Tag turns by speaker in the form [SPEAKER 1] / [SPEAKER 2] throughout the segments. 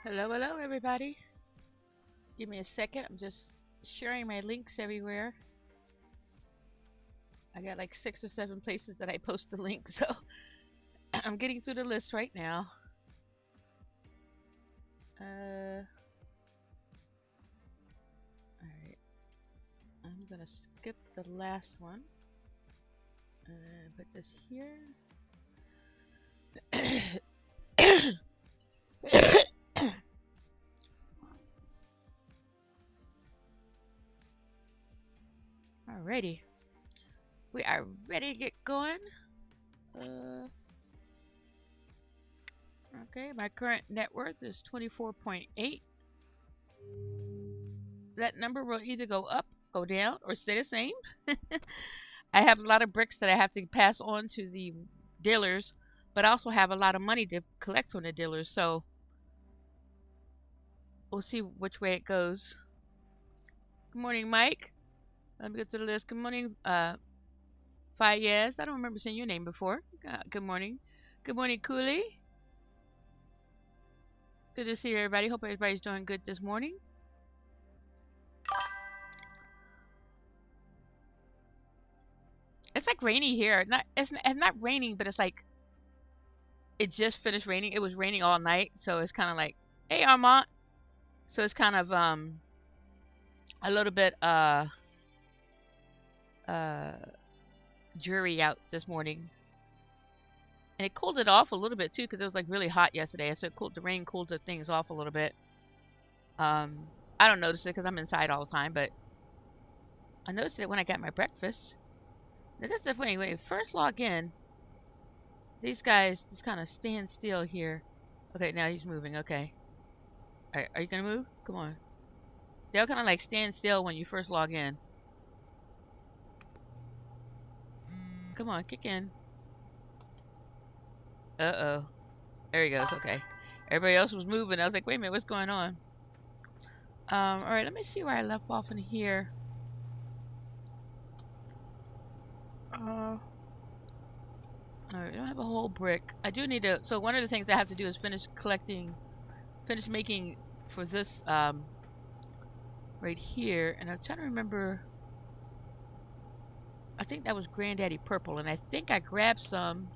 [SPEAKER 1] Hello, hello, everybody. Give me a second. I'm just sharing my links everywhere. I got like 6 or 7 places that I post the link, so I'm getting through the list right now. All right. I'm gonna skip the last one and put this here. Alrighty, we are ready to get going. Uh, okay, my current net worth is 24.8. That number will either go up, go down, or stay the same. I have a lot of bricks that I have to pass on to the dealers, but I also have a lot of money to collect from the dealers. So we'll see which way it goes. Good morning, Mike. Let me get to the list. Good morning, Fayez. I don't remember seeing your name before. Good morning. Good morning, Cooley. Good to see everybody. Hope everybody's doing good this morning. It's like rainy here. It's not raining, but it's like it just finished raining. It was raining all night, so it's kind of like, hey, Armand. So it's kind of a little bit uh dreary out this morning. And it cooled it off a little bit too because it was like really hot yesterday. So the rain cooled the things off a little bit. I don't notice it because I'm inside all the time, but I noticed it when I got my breakfast. Now this is when you first log in, these guys just kind of stand still here. Okay, now he's moving. Okay. All right, are you gonna move? Come on. They'll kind of like stand still when you first log in. Come on, kick in. Uh-oh. There he goes. Okay. Everybody else was moving. I was like, wait a minute, what's going on? All right, let me see where I left off in here. All right, I don't have a whole brick. I do need to. So one of the things I have to do is finish making for this right here. And I'm trying to remember. I think that was Granddaddy Purple, and I think I grabbed some,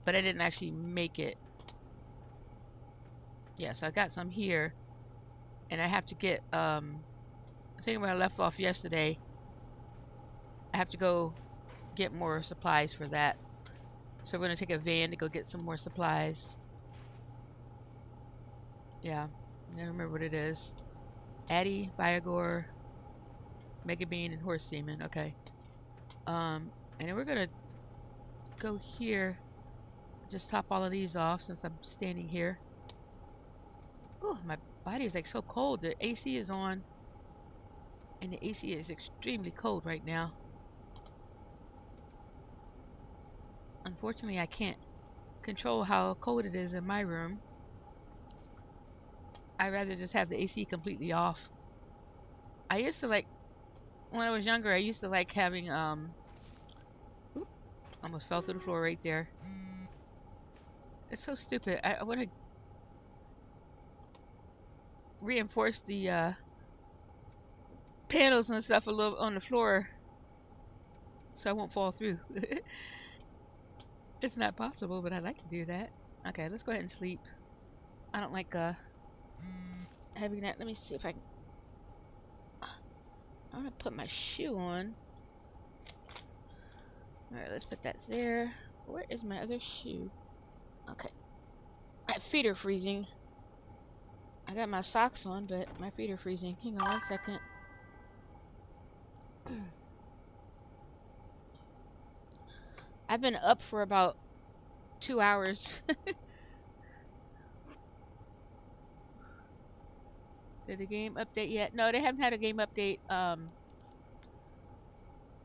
[SPEAKER 1] but I didn't actually make it. Yeah, so I got some here, and I have to get I think where I left off yesterday. I have to go get more supplies for that. So we're gonna take a van to go get some more supplies. Yeah, I don't remember what it is. Addy, Viagor, Mega Bean, and Horse Semen. Okay. And then we're gonna go here. Just top all of these off since I'm standing here. Oh, my body is like so cold. The AC is on, and the AC is extremely cold right now. Unfortunately, I can't control how cold it is in my room. I'd rather just have the AC completely off. I used to like when I was younger. I used to like having almost fell to the floor right there. It's so stupid. I want to reinforce the panels and stuff a little on the floor so I won't fall through. It's not possible, but I'd like to do that. Okay, let's go ahead and sleep. I don't like having that. Let me see if I can. I'm gonna put my shoe on. All right, let's put that there. Where is my other shoe? Okay, my feet are freezing. I got my socks on, but my feet are freezing. Hang on 1 second. I've been up for about 2 hours. Did the game update yet? No, they haven't had a game update.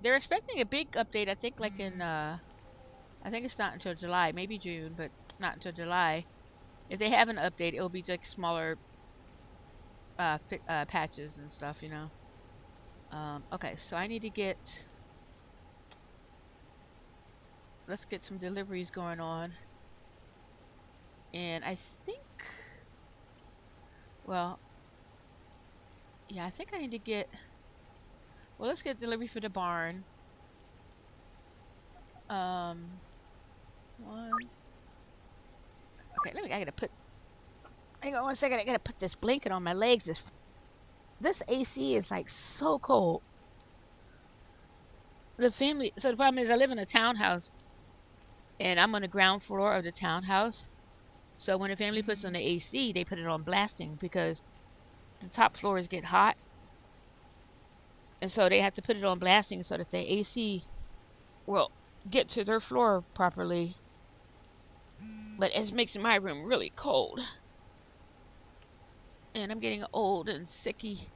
[SPEAKER 1] They're expecting a big update. I think like in I think it's not until July, maybe June, but not until July. If they have an update, it'll be like smaller patches and stuff, you know. Okay, so I need to get. Let's get some deliveries going on. And I think Well, yeah, I think I need to get... Well, let's get delivery for the barn. One. Okay, I gotta put... Hang on one second, I gotta put this blanket on my legs. This AC is like so cold. So the problem is I live in a townhouse and I'm on the ground floor of the townhouse. So when the family puts on the AC, they put it on blasting because the top floors get hot. And so they have to put it on blasting so that the AC will get to their floor properly. But it's making my room really cold. And I'm getting old and sickly,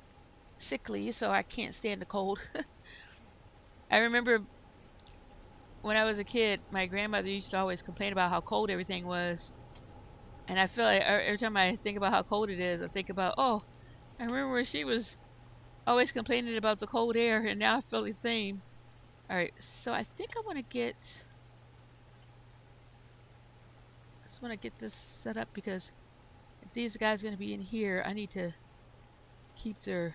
[SPEAKER 1] so I can't stand the cold. I remember when I was a kid, my grandmother used to always complain about how cold everything was. And I feel like every time I think about how cold it is, I think about, oh, I remember when she was always complaining about the cold air, and now I feel the same. Alright, so I think I want to get... I just want to get this set up because if these guys are going to be in here, I need to keep their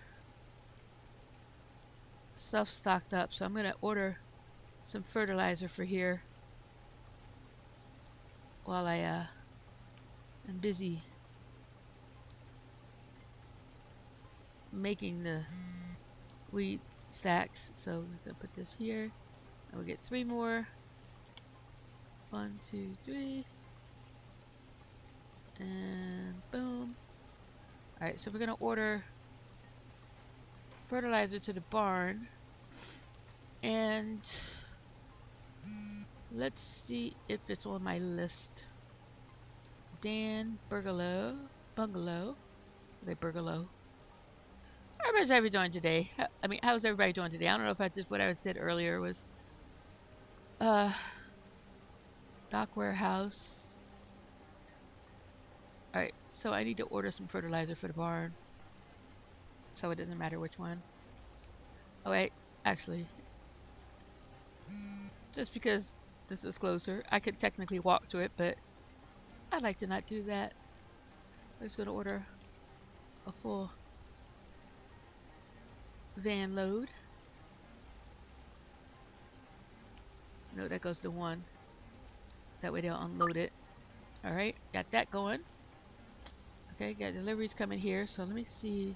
[SPEAKER 1] stuff stocked up. So I'm going to order some fertilizer for here while I am busy making the wheat stacks. So we're going to put this here and we'll get 3 more. 1, 2, 3. And boom. Alright, so we're going to order fertilizer to the barn. And let's see if it's on my list. Dan Bungalow. How's everybody doing today? How's everybody doing today? I don't know if what I said earlier was dock warehouse. Alright, so I need to order some fertilizer for the barn. So it doesn't matter which one. Oh wait, actually, just because this is closer, I could technically walk to it, but I'd like to not do that. I'm just gonna order a full van load. No, that goes to 1. That way they'll unload it. Alright, got that going. Okay, got deliveries coming here, so let me see.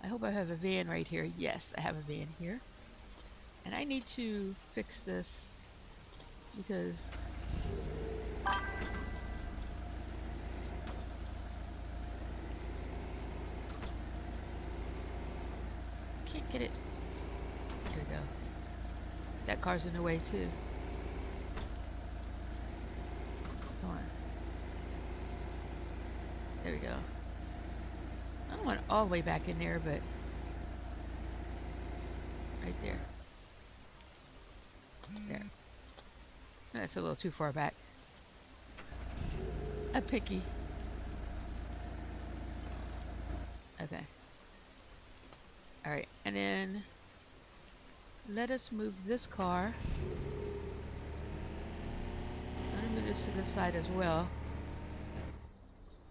[SPEAKER 1] I hope I have a van right here. Yes, I have a van here. And I need to fix this because can't get it. Here we go. That car's in the way too. Come on. There we go. I don't want it all the way back in there, but right there. There. That's a little too far back. I'm picky. Okay. Alright, and then let us move this car. I'm gonna move this to this side as well.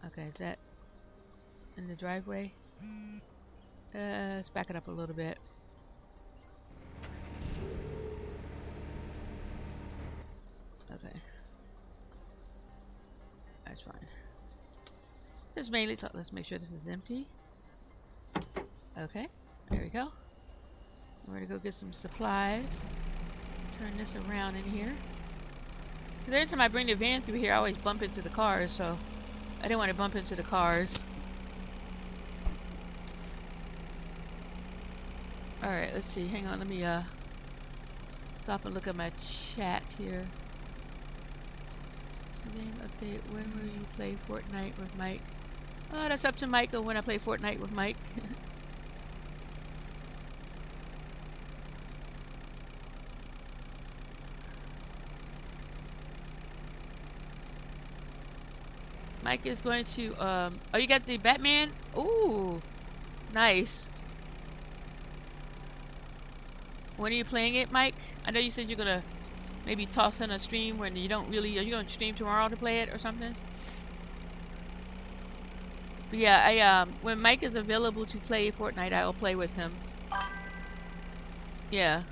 [SPEAKER 1] Okay, is that in the driveway? Let's back it up a little bit. Okay. That's fine. Just mainly, so let's make sure this is empty. Okay, there we go. We're gonna go get some supplies. Turn this around in here. Because every time I bring the van through here, I always bump into the cars, so I didn't want to bump into the cars. Alright, let's see. Hang on, let me stop and look at my chat here. Game update. When will you play Fortnite with Mike? Oh, that's up to Mike when I play Fortnite with Mike. Mike is going to, oh, you got the Batman? Ooh, nice. When are you playing it, Mike? I know you said you're gonna maybe toss in a stream when you don't really, are you gonna stream tomorrow to play it or something? But yeah, when Mike is available to play Fortnite, I'll play with him. Yeah.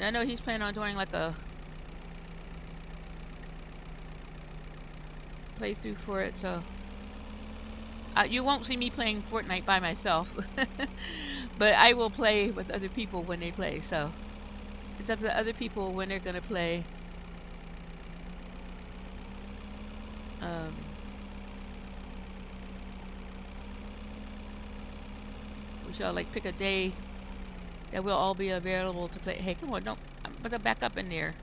[SPEAKER 1] I know he's planning on doing like a playthrough for it, so you won't see me playing Fortnite by myself. But I will play with other people when they play, so it's up to other people when they're gonna play. We shall like pick a day that we'll all be available to play. Hey, come on, no, I'm gonna back up in there.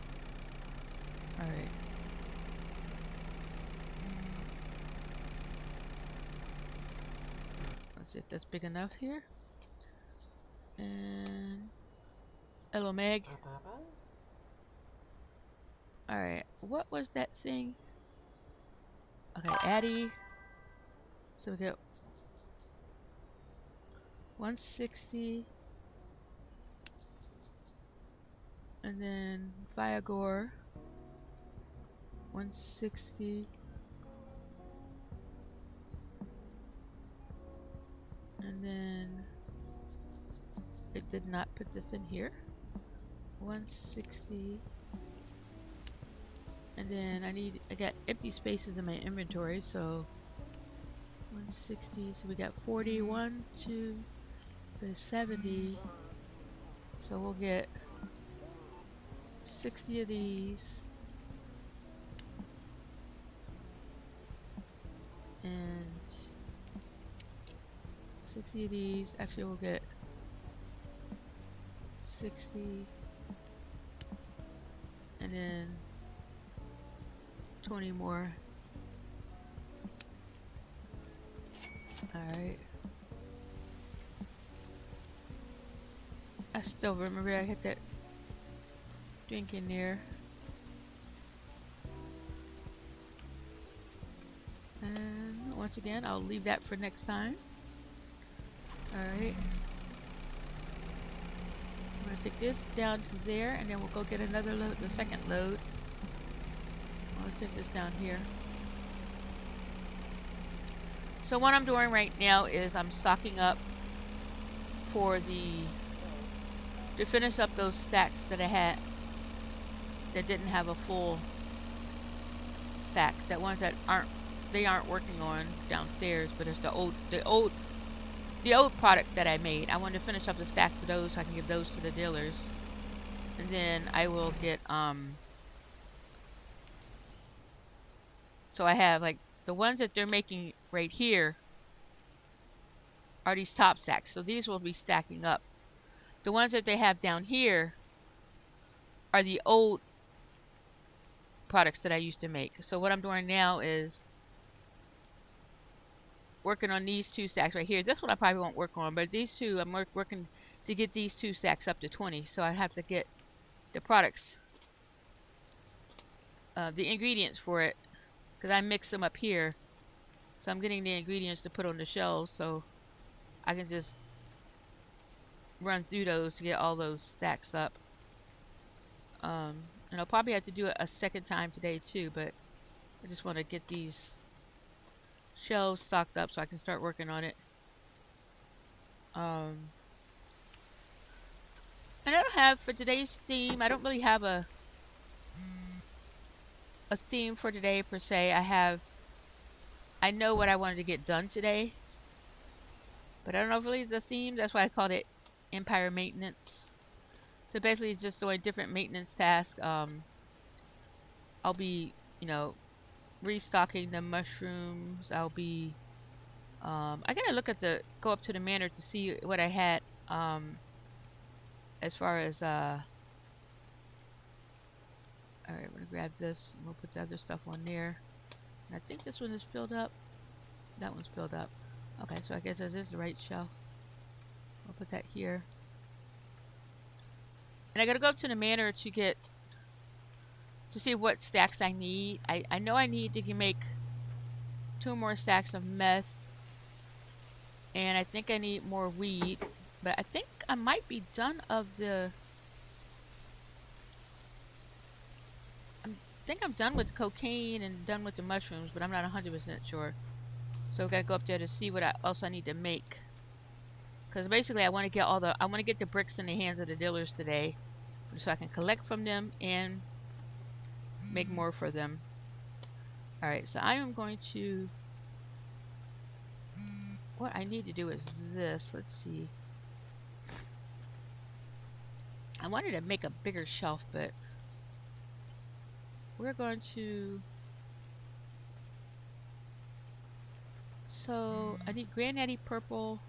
[SPEAKER 1] All right. Let's see if that's big enough here. And hello, Meg. All right, what was that thing? Okay, Addie. So we got 160. And then Viagor, 160. And then it did not put this in here. 160. And then I got empty spaces in my inventory, so 160. So we got 40, 1, 2, 70. So we'll get 60 of these. And 60 of these. Actually, we'll get 60. And then 20 more. Alright. I still remember I hit that drink in there. And once again, I'll leave that for next time. Alright. I'm going to take this down to there, and then we'll go get another load, the second load. Let's take this down here. So what I'm doing right now is I'm stocking up for to finish up those stacks that I had that didn't have a full stack. That ones that aren't working on downstairs, but it's the old product that I made. I want to finish up the stack for those so I can give those to the dealers. And then I will get so I have like the ones that they're making right here are these top stacks. So these will be stacking up. The ones that they have down here are the old products that I used to make. So what I'm doing now is working on these two stacks right here. This one I probably won't work on, but these two I'm working to get these two stacks up to 20. So I have to get the products, the ingredients for it, because I mix them up here. So I'm getting the ingredients to put on the shelves so I can just run through those to get all those stacks up. And I'll probably have to do it a second time today too, but I just want to get these shelves stocked up so I can start working on it. And I don't have, for today's theme, I don't really have a theme for today per se. I know what I wanted to get done today, but I don't know if really it's a theme. That's why I called it Empire Maintenance. So basically it's just doing different maintenance tasks. I'll be, restocking the mushrooms. I'll be, I gotta go up to the manor to see what I had, as far as, alright, I'm gonna grab this and we'll put the other stuff on there. And I think this one is filled up. That one's filled up. Okay, so I guess this is the right shelf. I'll put that here. And I gotta go up to the manor to see what stacks I need. I know I need to make 2 more stacks of meth. And I think I need more weed. But I think I might be done of the... think I'm done with the cocaine and done with the mushrooms, but I'm not 100% sure. So we gotta go up there to see what else I need to make. Because basically I want to get the bricks in the hands of the dealers today, so I can collect from them and make more for them. Alright, so I am going to... What I need to do is this. Let's see. I wanted to make a bigger shelf, but we're going to... So, I need Granddaddy Purple.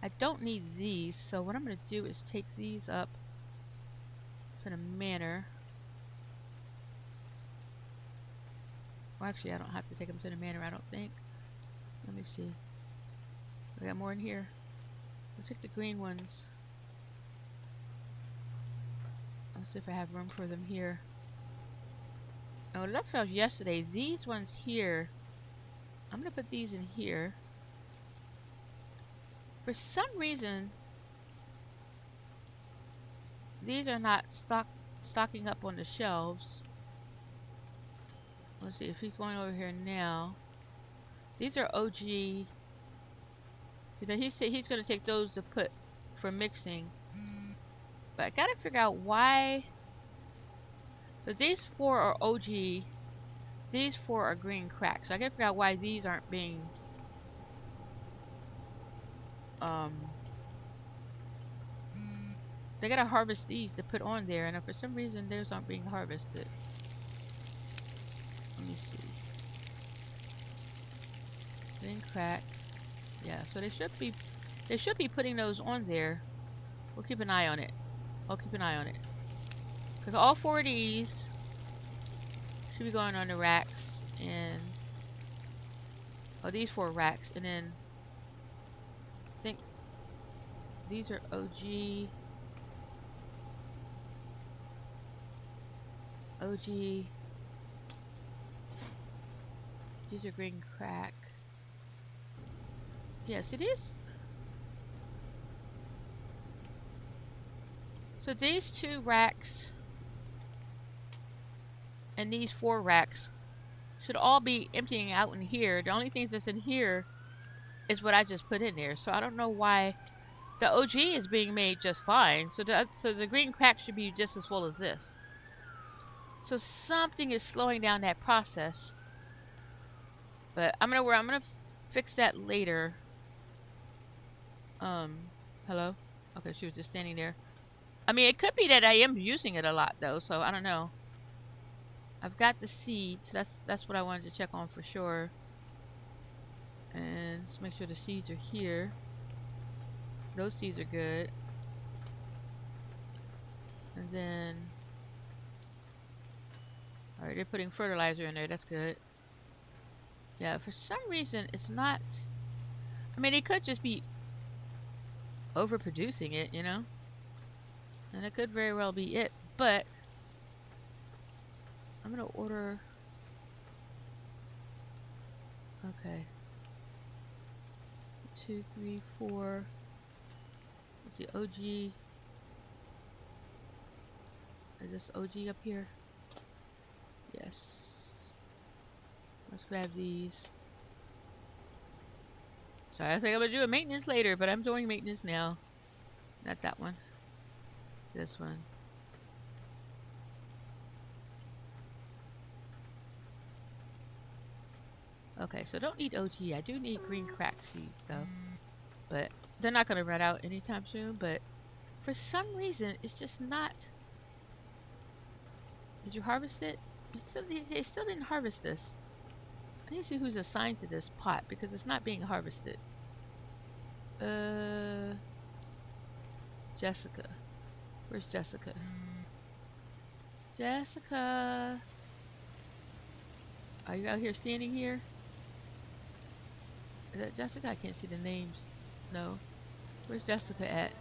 [SPEAKER 1] I don't need these, so what I'm going to do is take these up to the manor. Well, actually, I don't have to take them to the manor, I don't think. Let me see. We got more in here. We'll take the green ones. Let's see if I have room for them here. Now, what I left off yesterday, these ones here, I'm going to put these in here. For some reason, these are not stocking up on the shelves. Let's see if he's going over here now. These are OG. See, now he said he's going to take those to put for mixing. But I got to figure out why. So these 4 are OG. These 4 are green crack. So I got to figure out why these aren't being... They gotta harvest these to put on there, and if for some reason theirs aren't being harvested. Let me see. Green crack. Yeah, so they should be putting those on there. We'll keep an eye on it. I'll keep an eye on it. Because all 4 of these should be going on the racks, and these 4 racks, and then I think these are OG. These are green crack. Yes, it is. So these 2 racks and these 4 racks should all be emptying out in here. The only thing that's in here is what I just put in there. So I don't know why the OG is being made just fine. So the green crack should be just as full as this. So something is slowing down that process. But I'm gonna fix that later. Hello? Okay, she was just standing there. I mean, it could be that I am using it a lot though, so I don't know. I've got the seeds. That's what I wanted to check on for sure. And let's make sure the seeds are here. Those seeds are good. And then... Alright, they're putting fertilizer in there. That's good. Yeah, for some reason, it's not... I mean, it could just be overproducing it, you know? And it could very well be it. But I'm going to order... Okay. 2, 3, 4... Let's see, OG... Is this OG up here? Yes. Let's grab these. Sorry, I think I'm gonna do a maintenance later, but I'm doing maintenance now. Not that one. This one. Okay, so don't need OG. I do need green crack seeds though. But they're not gonna run out anytime soon, but for some reason it's just not. Did you harvest it? They still didn't harvest this. I need to see who's assigned to this pot because it's not being harvested. Jessica. Where's Jessica? Jessica! Are you out here standing here? Is that Jessica? I can't see the names. No. Where's Jessica at?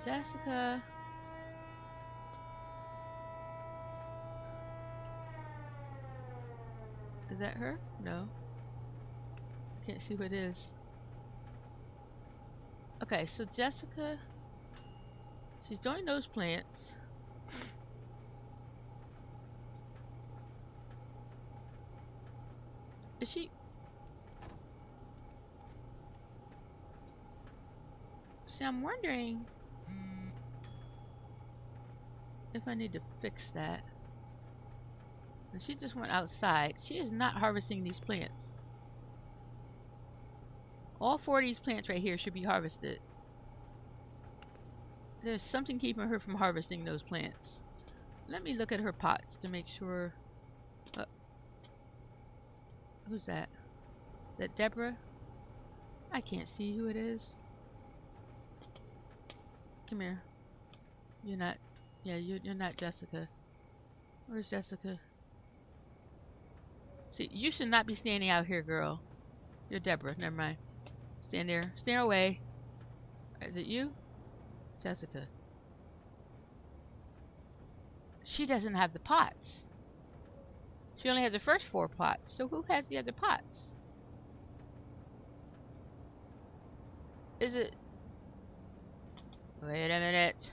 [SPEAKER 1] Jessica! Is that her? No. I can't see who it is. Okay, so Jessica, she's doing those plants. Is she? See, I'm wondering if I need to fix that. And she just went outside. She is not harvesting these plants. All 4 of these plants right here should be harvested. There's something keeping her from harvesting those plants. Let me look at her pots to make sure. Who's that? Is that Deborah? I can't see who it is. Come here. You're not. Yeah, you're not Jessica. Where's Jessica? See, you should not be standing out here, girl. You're Deborah. Never mind. Stand there. Stay away. Is it you? Jessica. She doesn't have the pots. She only has the first 4 pots. So who has the other pots? Is it... Wait a minute.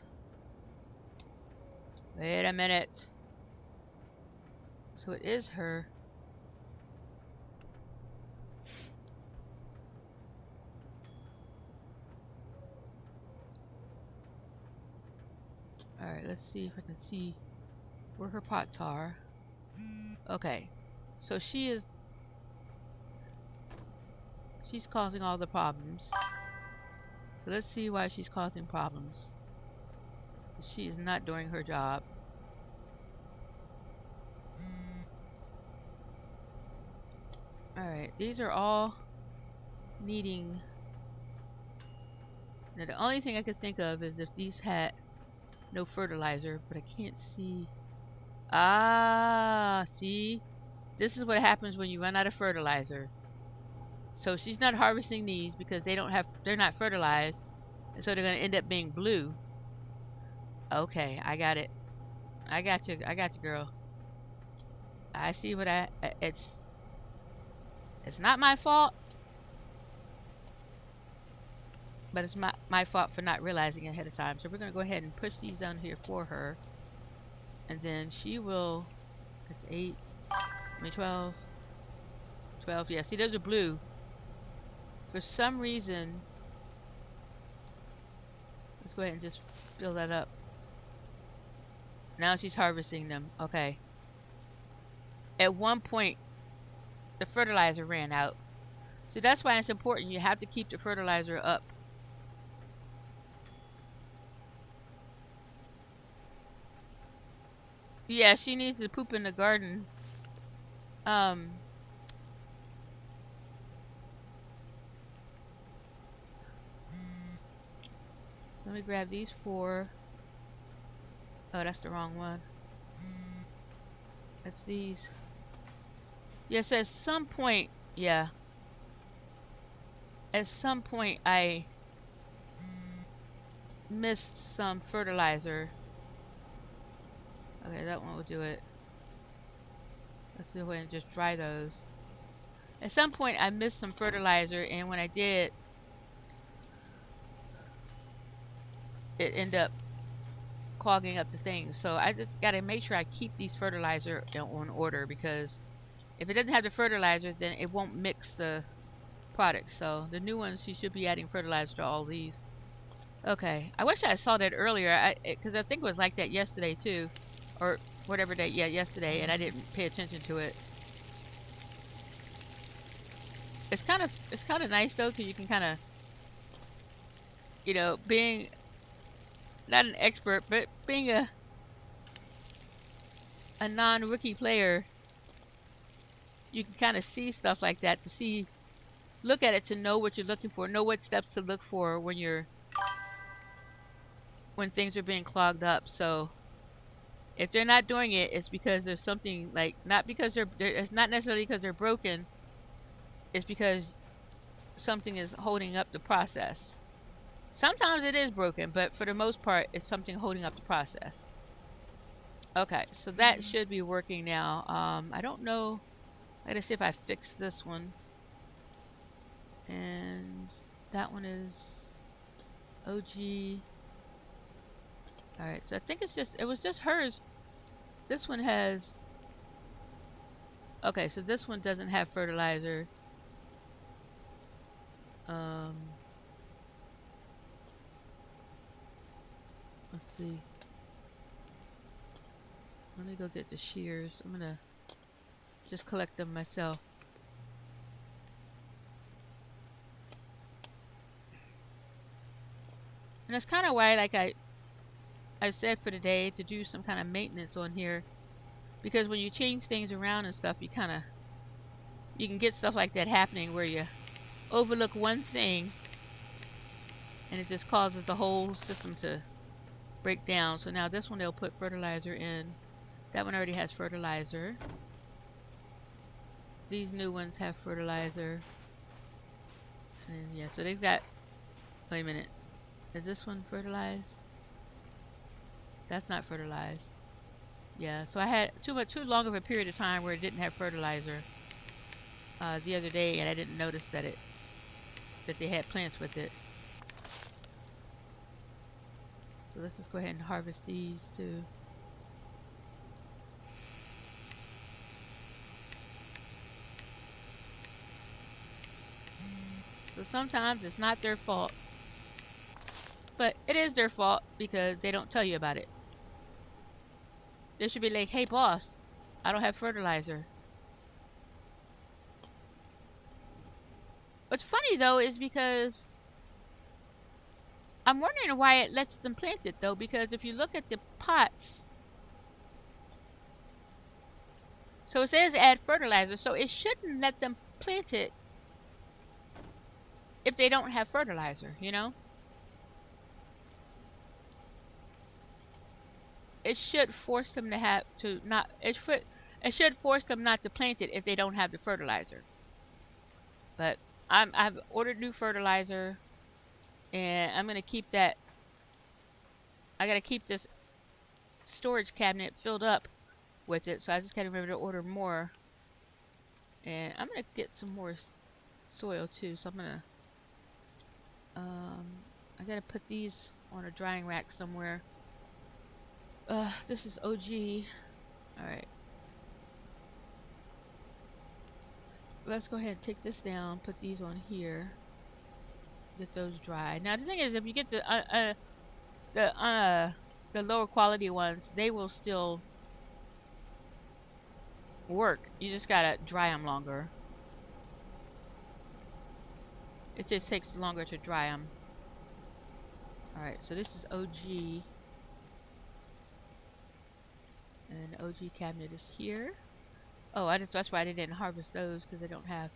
[SPEAKER 1] Wait a minute. So it is her. Alright, let's see if I can see where her pots are. Okay. So she's causing all the problems. So let's see why she's causing problems. She is not doing her job. Alright, these are all needing... Now the only thing I could think of is if these had no fertilizer, but I can't see... Ah, see? This is what happens when you run out of fertilizer. So she's not harvesting these because they're not fertilized, and so they're going to end up being blue. Okay, I got it. I got you, girl. I see what it's not my fault, but it's my fault for not realizing ahead of time. So we're going to go ahead and push these down here for her, and then she will... It's 8, I mean 12. 12, yeah, see those are blue. For some reason, let's go ahead and just fill that up. Now she's harvesting them. Okay. At one point, the fertilizer ran out. So that's why it's important. You have to keep the fertilizer up. Yeah, she needs to poop in the garden. Let me grab these 4. Oh, that's the wrong one. That's these. Yes, at some point, yeah. At some point, I missed some fertilizer. Okay, that one will do it. Let's go ahead and just dry those. At some point, I missed some fertilizer, and when I did, it ended up clogging up the thing. So I just gotta make sure I keep these fertilizer on order, because if it doesn't have the fertilizer, then it won't mix the products. So the new ones, you should be adding fertilizer to all these. Okay, I wish I saw that earlier, because I think it was like that yesterday too, or whatever day. Yeah, yesterday, and I didn't pay attention to it. It's kind of nice though, because you can kind of, you know, being not an expert, but being a non-rookie player, you can kind of see stuff like that, to look at it, to know what you're looking for, know what steps to look for when things are being clogged up. So if they're not doing it, it's because there's something, like, not because it's not necessarily because they're broken, it's because something is holding up the process. Sometimes it is broken, but for the most part, it's something holding up the process. Okay, so that should be working now. I don't know. I gotta see if I fix this one. And that one is OG. Alright, so I think it was just hers. This one has Okay, so this one doesn't have fertilizer. Let's see. Let me go get the shears. I'm gonna just collect them myself. And that's kind of why, like I said for today, to do some kind of maintenance on here, because when you change things around and stuff, you can get stuff like that happening where you overlook one thing and it just causes the whole system to break down. So now this one they'll put fertilizer in. That one already has fertilizer. These new ones have fertilizer. And yeah, so they've got, wait a minute. Is this one fertilized? That's not fertilized. Yeah, so I had too long of a period of time where it didn't have fertilizer the other day, and I didn't notice that they had plants with it. So let's just go ahead and harvest these too. So sometimes it's not their fault, but it is their fault because they don't tell you about it. They should be like, hey boss, I don't have fertilizer. What's funny though is because I'm wondering why it lets them plant it though, because if you look at the pots, so it says add fertilizer, so it shouldn't let them plant it if they don't have fertilizer, you know? It should force them to have to not, it should force them not to plant it if they don't have the fertilizer. But I've ordered new fertilizer, and I'm gonna keep that. I gotta keep this storage cabinet filled up with it, so I just gotta remember to order more. And I'm gonna get some more soil too, so I'm gonna I gotta put these on a drying rack somewhere. This is OG. Alright. Let's go ahead and take this down, put these on here. Get those dry. Now the thing is, if you get the lower quality ones, they will still work. You just gotta dry them longer. It just takes longer to dry them. Alright, so this is OG. And the OG cabinet is here. Oh, that's why I didn't harvest those, because they don't have...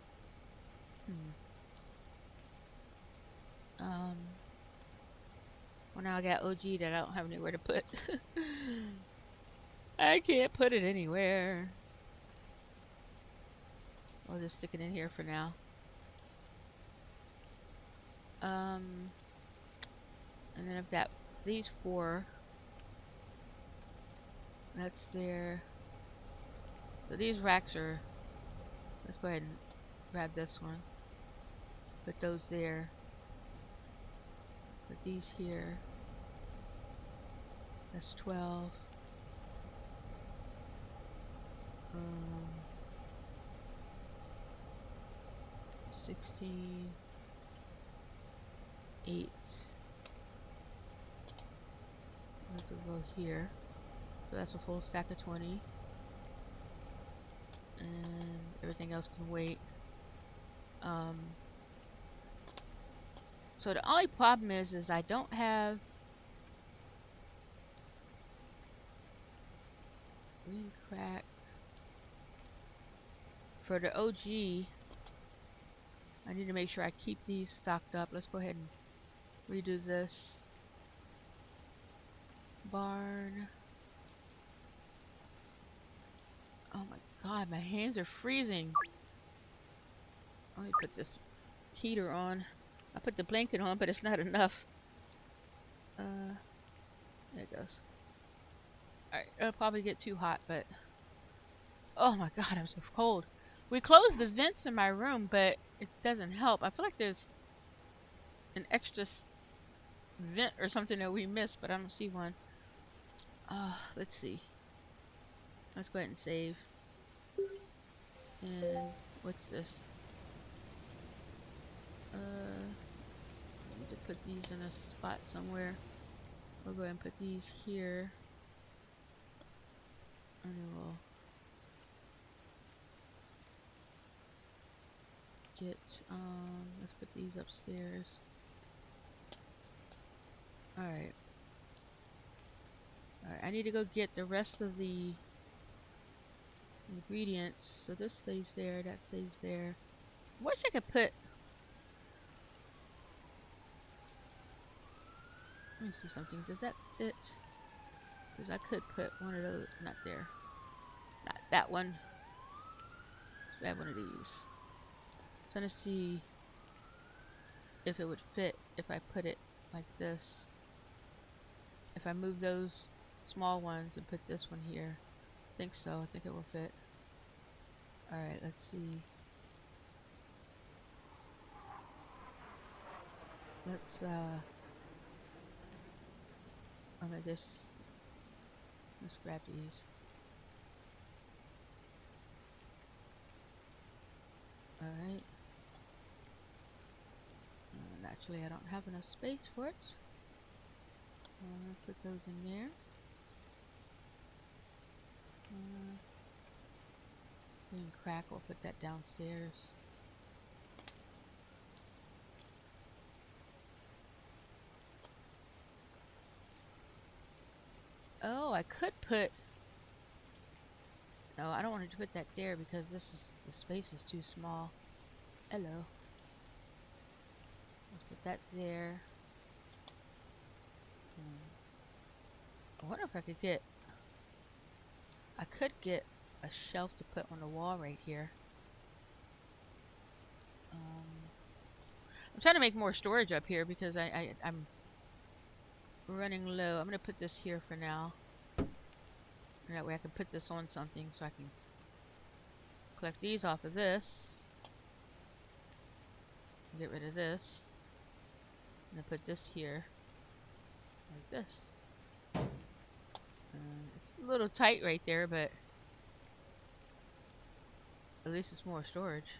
[SPEAKER 1] Well, now I got OG that I don't have anywhere to put. I can't put it anywhere. I'll just stick it in here for now. And then I've got these 4. That's there. So these racks are... Let's go ahead and grab this one. Put those there. Put these here. That's 12. 16. 8. Let's go here. So that's a full stack of 20. And everything else can wait. So the only problem is I don't have green crack for the OG. I need to make sure I keep these stocked up. Let's go ahead and redo this barn. Oh my god, my hands are freezing. Let me put this heater on. I put the blanket on, but it's not enough. There it goes. Alright, it'll probably get too hot, but... Oh my god, I'm so cold. We closed the vents in my room, but it doesn't help. I feel like there's an extra vent or something that we missed, but I don't see one. Let's see. Let's go ahead and save. And what's this? I need to put these in a spot somewhere. We'll go ahead and put these here. And then we'll get, let's put these upstairs. Alright. Alright, I need to go get the rest of the ingredients. So this stays there, that stays there. I wish I could put... Let me see something. Does that fit? Because I could put one of those... Not there. Not that one. Let's grab one of these. Trying to see if it would fit if I put it like this. If I move those small ones and put this one here. I think so. I think it will fit. Alright, let's see. Let's, let's grab these. Alright. Naturally, I don't have enough space for it. Put those in there. And crack, we'll put that downstairs. Oh, I could put... No, I don't want to put that there because the space is too small. Hello. Let's put that there. I wonder if I could get... I could get a shelf to put on the wall right here. I'm trying to make more storage up here because I'm running low. I'm going to put this here for now. And that way I can put this on something so I can collect these off of this. Get rid of this. And put this here. Like this. It's a little tight right there, but at least it's more storage.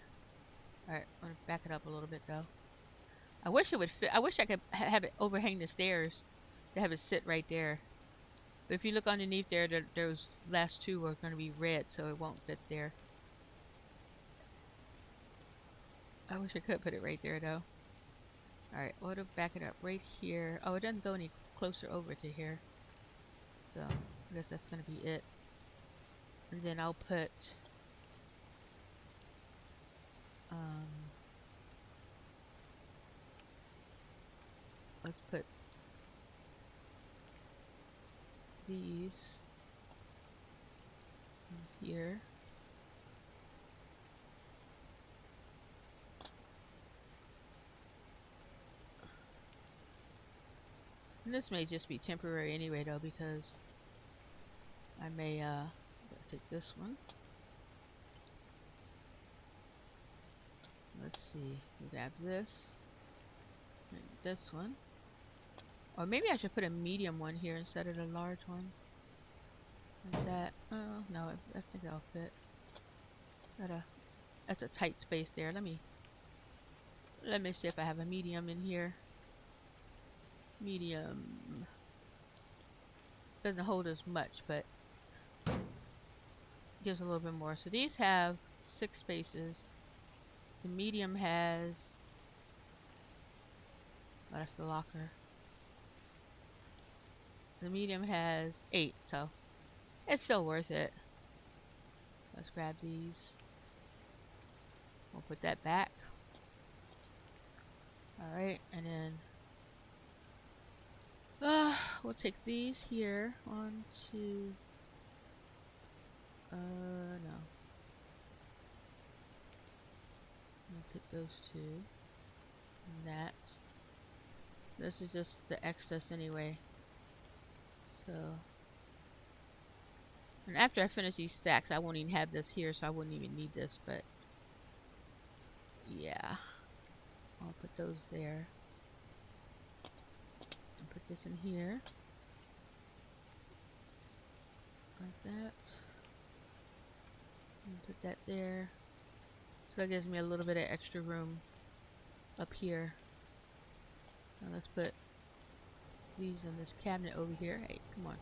[SPEAKER 1] Alright, I'm going to back it up a little bit though. I wish it would fit. I wish I could have it overhang the stairs to have it sit right there. But if you look underneath there, those last two are going to be red, so it won't fit there. I wish I could put it right there though. Alright, we'll back it up right here. Oh, it doesn't go any closer over to here. So, I guess that's going to be it. And then I'll put... let's put these in here. And this may just be temporary anyway though, because I may take this one. Let's see, grab this and this one. Or maybe I should put a medium one here instead of the large one. Like that. Oh, no, I think that'll fit. That's a tight space there. Let me see if I have a medium in here. Medium. Doesn't hold as much, but gives a little bit more. So these have 6 spaces. The medium has... Oh, that's the locker. The medium has 8, so it's still worth it. Let's grab these. We'll put that back. Alright, and then we'll take these here. 1, 2. No. We'll take those 2. And that. This is just the excess anyway. So, and after I finish these stacks, I won't even have this here, so I wouldn't even need this, but yeah. I'll put those there. And put this in here. Like that. And put that there. So that gives me a little bit of extra room up here. Now let's put these in this cabinet over here. Hey, come on.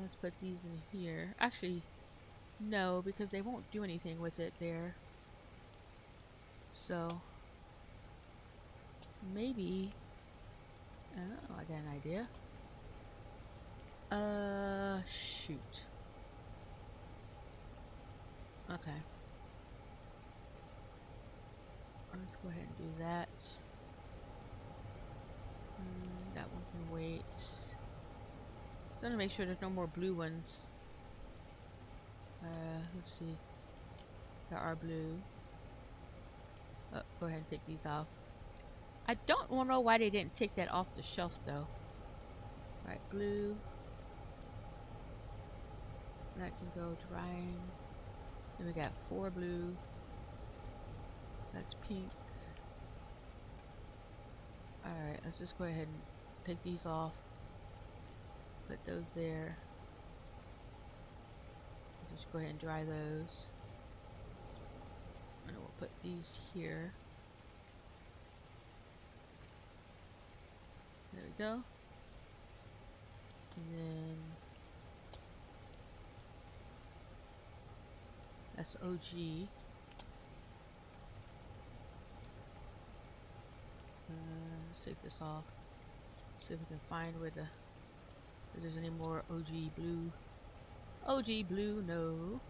[SPEAKER 1] Let's put these in here. Actually, no, because they won't do anything with it there. So, maybe... Oh, I got an idea. Shoot. Okay. Let's go ahead and do that. That one can wait. So I'm gonna make sure there's no more blue ones. Let's see. There are blue. Oh, go ahead and take these off. I don't know why they didn't take that off the shelf though. Alright, blue. That can go drying. Then we got 4 blue. That's pink. Alright, let's just go ahead and take these off. Put those there. Just go ahead and dry those. And we'll put these here. There we go. And then that's OG. Let's take this off. See if we can find where if there's any more OG blue. OG blue, no.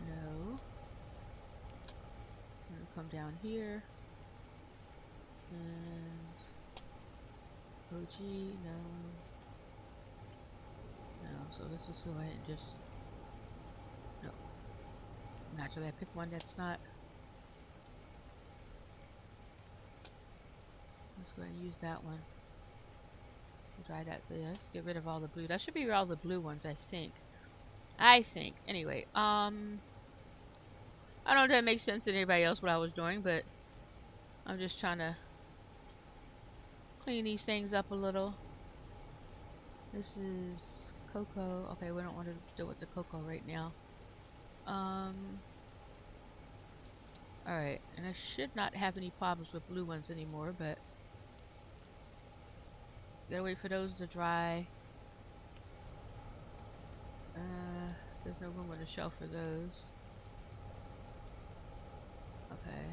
[SPEAKER 1] No. I'm gonna come down here. And OG, no. No, so let's just go ahead and just... No. Naturally, I pick one that's not... Let's go ahead and use that one. Try that. So yeah, let's get rid of all the blue. That should be all the blue ones, I think. Anyway, I don't know if that makes sense to anybody else what I was doing, but I'm just trying to clean these things up a little. This is cocoa. Okay, we don't want to deal with the cocoa right now. Alright, and I should not have any problems with blue ones anymore, but gotta wait for those to dry. There's no room on the shelf for those. Okay.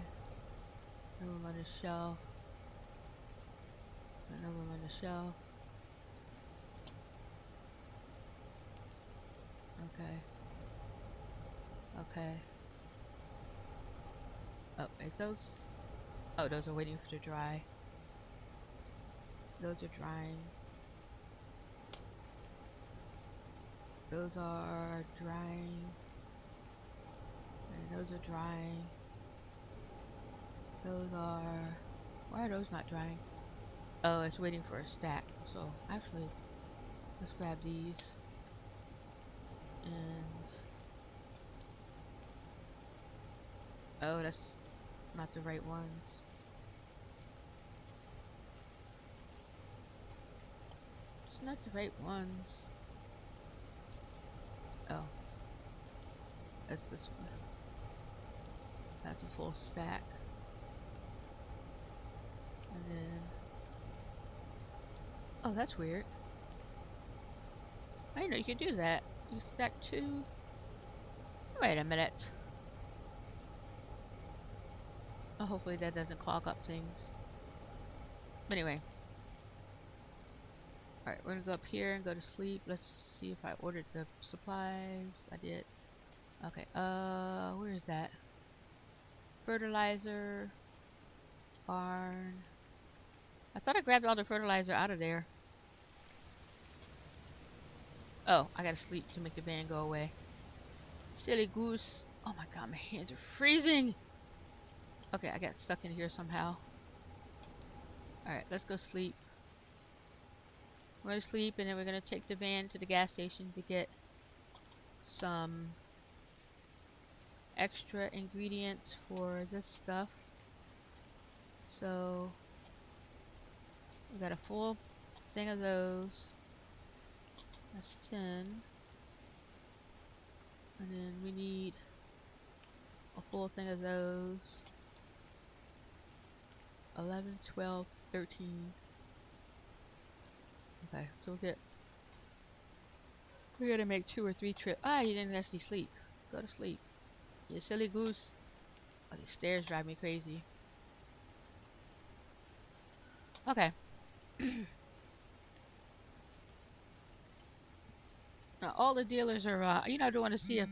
[SPEAKER 1] No room on the shelf. No room on the shelf. Okay. Okay. Oh, is those... Oh, those are waiting to dry. Those are drying. Those are drying. And those are drying. Those are... Why are those not drying? Oh, it's waiting for a stack. So, actually, let's grab these. And... Oh, that's not the right ones. It's not the right ones. Oh. That's this one. That's a full stack. And then... Oh, that's weird. I didn't know you could do that. You stack 2... Wait a minute. Oh, hopefully that doesn't clog up things. But anyway. Alright, we're gonna go up here and go to sleep. Let's see if I ordered the supplies. I did. Okay, where is that? Fertilizer. Barn. I thought I grabbed all the fertilizer out of there. Oh, I gotta sleep to make the van go away. Silly goose. Oh my god, my hands are freezing! Okay, I got stuck in here somehow. Alright, let's go sleep. We're gonna sleep and then we're gonna take the van to the gas station to get some extra ingredients for this stuff. So we got a full thing of those. That's 10. And then we need a full thing of those. 11, 12, 13. Okay, so we're gonna make 2 or 3 trips. Ah, you didn't actually sleep. Go to sleep. You silly goose. Oh, these stairs drive me crazy. Okay. Now all the dealers are, you know, I do want to see if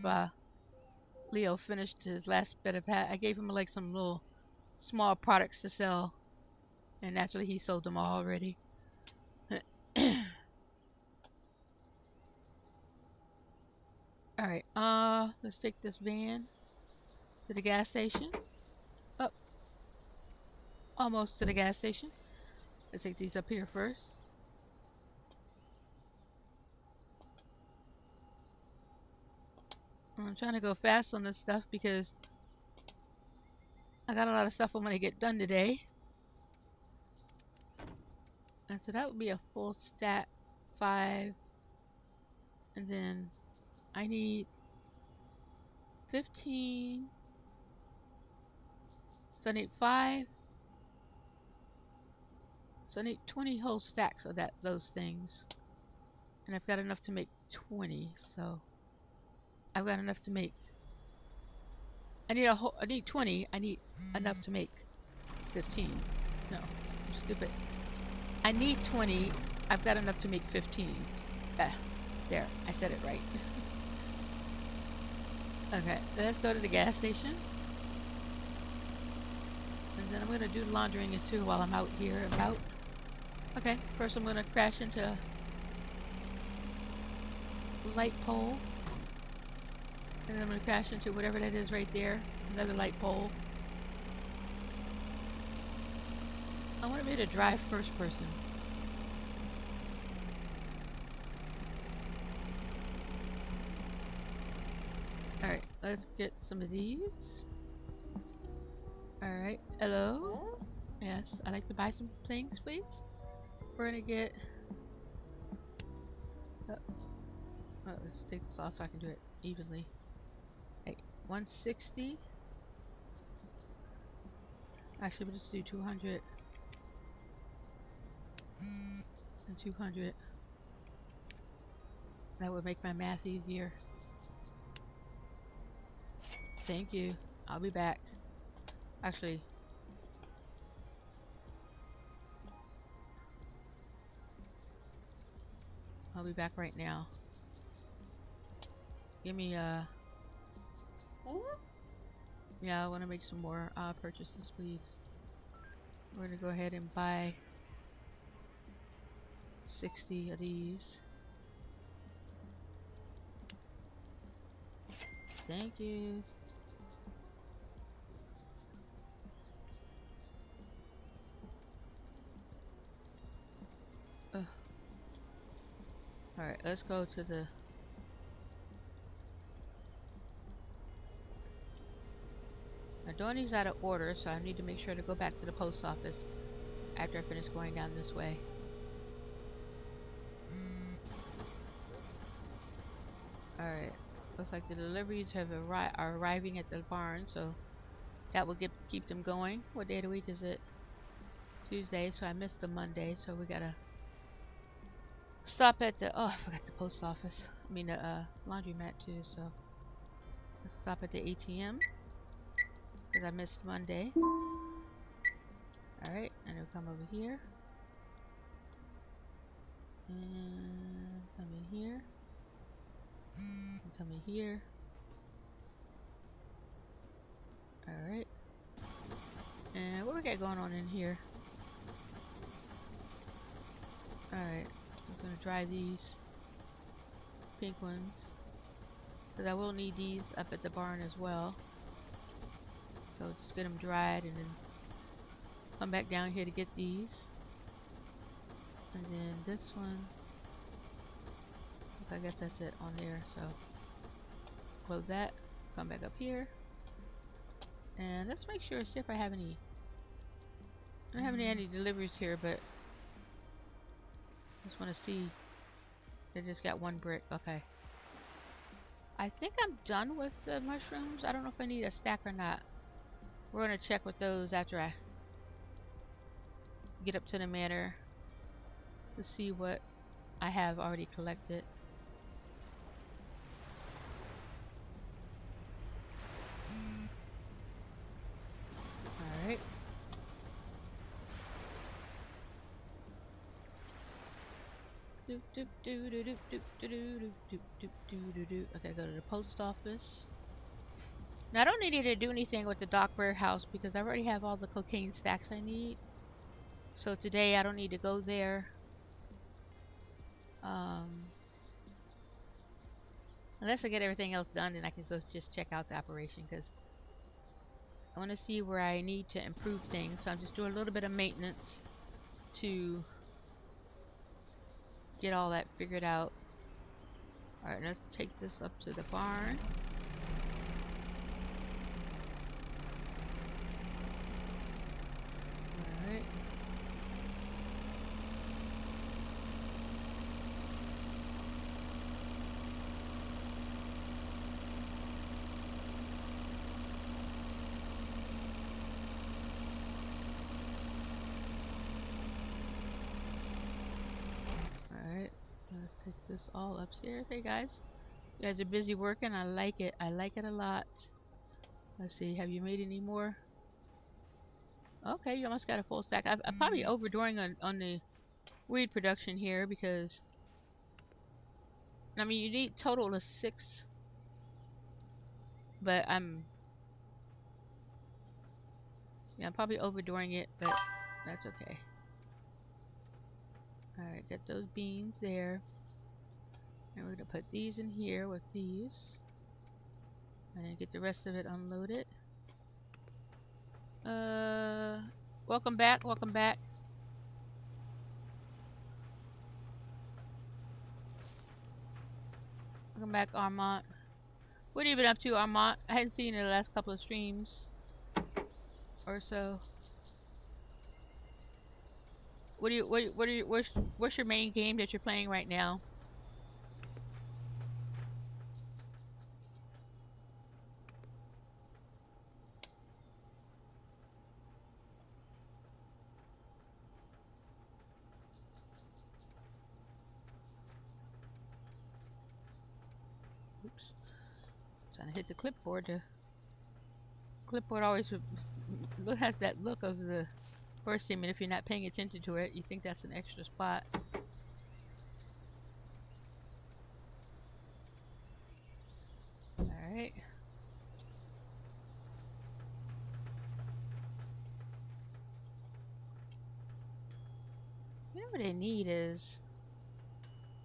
[SPEAKER 1] Leo finished his last bit of pat. I gave him like some little small products to sell, and naturally he sold them all already. All right. Let's take this van to the gas station. Up. Almost to the gas station. Let's take these up here first. I'm trying to go fast on this stuff because I got a lot of stuff I'm going to get done today. And so that would be a full stack, 5. And then I need 15. So I need 5. So I need 20 whole stacks of those things. And I've got enough to make 20, so I've got enough to make. I need 20. I need enough to make 15. No, I'm stupid. I need 20. I've got enough to make 15. There, I said it right. Okay, let's go to the gas station. And then I'm going to do laundering too while I'm out here about. Okay, first I'm going to crash into a light pole. And then I'm going to crash into whatever that is right there. Another light pole. I want to be able to drive first person. Alright, let's get some of these. Alright, hello? Yes, I'd like to buy some things, please. We're gonna get... let's take this off so I can do it evenly. Hey, 160. Actually, we'll just do 200. And 200. That would make my math easier. Thank you. I'll be back. Actually, I'll be back right now. Give me yeah, I want to make some more purchases, please. We're gonna go ahead and buy 60 of these. Thank you. Alright, let's go to the... Now, Donnie's out of order, so I need to make sure to go back to the post office after I finish going down this way. Alright, looks like the deliveries are arriving at the barn, so that will keep them going. What day of the week is it? Tuesday, so I missed the Monday, so we gotta stop at the... Oh, I forgot the post office. I mean the laundromat too, so let's stop at the ATM because I missed Monday. Alright, and it'll come over here. And come in here. And come in here. Alright. And what we got going on in here? Alright, I'm gonna dry these pink ones because I will need these up at the barn as well. So just get them dried and then come back down here to get these. And then this one, I guess that's it on there. So close that, come back up here, and let's make sure, see if I have any. I don't have any deliveries here, but just want to see. They just got one brick. Okay. I think I'm done with the mushrooms. I don't know if I need a stack or not. We're gonna check with those after I get up to the manor to see what I have already collected. Alright. Okay, go to the post office. Now I don't need to do anything with the dock warehouse because I already have all the cocaine stacks I need. So today I don't need to go there. Unless I get everything else done, then I can go just check out the operation because I want to see where I need to improve things. So I'm just doing a little bit of maintenance to get all that figured out. Alright, let's take this up to the barn. Alright. Alright, let's take this all upstairs. Hey guys. You guys are busy working. I like it. I like it a lot. Let's see, have you made any more? Okay, you almost got a full stack. I'm probably overdoing on the weed production here because I mean you need total of 6, but I'm probably overdoing it, but that's okay. Alright, got those beans there. And we're gonna put these in here with these. And then get the rest of it unloaded. Welcome back, welcome back. Welcome back, Armand. What have you been up to, Armand? I hadn't seen you in the last couple of streams or so. What's your main game that you're playing right now? Oops. Trying to hit the clipboard. The clipboard always has that look of the horse team, and if you're not paying attention to it, you think that's an extra spot. Alright. You know what I need is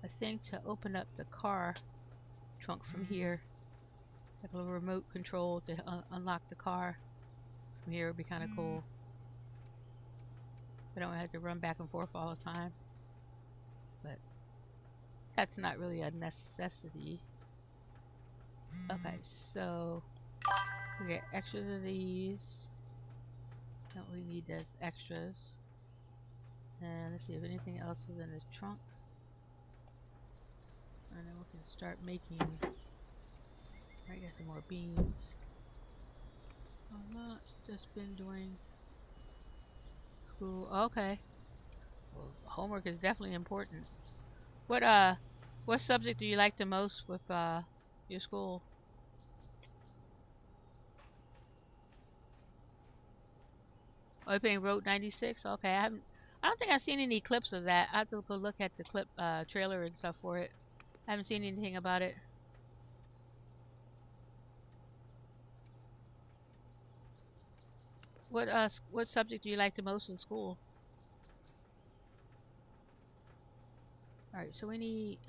[SPEAKER 1] a thing to open up the car trunk from here. Like a little remote control to unlock the car from here would be kind of cool. I don't have to run back and forth all the time. But that's not really a necessity. Okay, so we get extras of these. Don't really need those extras. And let's see if anything else is in this trunk. And then we can start making. I got some more beans. I'm not just been doing school. Okay. Well, homework is definitely important. What subject do you like the most with your school? Oh, you're playing Road 96? Okay, I don't think I've seen any clips of that. I have to go look at the clip trailer and stuff for it. I haven't seen anything about it. What subject do you like the most in school? Alright, so we need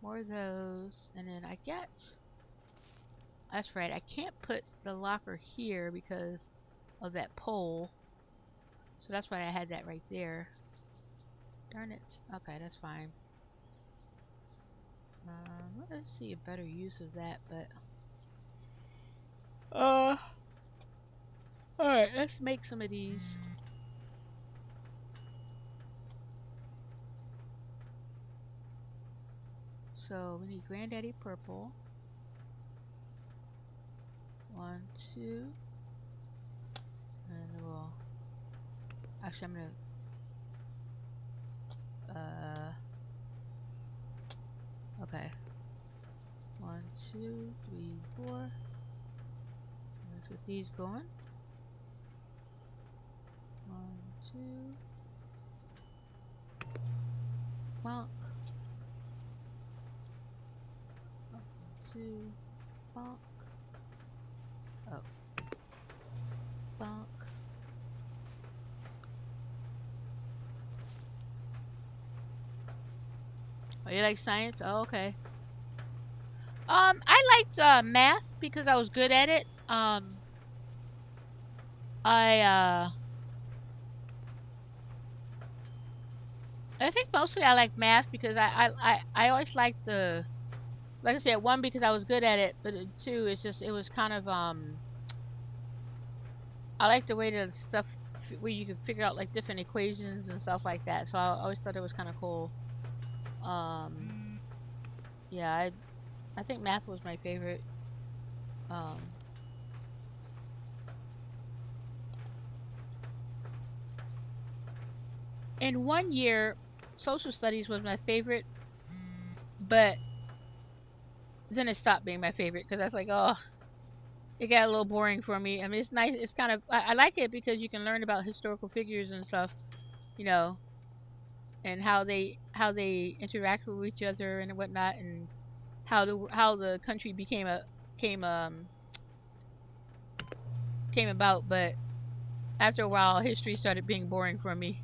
[SPEAKER 1] more of those, and then I get... That's right, I can't put the locker here because of that pole. So that's why I had that right there. Darn it. Okay, that's fine. Let's see a better use of that, but... Alright, let's make some of these. So we need Granddaddy Purple. 1, 2. And we'll... Actually, I'm gonna... Okay. 1, 2, 3, 4. Let's get these going. 1, 2. Bonk. 1, 2. Bonk. Oh. Bonk. Oh, you like science? Oh, okay. I liked math because I was good at it. I think mostly I like math because I always liked the, like I said, one, because I was good at it, but two, it's just, it was kind of I like the way the stuff where you could figure out like different equations and stuff like that. So I always thought it was kind of cool. Yeah, I think math was my favorite. In one year, social studies was my favorite, but then it stopped being my favorite because I was like, oh, it got a little boring for me. I mean, it's nice. It's kind of, I like it because you can learn about historical figures and stuff, you know, and how they interact with each other and whatnot, and how the country came about. But after a while, history started being boring for me.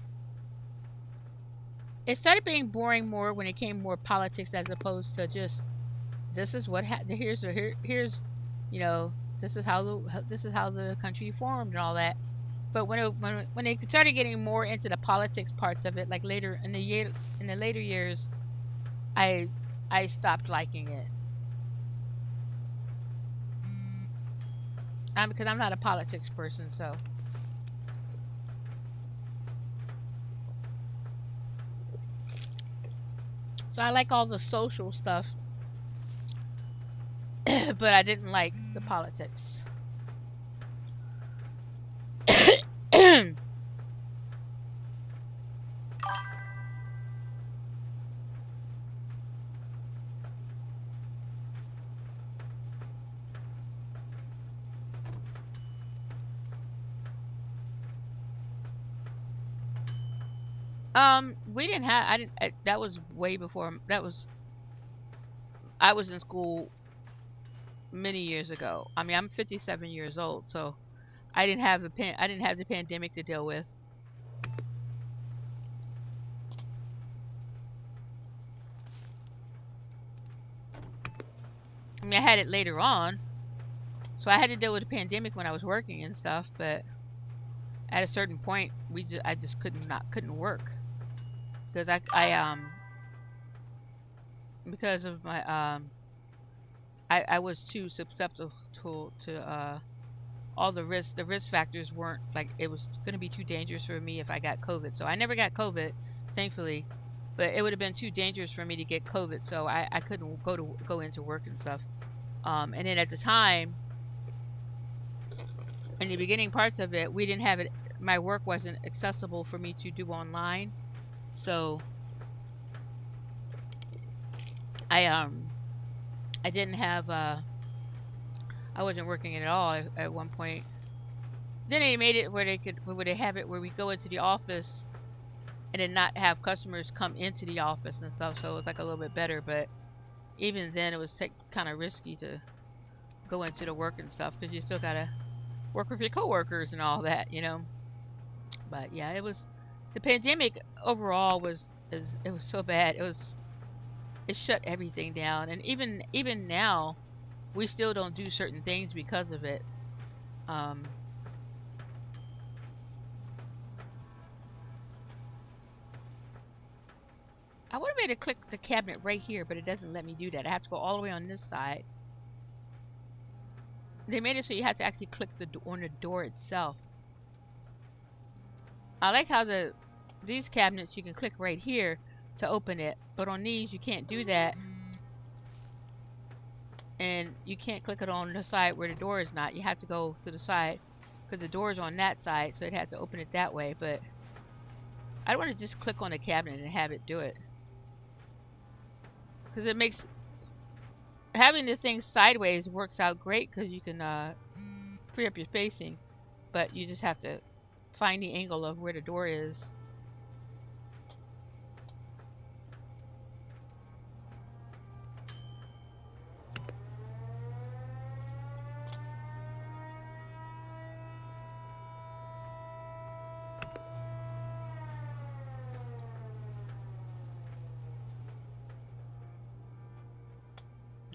[SPEAKER 1] It started being boring more when it came more politics as opposed to just, this is what here's you know, this is how the country formed and all that. But when they started getting more into the politics parts of it, like later in the later years, I stopped liking it. Because I'm not a politics person, so. So I like all the social stuff, but I didn't like the politics. We didn't have. That was way before. I was in school many years ago. I mean, I'm 57 years old, so I didn't have the pandemic to deal with. I mean, I had it later on, so I had to deal with the pandemic when I was working and stuff. But at a certain point, I just couldn't work because because of my I was too susceptible to all the risks. The risk factors weren't like, it was going to be too dangerous for me if I got COVID. So I never got COVID, thankfully, but it would have been too dangerous for me to get COVID. So I couldn't go into work and stuff. And then at the time, in the beginning parts of it, we didn't have it. My work wasn't accessible for me to do online. So I didn't have I wasn't working at all at one point. Then they made it where they have it where we go into the office and then not have customers come into the office and stuff. So it was like a little bit better, but even then it was kind of risky to go into the work and stuff because you still gotta work with your coworkers and all that, you know. But yeah, the pandemic overall was so bad. It shut everything down, and even now, we still don't do certain things because of it. I would have made it click the cabinet right here, but it doesn't let me do that. I have to go all the way on this side. They made it so you have to actually click on the door itself. I like how these cabinets you can click right here to open it, but on these you can't do that. and you can't click it on the side where the door is not. You have to go to the side because the door is on that side, so it'd have to open it that way. But I don't want to just click on the cabinet and have it do it, because it makes having the thing sideways works out great because you can free up your spacing, but you just have to find the angle of where the door is.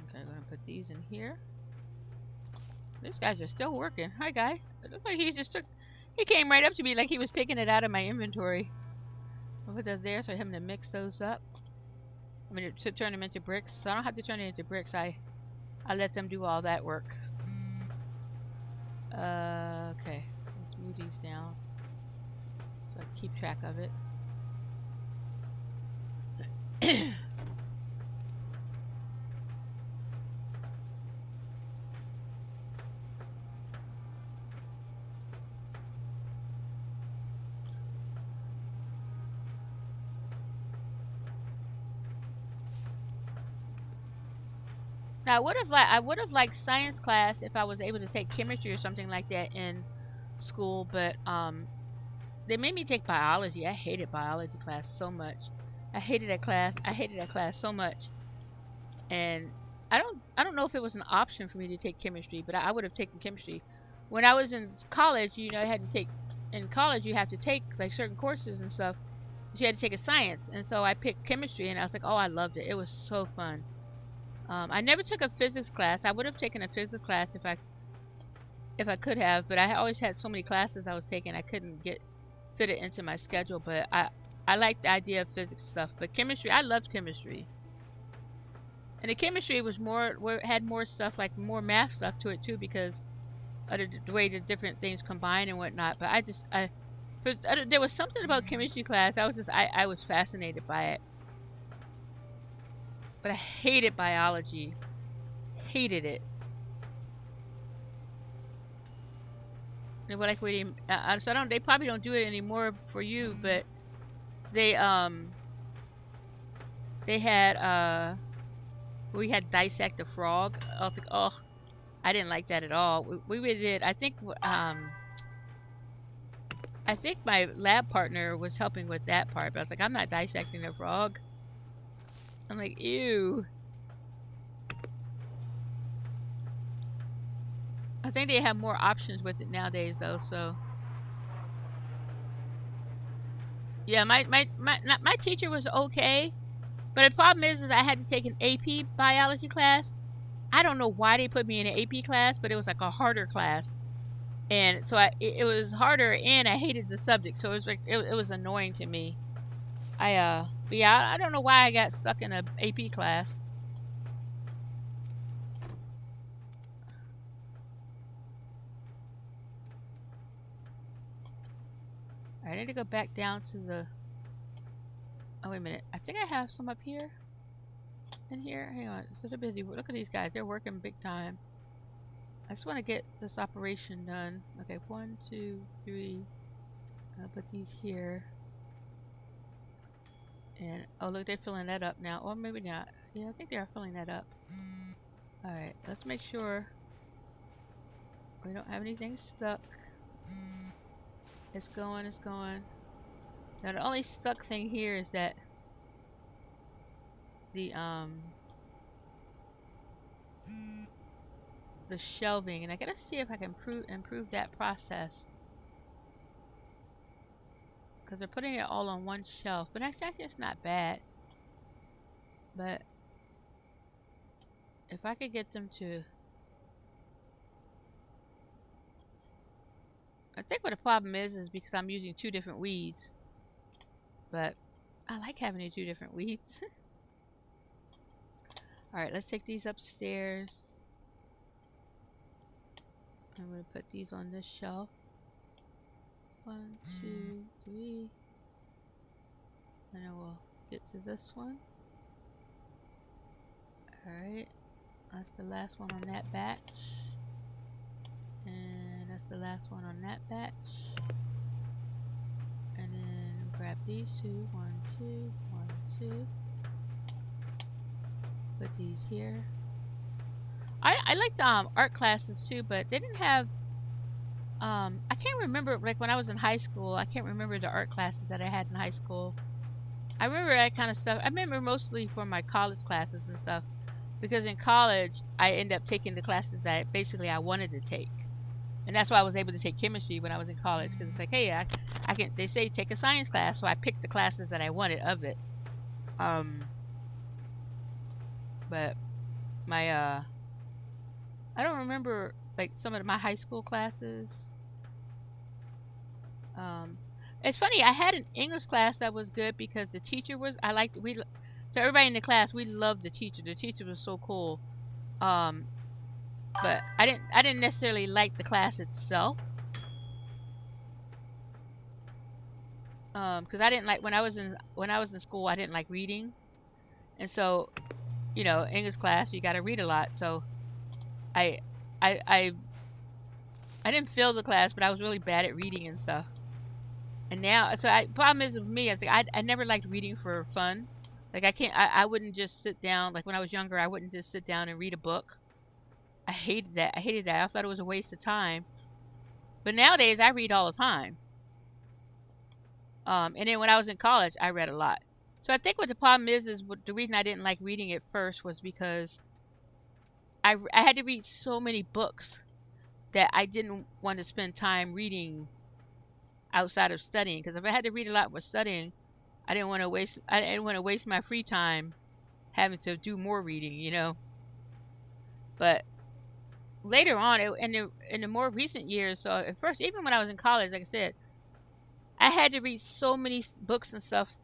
[SPEAKER 1] Okay, I'm gonna put these in here. These guys are still working. Hi, guy. It looks like he came right up to me like he was taking it out of my inventory. I'll put those there so I'm having to mix those up. I mean, to turn them into bricks. So I don't have to turn it into bricks. I let them do all that work. Okay. Let's move these down so I can keep track of it. Now, I would have liked science class if I was able to take chemistry or something like that in school, but they made me take biology. I hated biology class so much. I hated that class. I hated that class so much. And I don't know if it was an option for me to take chemistry, but I would have taken chemistry. When I was in college, you know, I had to take in college you have to take like certain courses and stuff. So you had to take a science, and so I picked chemistry, and I was like, oh, I loved it. It was so fun. I never took a physics class. I would have taken a physics class if I could have, but I always had so many classes I was taking I couldn't fit it into my schedule. But I liked the idea of physics stuff. But chemistry, I loved chemistry. And the chemistry was had more stuff, like more math stuff to it too, because of the way the different things combine and whatnot. But there was something about chemistry class. I was fascinated by it. But I hated biology. Hated it. They were like waiting. So they probably don't do it anymore for you, but they had we had dissect a frog. I was like, oh, I didn't like that at all. We did. I think my lab partner was helping with that part, but I was like, I'm not dissecting a frog. I'm like, ew. I think they have more options with it nowadays, though. So, yeah, my teacher was okay, but the problem is I had to take an AP biology class. I don't know why they put me in an AP class, but it was like a harder class, and so it was harder, and I hated the subject, so it was like it was annoying to me. But yeah, I don't know why I got stuck in a AP class. I need to go back down to the. Oh, wait a minute. I think I have some up here. In here? Hang on. So they're busy. Look at these guys. They're working big time. I just want to get this operation done. Okay, 1, 2, 3. I'll put these here. And, oh, look, they're filling that up now. Or maybe not. Yeah, I think they are filling that up. Alright, let's make sure we don't have anything stuck. It's going, it's going. Now, the only stuck thing here is that the shelving, and I gotta see if I can improve that process, because they're putting it all on one shelf, but actually it's not bad. But if I could get them to, I think what the problem is because I'm using 2 different weeds, but I like having the 2 different weeds. Alright, let's take these upstairs. I'm going to put these on this shelf. 1, 2, 3. And then we'll get to this one. Alright. That's the last one on that batch. And that's the last one on that batch. And then grab these two. 1, 2, 1, 2. Put these here. I liked art classes too, but they didn't have I can't remember, like when I was in high school, I can't remember the art classes that I had in high school. I remember that kind of stuff. I remember mostly for my college classes and stuff, because in college I ended up taking the classes that basically I wanted to take, and that's why I was able to take chemistry when I was in college, because it's like, hey, I can. They say take a science class, so I picked the classes that I wanted of it. But my I don't remember like some of my high school classes. It's funny. I had an English class that was good because the teacher was. So everybody in the class, we loved the teacher. The teacher was so cool. But I didn't necessarily like the class itself. Because I didn't like when I was in school, I didn't like reading, and so, English class you got to read a lot. So, I didn't fail the class, but I was really bad at reading and stuff. And now, problem is with me, I never liked reading for fun. Like I wouldn't just sit down, like when I was younger, I wouldn't just sit down and read a book. I hated that. I thought it was a waste of time. But nowadays, I read all the time. And then when I was in college, I read a lot. So I think what the problem is what the reason I didn't like reading at first was because I had to read so many books that I didn't want to spend time reading outside of studying. Because if I had to read a lot with studying, I didn't want to waste my free time having to do more reading, But later on, in the more recent years, so at first, even when I was in college, like I said, I had to read so many books and stuff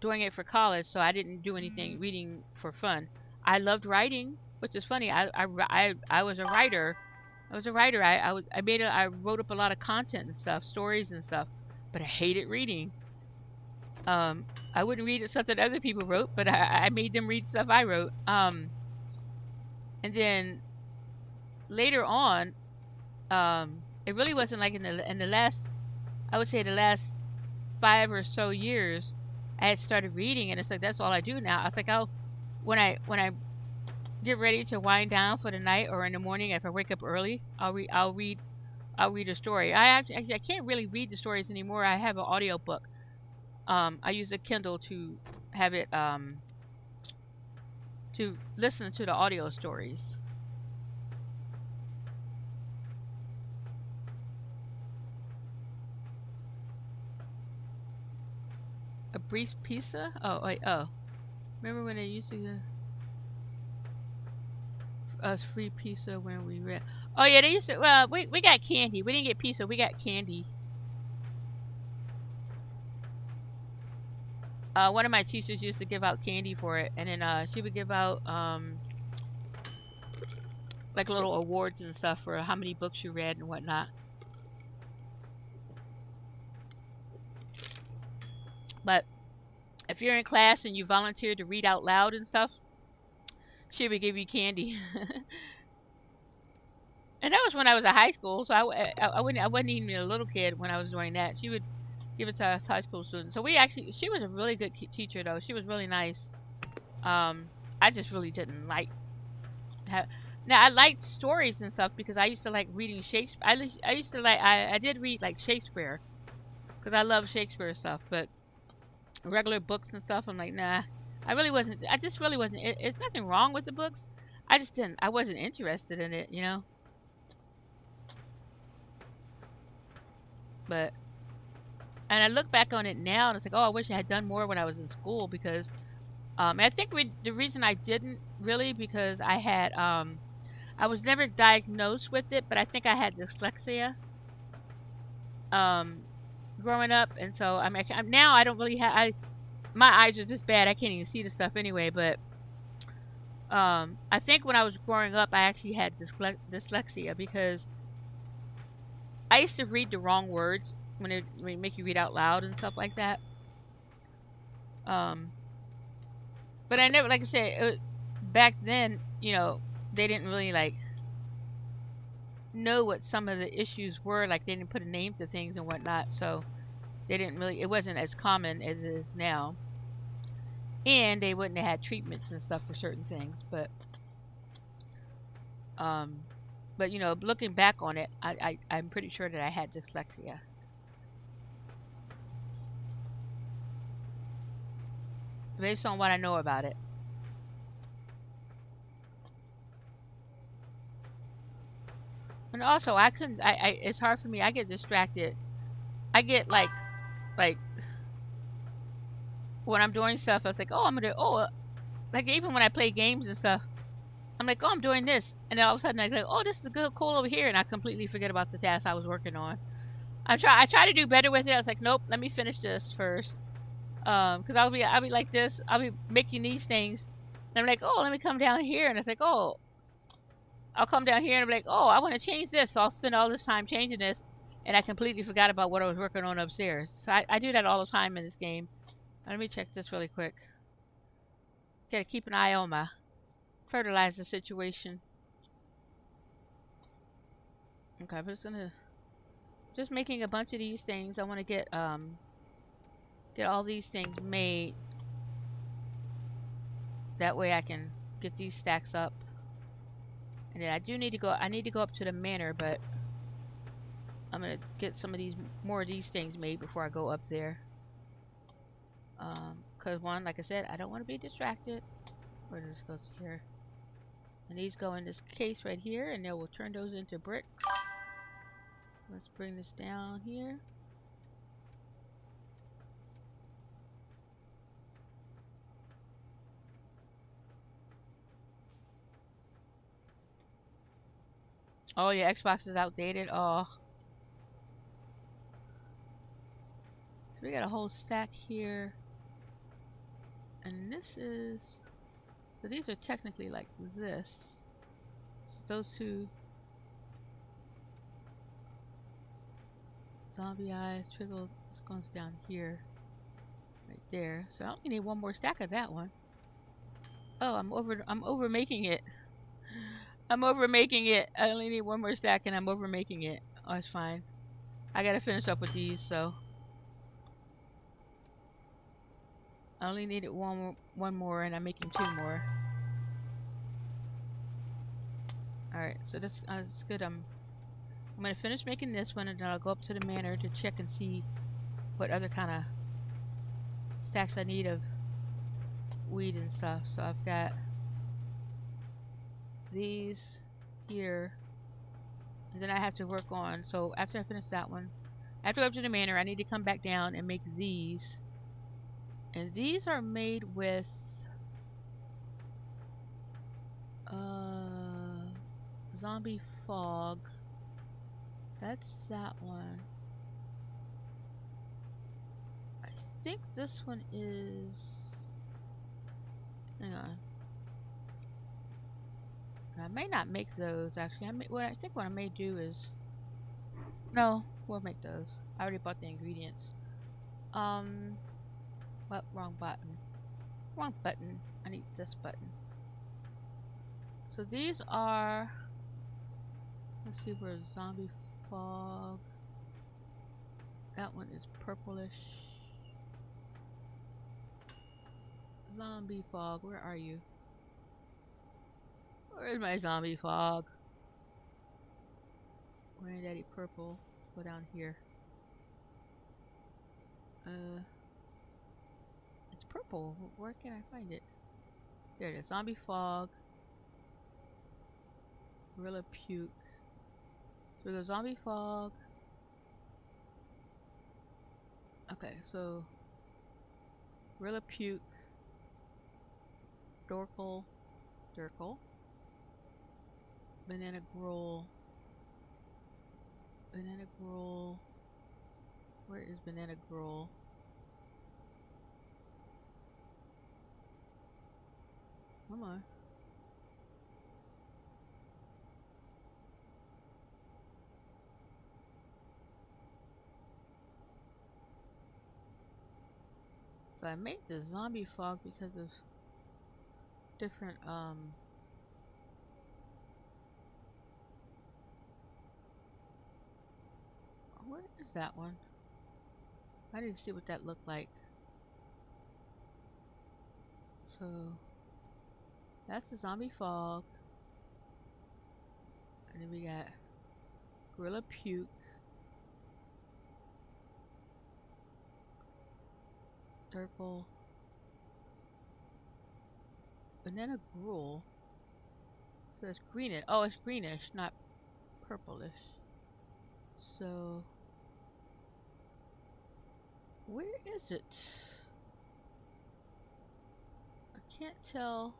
[SPEAKER 1] doing it for college, so I didn't do anything reading for fun. I loved writing, which is funny. I was a writer. I wrote up a lot of content and stuff, stories and stuff, but I hated reading. I wouldn't read stuff that other people wrote, but I made them read stuff I wrote. And then later on, it really wasn't like in the last, I would say the last 5 or so years, I had started reading, and it's like that's all I do now. I was like, when I get ready to wind down for the night or in the morning, if I wake up early, I'll read a story. I can't really read the stories anymore. I have an audio book. I use a Kindle to have it to listen to the audio stories. A brief pizza? Oh wait, remember when they used to us free pizza when we read? Oh yeah, they used to. Well, we got candy. We didn't get pizza. We got candy. One of my teachers used to give out candy for it, and then she would give out like little awards and stuff for how many books you read and whatnot. But if you're in class and you volunteer to read out loud and stuff, she would give you candy. And that was when I was in high school, so I wasn't even a little kid when I was doing that. She would give it to us high school students. So she was a really good teacher though. She was really nice. I just really didn't like. Now I liked stories and stuff because I used to like reading Shakespeare. I did read like Shakespeare because I love Shakespeare stuff, but regular books and stuff, I'm like, nah. I just really wasn't. It's nothing wrong with the books. I wasn't interested in it, But, and I look back on it now and it's like, oh, I wish I had done more when I was in school because, I think the reason I didn't really because I had, I was never diagnosed with it, but I think I had dyslexia, growing up. And so, now I don't really have, my eyes are just bad. I can't even see the stuff anyway, but, I think when I was growing up, I actually had dyslexia because I used to read the wrong words when they make you read out loud and stuff like that. But I never, like I said, back then, they didn't really like know what some of the issues were. Like they didn't put a name to things and whatnot, so they didn't really. It wasn't as common as it is now, and they wouldn't have had treatments and stuff for certain things. Um, but you know, looking back on it, I'm pretty sure that I had dyslexia. Based on what I know about it. And also, I couldn't. It's hard for me. I get distracted. I get like when I'm doing stuff. I was like, oh, I'm gonna. Oh, like even when I play games and stuff, I'm like, oh, I'm doing this, and then all of a sudden I go, oh, this is good, cool over here, and I completely forget about the task I was working on. I try to do better with it. I was like, nope, let me finish this first. Because I'll be like this. I'll be making these things, and I'm like, oh, let me come down here, and it's like, oh, I'll come down here and be like, oh, I want to change this. So I'll spend all this time changing this, and I completely forgot about what I was working on upstairs. So I do that all the time in this game. Let me check this really quick. Gotta keep an eye on my fertilizer situation. Okay, I'm just making a bunch of these things. I want to get all these things made. That way I can get these stacks up. And then I need to go up to the manor, but I'm gonna get some of these more of these things made before I go up there. Cause one, like I said, I don't want to be distracted. Where does this go here? And these go in this case right here, and then we'll turn those into bricks. Let's bring this down here. Oh, your Xbox is outdated. Oh. So we got a whole stack here. And this is... So these are technically like this. So those two... Zombie eyes, trickle, this goes down here. Right there. So I only need one more stack of that one. Oh, I'm over making it. I'm over making it. I only need one more stack and I'm over making it. Oh, it's fine. I gotta finish up with these, so I only needed one more and I'm making two more. Alright, so that's good. I'm gonna finish making this one and then I'll go up to the manor to check and see what other kind of stacks I need of weed and stuff. So I've got these here. And then I have to work on, so after I finish that one, after I go up to the manor, I need to come back down and make these. And these are made with zombie fog. That's that one. I think this one is... Hang on. I may not make those actually. I think what I may do is... No, we'll make those. I already bought the ingredients. What? Wrong button. Wrong button. I need this button. So these are... Let's see where zombie fog... That one is purplish. Zombie fog, where are you? Where's my zombie fog? Granddaddy purple. Let's go down here. It's purple. Where can I find it? There it is. Zombie fog. Gorilla puke. So we go zombie fog. Okay, so gorilla puke. Dorkle. Banana gruel. Banana gruel. Where is banana gruel? Come on. So I made the zombie fog because of different is that one? I need to see what that looked like. So that's the zombie fog. And then we got gorilla puke. Circle. Banana gruel. So it's greenish. Oh, it's greenish, not purplish. So where is it? I can't tell.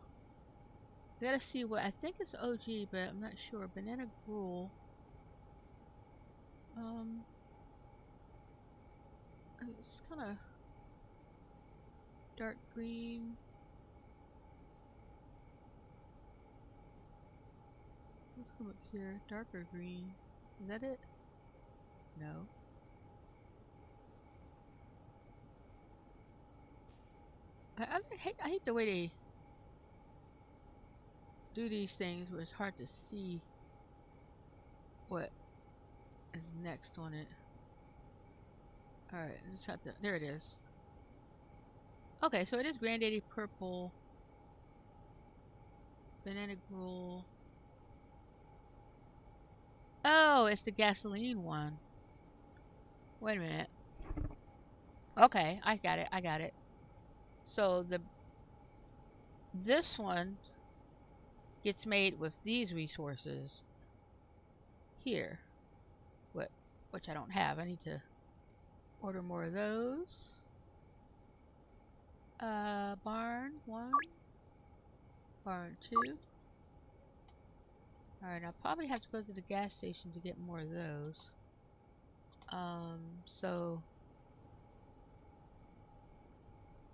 [SPEAKER 1] I gotta see what I think it's OG, but I'm not sure. Banana gruel. It's kind of dark green. Let's come up here. Darker green. Is that it? No. I hate the way they do these things where it's hard to see what is next on it. Alright, I just have to. There it is. Okay, so it is Granddaddy Purple. Banana gruel. Oh, it's the gasoline one. Wait a minute. Okay, I got it. I got it. So this one gets made with these resources here. Which I don't have. I need to order more of those. Barn 1. Barn 2. Alright, I'll probably have to go to the gas station to get more of those. So...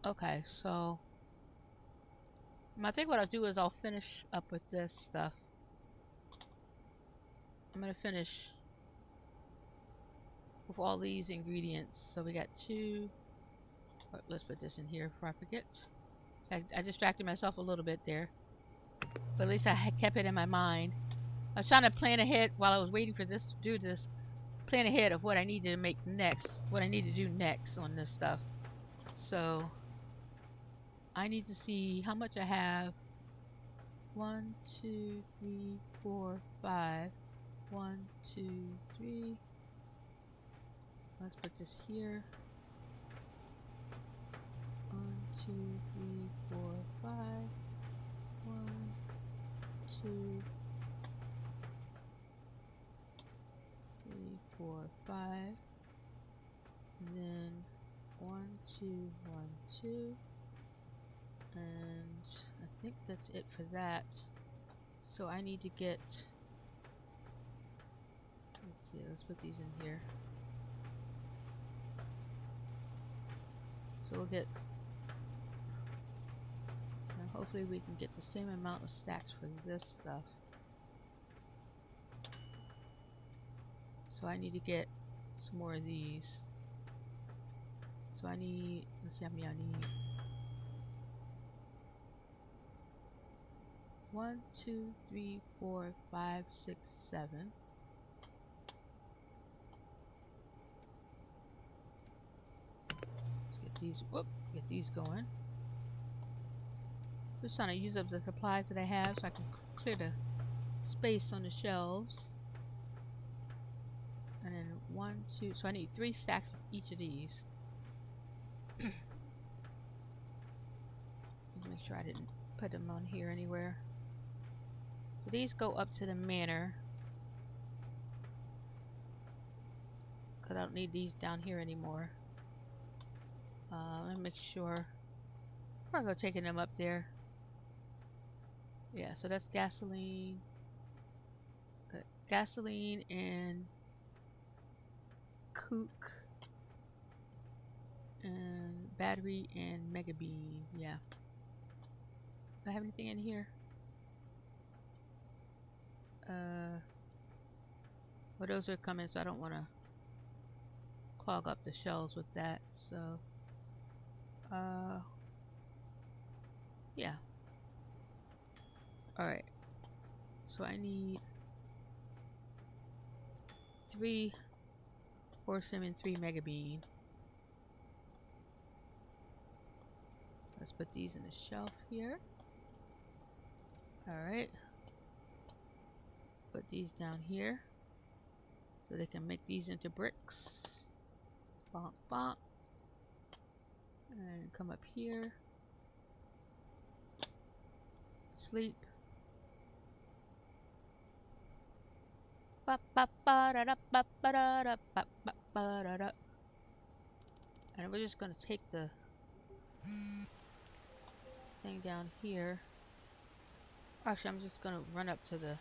[SPEAKER 1] Okay, so... I think what I'll do is I'll finish up with this stuff. I'm gonna finish with all these ingredients. So we got 2... Let's put this in here before I forget. I distracted myself a little bit there. But at least I kept it in my mind. I was trying to plan ahead while I was waiting for this to do this. Plan ahead of what I needed to make next. What I need to do next on this stuff. So I need to see how much I have. 1, 2, 3, 4, 5. 1, 2, 3. Let's put this here. 1, 2, 3, 4, 5. 1, 2, 3, 4, 5. And then 1, 2, 1, 2. And I think that's it for that. So I need to get... Let's see, let's put these in here. So we'll get... Now hopefully we can get the same amount of stacks for this stuff. So I need to get some more of these. So I need... Let's see how many I need. 1, 2, 3, 4, 5, 6, 7. Let's get these. Whoop! Get these going. Just trying to use up the supplies that I have so I can clear the space on the shelves. And then 1, 2. So I need 3 stacks of each of these. Let's make sure I didn't put them on here anywhere. So these go up to the manor. Because I don't need these down here anymore. Let me make sure. I'll go taking them up there. Yeah, so that's gasoline. Gasoline and kook. And battery and mega bean. Yeah. Do I have anything in here? Well, those are coming, so I don't want to clog up the shelves with that. So, yeah. Alright. So I need 3 Persimmon 3 Mega Bean. Let's put these in the shelf here. Alright. Put these down here. So they can make these into bricks. Bonk, bonk. And come up here. Sleep. And we're just going to take the thing down here. Actually, I'm just going to run up to the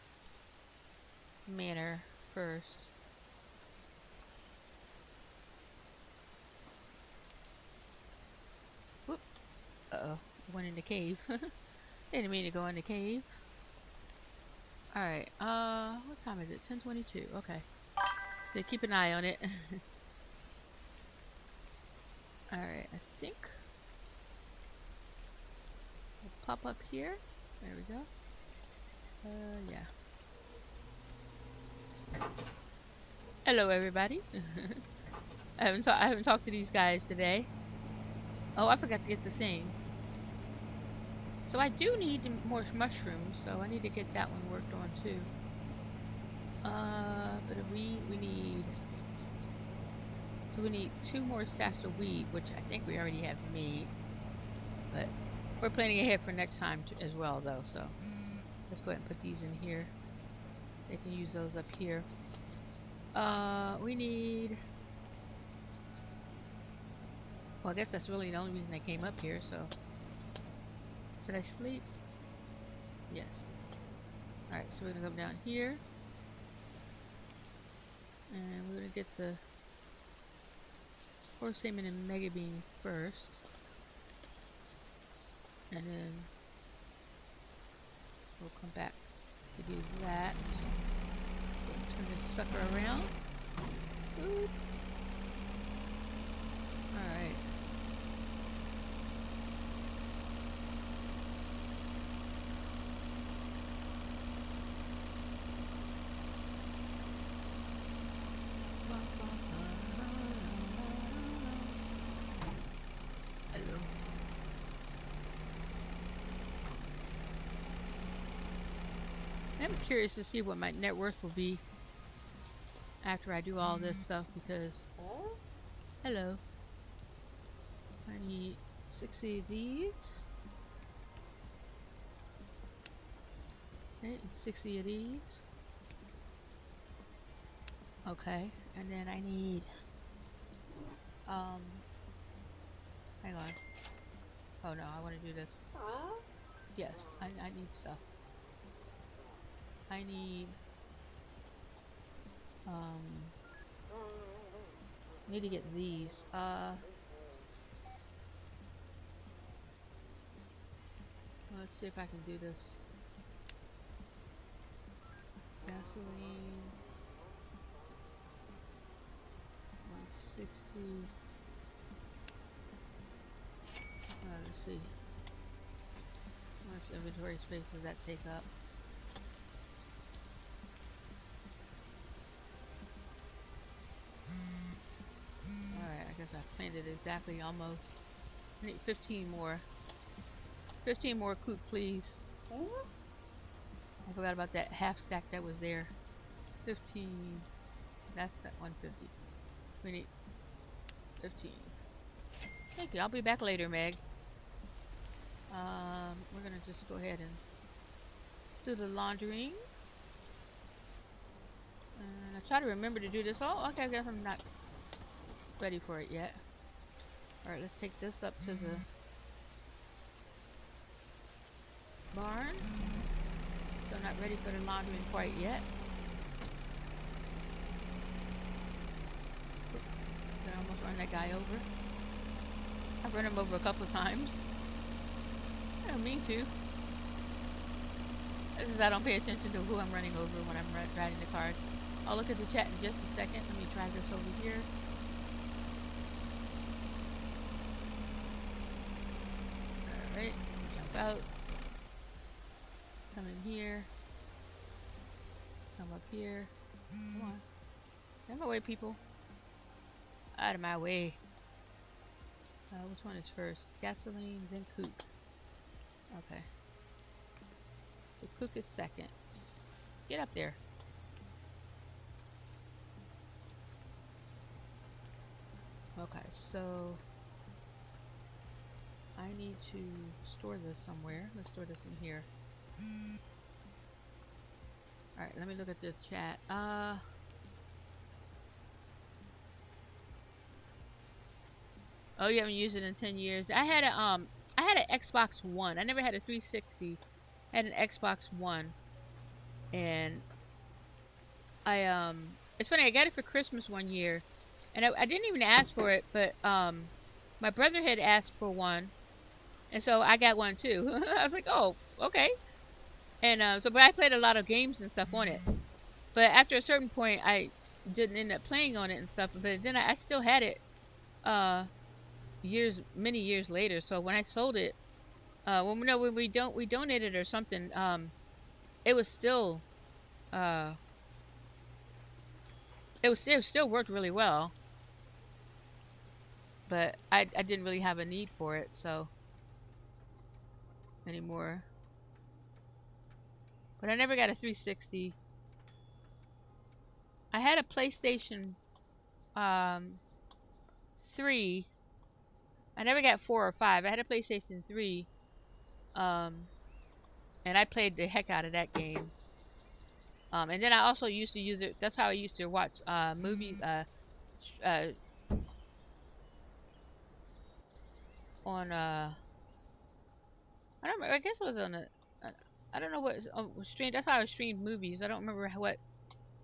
[SPEAKER 1] manor first. Whoop. Uh-oh. Went in the cave. Didn't mean to go in the cave. Alright, what time is it? 10:22. Okay. So keep an eye on it. Alright, I think we'll pop up here. There we go. Yeah. Hello, everybody. I haven't talked to these guys today. Oh, I forgot to get the thing. So I do need more mushrooms, so I need to get that one worked on too. But we need. So we need 2 more stacks of wheat, which I think we already have made. But we're planning ahead for next time as well, though. So let's go ahead and put these in here. They can use those up here. We need. Well, I guess that's really the only reason I came up here. So did I sleep? Yes. All right. So we're gonna come down here, and we're gonna get the persimmon and Mega Bean first, and then we'll come back to do that. So we'll turn this sucker around. Boop. Alright. I'm curious to see what my net worth will be after I do all this stuff, because hello, I need 60 of these. Okay, and 60 of these. Okay, and then I need hang on. Oh no, I want to do this. Yes, I need stuff. I need to get these. Let's see if I can do this. Gasoline 160. Let's see. How much inventory space does that take up? Alright, I guess I planned it exactly almost. I need 15 more. 15 more coop, please. I forgot about that half stack that was there. 15. That's that 150. We need 15. Thank you. I'll be back later, Meg. We're gonna just go ahead and do the laundering. And I try to remember to do this. Oh, okay, I guess I'm not ready for it yet. Alright, let's take this up to the barn. Still not ready for the laundering quite yet. Did I almost run that guy over? I've run him over a couple of times. I don't mean to. This is I don't pay attention to who I'm running over when I'm riding the car. I'll look at the chat in just a second. Let me try this over here. Alright, jump out. Come in here. Come up here. Come on. Get out of my way, people. Out of my way. Which one is first? Gasoline, then Cook. Okay. So Cook is second. Get up there. Okay, so I need to store this somewhere. Let's store this in here. Alright, let me look at the chat. Oh, you haven't used it in 10 years. I had an Xbox One. I never had a 360. I had an Xbox One. And it's funny, I got it for Christmas one year. And I didn't even ask for it, but my brother had asked for one. And so I got one too. I was like, oh, okay. And but I played a lot of games and stuff on it. But after a certain point, I didn't end up playing on it and stuff. But then I still had it many years later. So when I sold it, when we donated or something, it was still it still worked really well. But I didn't really have a need for it so anymore. But I never got a 360. I had a PlayStation 3. I never got 4 or 5. I had a PlayStation 3. And I played the heck out of that game. And then I also used to use it. That's how I used to watch movies on I don't remember. I guess it was on a I don't know what stream. That's how I streamed movies. I don't remember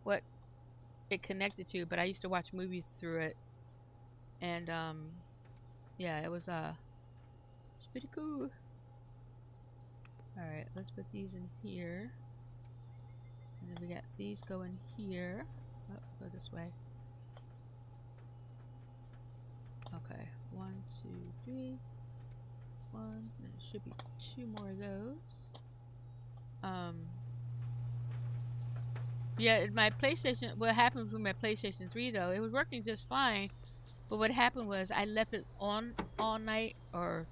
[SPEAKER 1] what it connected to, but I used to watch movies through it. And yeah, it was it's pretty cool. All right, let's put these in here. And then we got these going here. Oh, go this way. Okay, 1, 2, 3. 1. There should be 2 more of those. Yeah, my PlayStation. What happened with my PlayStation 3 though? It was working just fine, but what happened was I left it on all night, or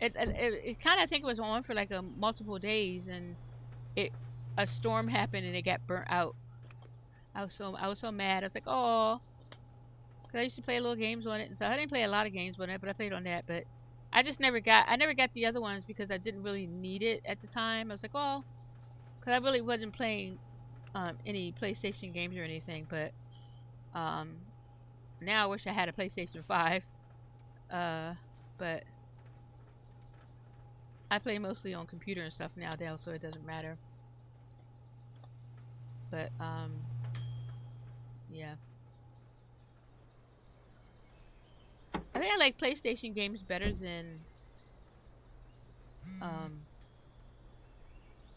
[SPEAKER 1] it kind of, I think it was on for like multiple days, and a storm happened and it got burnt out. I was so mad. I was like, oh, because I used to play little games on it, and so I didn't play a lot of games on it, but I played on that. But I never got the other ones because I didn't really need it at the time. I was like, well, because I really wasn't playing any PlayStation games or anything. But now I wish I had a PlayStation 5. But I play mostly on computer and stuff nowadays, so it doesn't matter. But yeah. I think I like PlayStation games better than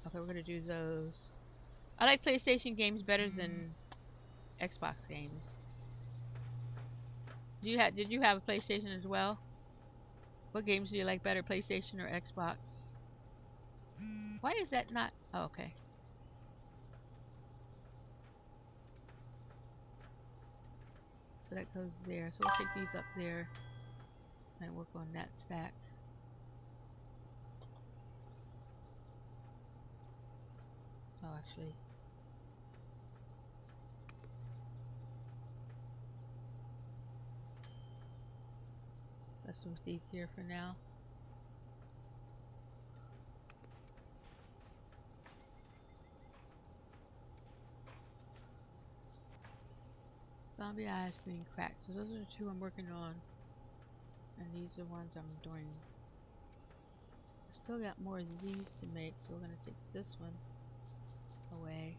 [SPEAKER 1] okay, we're gonna do those. I like PlayStation games better than Xbox games. Did you have a PlayStation as well? What games do you like better, PlayStation or Xbox? Why is that not? Oh, okay. So that goes there. So we'll take these up there and work on that stack. Oh, actually. Let's move these here for now. Zombie eyes being cracked. So those are the 2 I'm working on. And these are ones I'm doing. I still got more of these to make, so we're going to take this one away.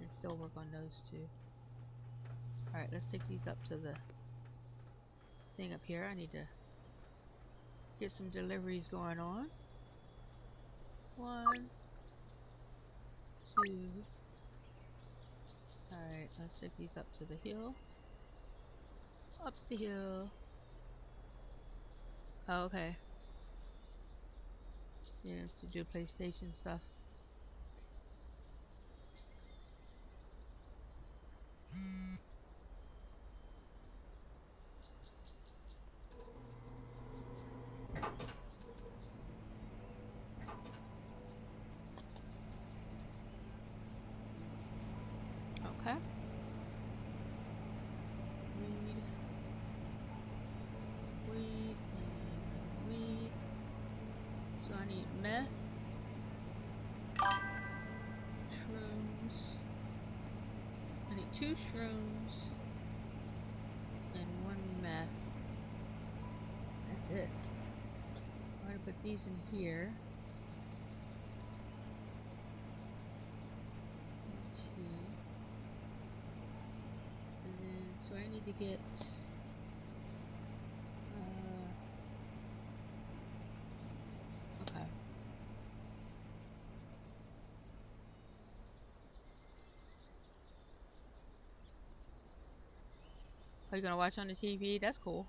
[SPEAKER 1] And still work on those 2. Alright, let's take these up to the thing up here. I need to get some deliveries going on. 1, 2. Alright, let's take these up to the hill. Up the hill. Oh, okay. Yeah, to do PlayStation stuff. 2 shrooms and 1 meth. That's it. I'm gonna put these in here. And then, so I need to get okay. Are you gonna watch on the TV? That's cool.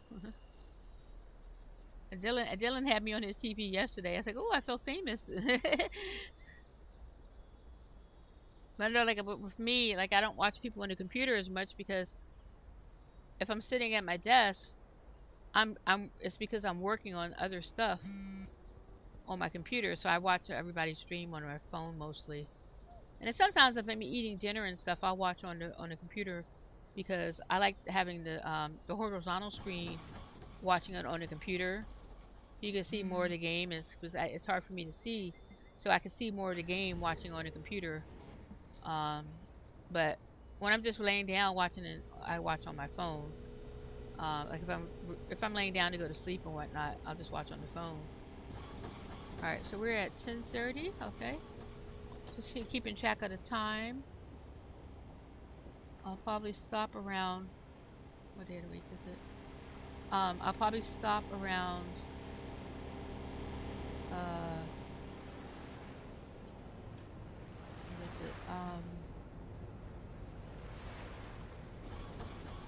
[SPEAKER 1] Dylan had me on his TV yesterday. I was like, oh, I feel famous. But I know, like, with me, like, I don't watch people on the computer as much because if I'm sitting at my desk, it's because I'm working on other stuff on my computer. So I watch everybody stream on my phone mostly. And then sometimes if I'm eating dinner and stuff, I'll watch on the computer because I like having the horizontal screen, watching it on the computer. You can see more of the game. It's hard for me to see, so I can see more of the game watching on the computer. But when I'm just laying down watching it, I watch on my phone. Like if I'm laying down to go to sleep and whatnot, I'll just watch on the phone. All right, so we're at 10:30. Okay, just keeping track of the time. I'll probably stop around. What day of the week is it? I'll probably stop around. What is it?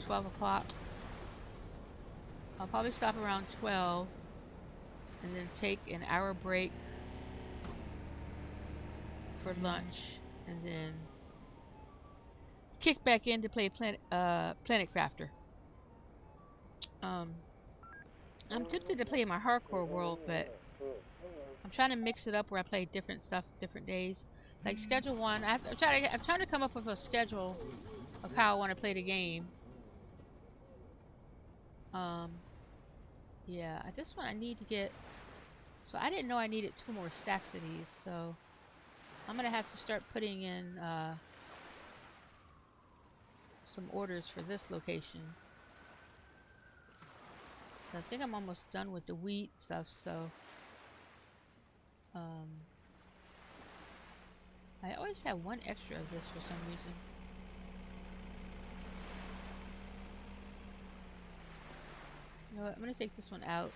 [SPEAKER 1] 12 o'clock. I'll probably stop around 12 and then take an hour break for lunch and then kick back in to play Planet Crafter. I'm tempted to play in my hardcore world, but I'm trying to mix it up where I play different stuff different days. Like schedule 1, I'm trying to come up with a schedule of how I want to play the game. Yeah, this one I need to get. So I didn't know I needed 2 more stacks of these, so I'm gonna have to start putting in some orders for this location. I think I'm almost done with the wheat stuff, so I always have 1 extra of this for some reason. You know what, I'm gonna take this one out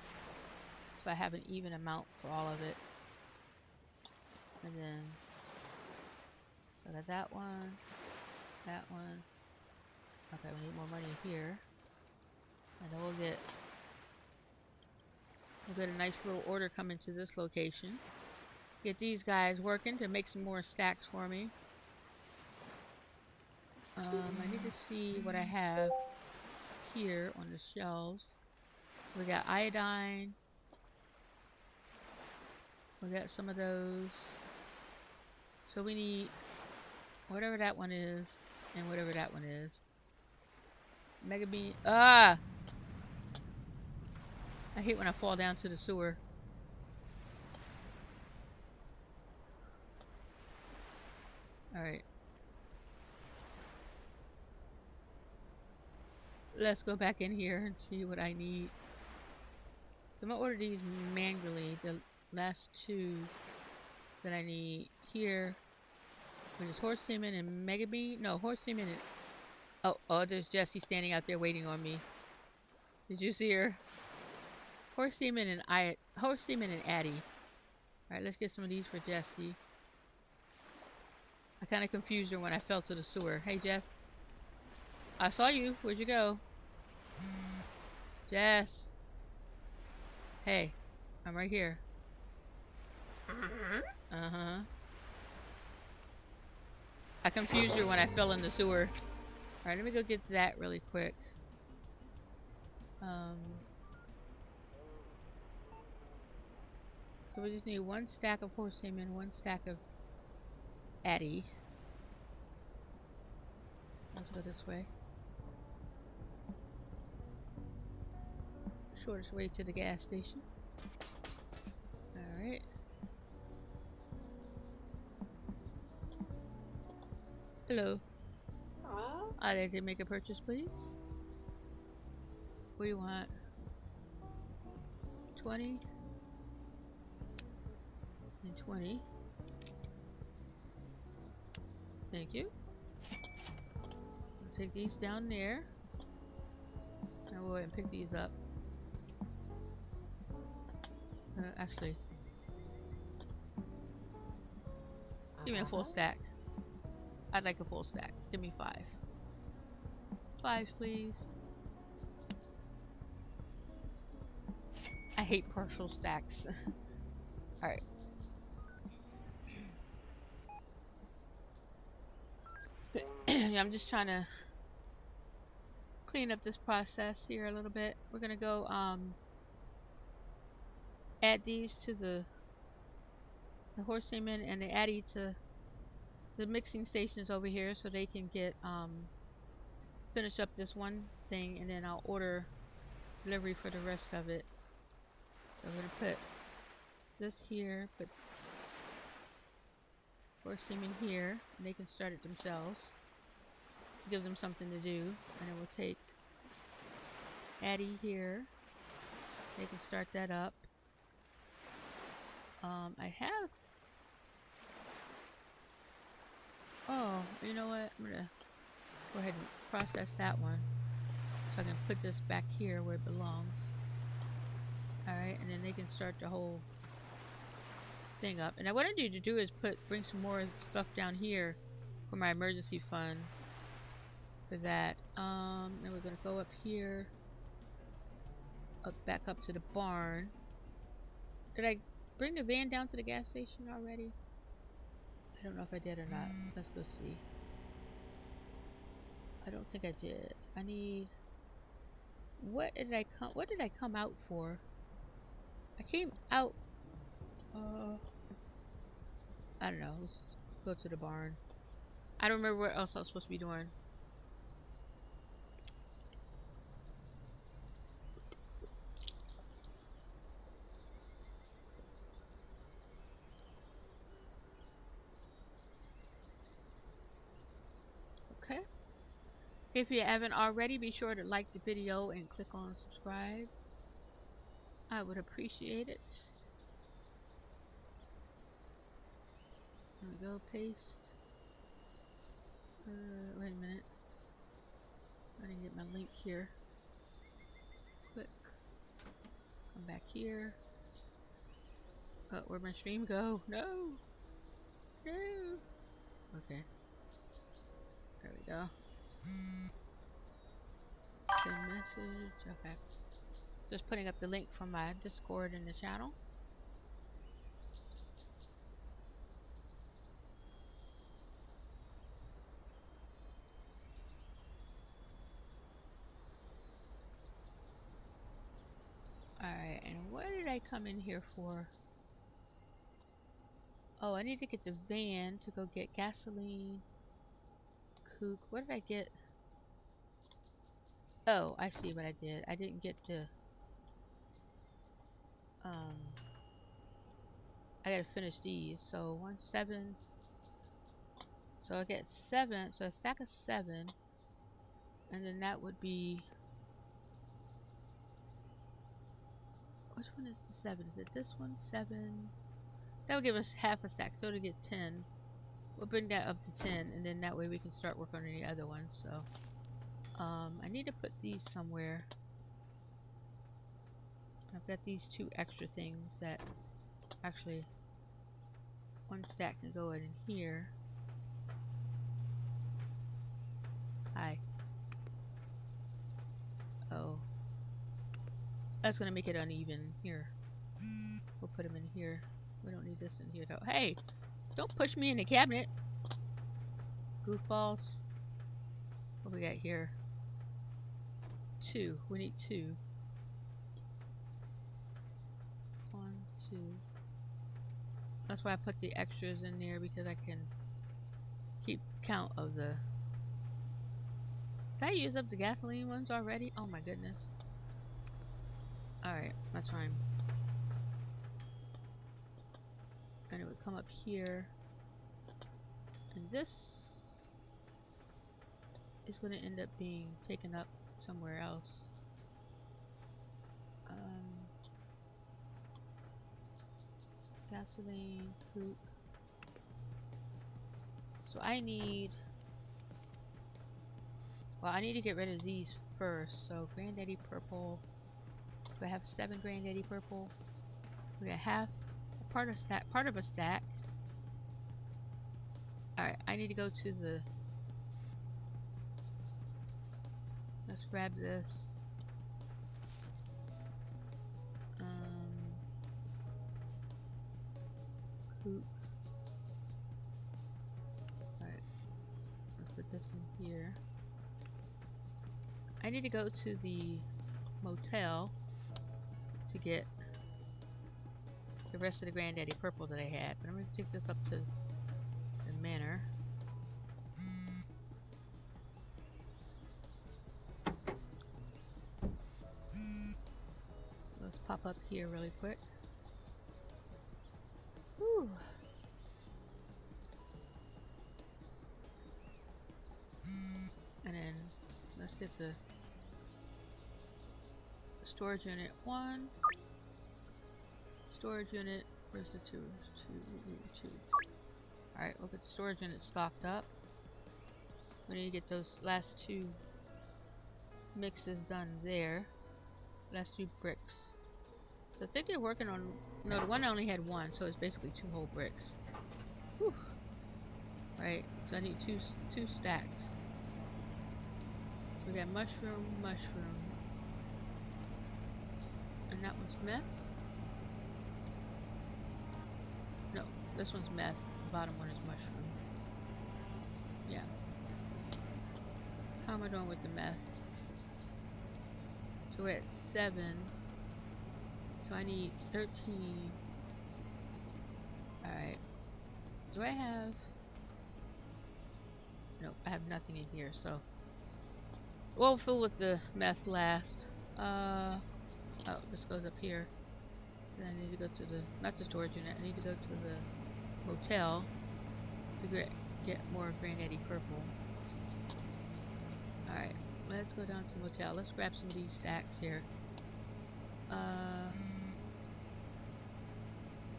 [SPEAKER 1] so I have an even amount for all of it. And then so I got that one, that one. Okay, we need more money here. And then we'll get a nice little order coming to this location. Get these guys working to make some more stacks for me. I need to see what I have here on the shelves. We got iodine. We got some of those. So we need whatever that one is and whatever that one is. Mega bean. Ah! I hate when I fall down to the sewer. Alright. Let's go back in here and see what I need. So I'm gonna order these manually. The last 2 that I need here, which is horse semen and mega bean. No, horse semen and oh, there's Jessie standing out there waiting on me. Did you see her? Horse semen and Addie. Alright, let's get some of these for Jessie. I kind of confused her when I fell to the sewer. Hey, Jess. I saw you. Where'd you go? Jess. Hey, I'm right here. Uh-huh. I confused her when I fell in the sewer. Alright, let me go get that really quick. So we just need 1 stack of horse semen, 1 stack of Addie. Let's go this way. Shortest way to the gas station. Alright. Hello. I'd like to make a purchase, please. What do you want? 20 and 20. Thank you. I'll take these down there. And we'll go ahead and pick these up. Actually, give me a full stack. I'd like a full stack. Give me 5. 5, please. I hate partial stacks. Alright. I'm just trying to clean up this process here a little bit. We're gonna go add these to the horse semen and the addy to the mixing stations over here so they can get finish up this one thing, and then I'll order delivery for the rest of it. So I'm gonna put this here, put horse semen here, and they can start it themselves. Give them something to do, and then we'll take addy here. They can start that up. I have. Oh, you know what? I'm gonna go ahead and process that one, so I can put this back here where it belongs. Alright, and then they can start the whole thing up. And what I need to do is bring some more stuff down here for my emergency fund for that. Then we're gonna go up here, back up to the barn. Did I bring the van down to the gas station already? I don't know if I did or not. Let's go see. I don't think I did. I need. What did I come out for? I came out. I don't know. Let's go to the barn. I don't remember what else I was supposed to be doing. Okay. If you haven't already, be sure to like the video and click on subscribe. I would appreciate it. There we go, paste. Wait a minute. I didn't get my link here. Click. Come back here. Where'd my stream go? No! No! Okay. There we go. Send message. Okay. Just putting up the link from my Discord in the channel. Alright, and what did I come in here for? Oh, I need to get the van to go get gasoline. Kook. What did I get? Oh, I see what I did. I didn't get the... I gotta finish these. So, 1, 7. So I get 7. So a stack of 7. And then that would be... Which one is the 7? Is it this one? 7. That would give us half a stack. So to get 10. We'll bring that up to 10. And then that way we can start working on any other ones. So I need to put these somewhere. I've got these 2 extra things that actually 1 stack can go in here. Hi. Oh. That's gonna make it uneven. Here. We'll put them in here. We don't need this in here though. Hey! Don't push me in the cabinet! Goofballs. What we got here? 2. We need 2. 1, 2. That's why I put the extras in there, because I can keep count of the... Did I use up the gasoline ones already? Oh my goodness. Alright, that's fine. And it would come up here. And this... is going to end up being taken up somewhere else. Gasoline, cook. So I need to get rid of these first. So Granddaddy Purple. Do I have 7 Granddaddy Purple? We got half, part of a stack. Alright, I need to go to the... Let's grab this. Cook. Alright, let's put this in here. I need to go to the motel to get the rest of the Granddaddy Purple that I had. But I'm going to take this up to the manor. Let's pop up here really quick. Whew. And then let's get the storage unit 1. Storage unit, where's the 2? 2. Alright, we'll get the storage unit stocked up. We need to get those last 2 mixes done there. Last 2 bricks. So I think they're working on... No, the one only had 1, so it's basically 2 whole bricks. Whew. Right, so I need 2 stacks. So we got mushroom. And that one's meth. No, this one's meth. The bottom one is mushroom. Yeah. How am I doing with the meth? So we're at 7. So I need 13. Alright. Do I have... Nope, I have nothing in here, so... We'll fill with the meth last. Oh, this goes up here. Then I need to go to the... Not the storage unit. I need to go to the motel to get more Granddaddy Purple. Alright, let's go down to the motel. Let's grab some of these stacks here.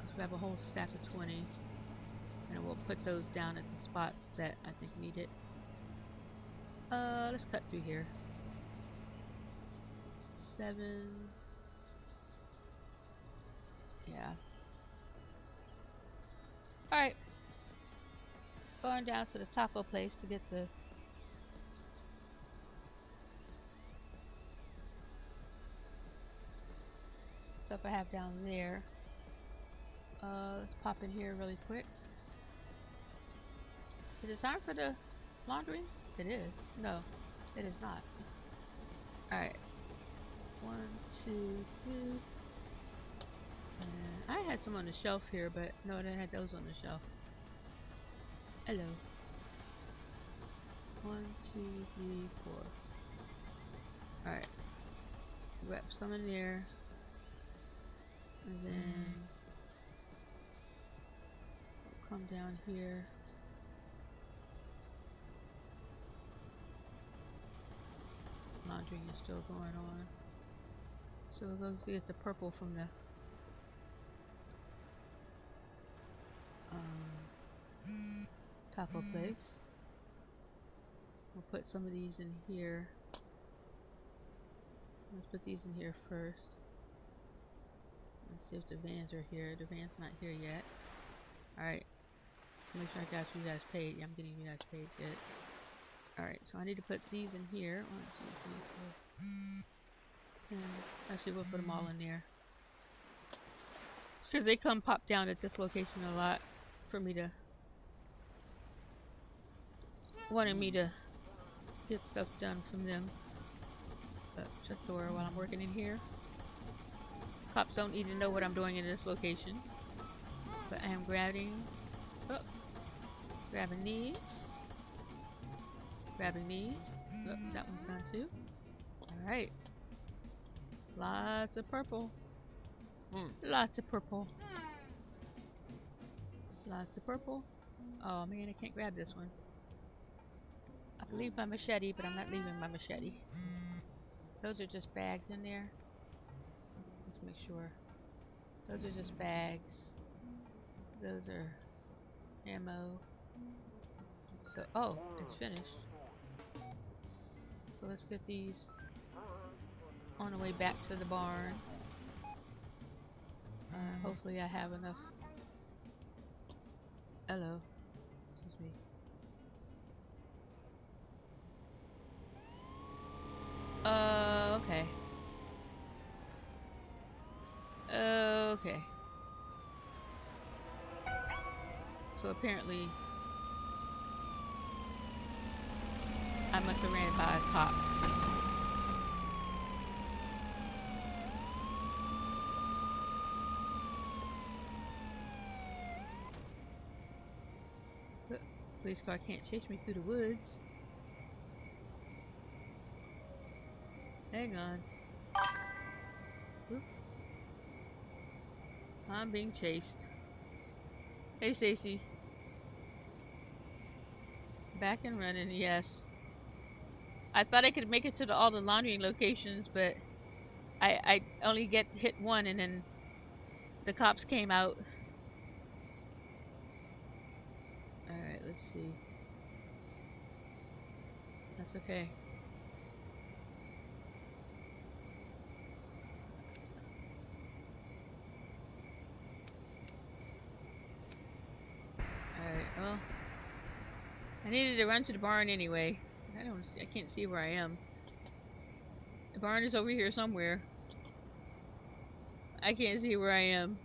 [SPEAKER 1] Let's grab a whole stack of 20. And we'll put those down at the spots that I think need it. Let's cut through here. 7. Yeah. Alright. Going down to the taco place to get the stuff I have down there. Let's pop in here really quick. Is it time for the laundry? It is. No, it is not. Alright. 1, 2, 3. And I had some on the shelf here, but no, I didn't have those on the shelf. Hello. 1, 2, 3, 4. Alright. Grab some in there. And then we'll come down here. Laundering is still going on. So we'll go get the purple from the taco place. We'll put some of these in here. Let's put these in here first. Let's see if the vans are here. The van's not here yet. Alright. Make sure I got you guys paid. Yeah, I'm getting you guys paid. Good. Alright, so I need to put these in here. 1, 2, 3, 4, 10. Actually, we'll put them all in there. Because they come pop down at this location a lot for me to... Wanting me to get stuff done from them. Shut the door while I'm working in here. Cops don't need to know what I'm doing in this location. But I am grabbing these. Grabbing these. Oh, that one's done too. Alright. Lots of purple. Lots of purple. Lots of purple. Oh man, I can't grab this one. I Leave my machete, but I'm not leaving my machete. Those are just bags in there. Let's make sure. Those are just bags. Those are ammo. So, oh, it's finished. So let's get these on the way back to the barn. Hopefully I have enough. Hello. Excuse me. Okay. Okay. So apparently I must have ran by a cop. Police car can't chase me through the woods. Hang on. Oop. I'm being chased. Hey, Stacy. Back and running, yes. I thought I could make it to all the laundering locations, but I only get hit one, and then the cops came out. Alright, let's see. That's okay. Alright, well, I needed to run to the barn anyway. I can't see where I am. The barn is over here somewhere. I can't see where I am.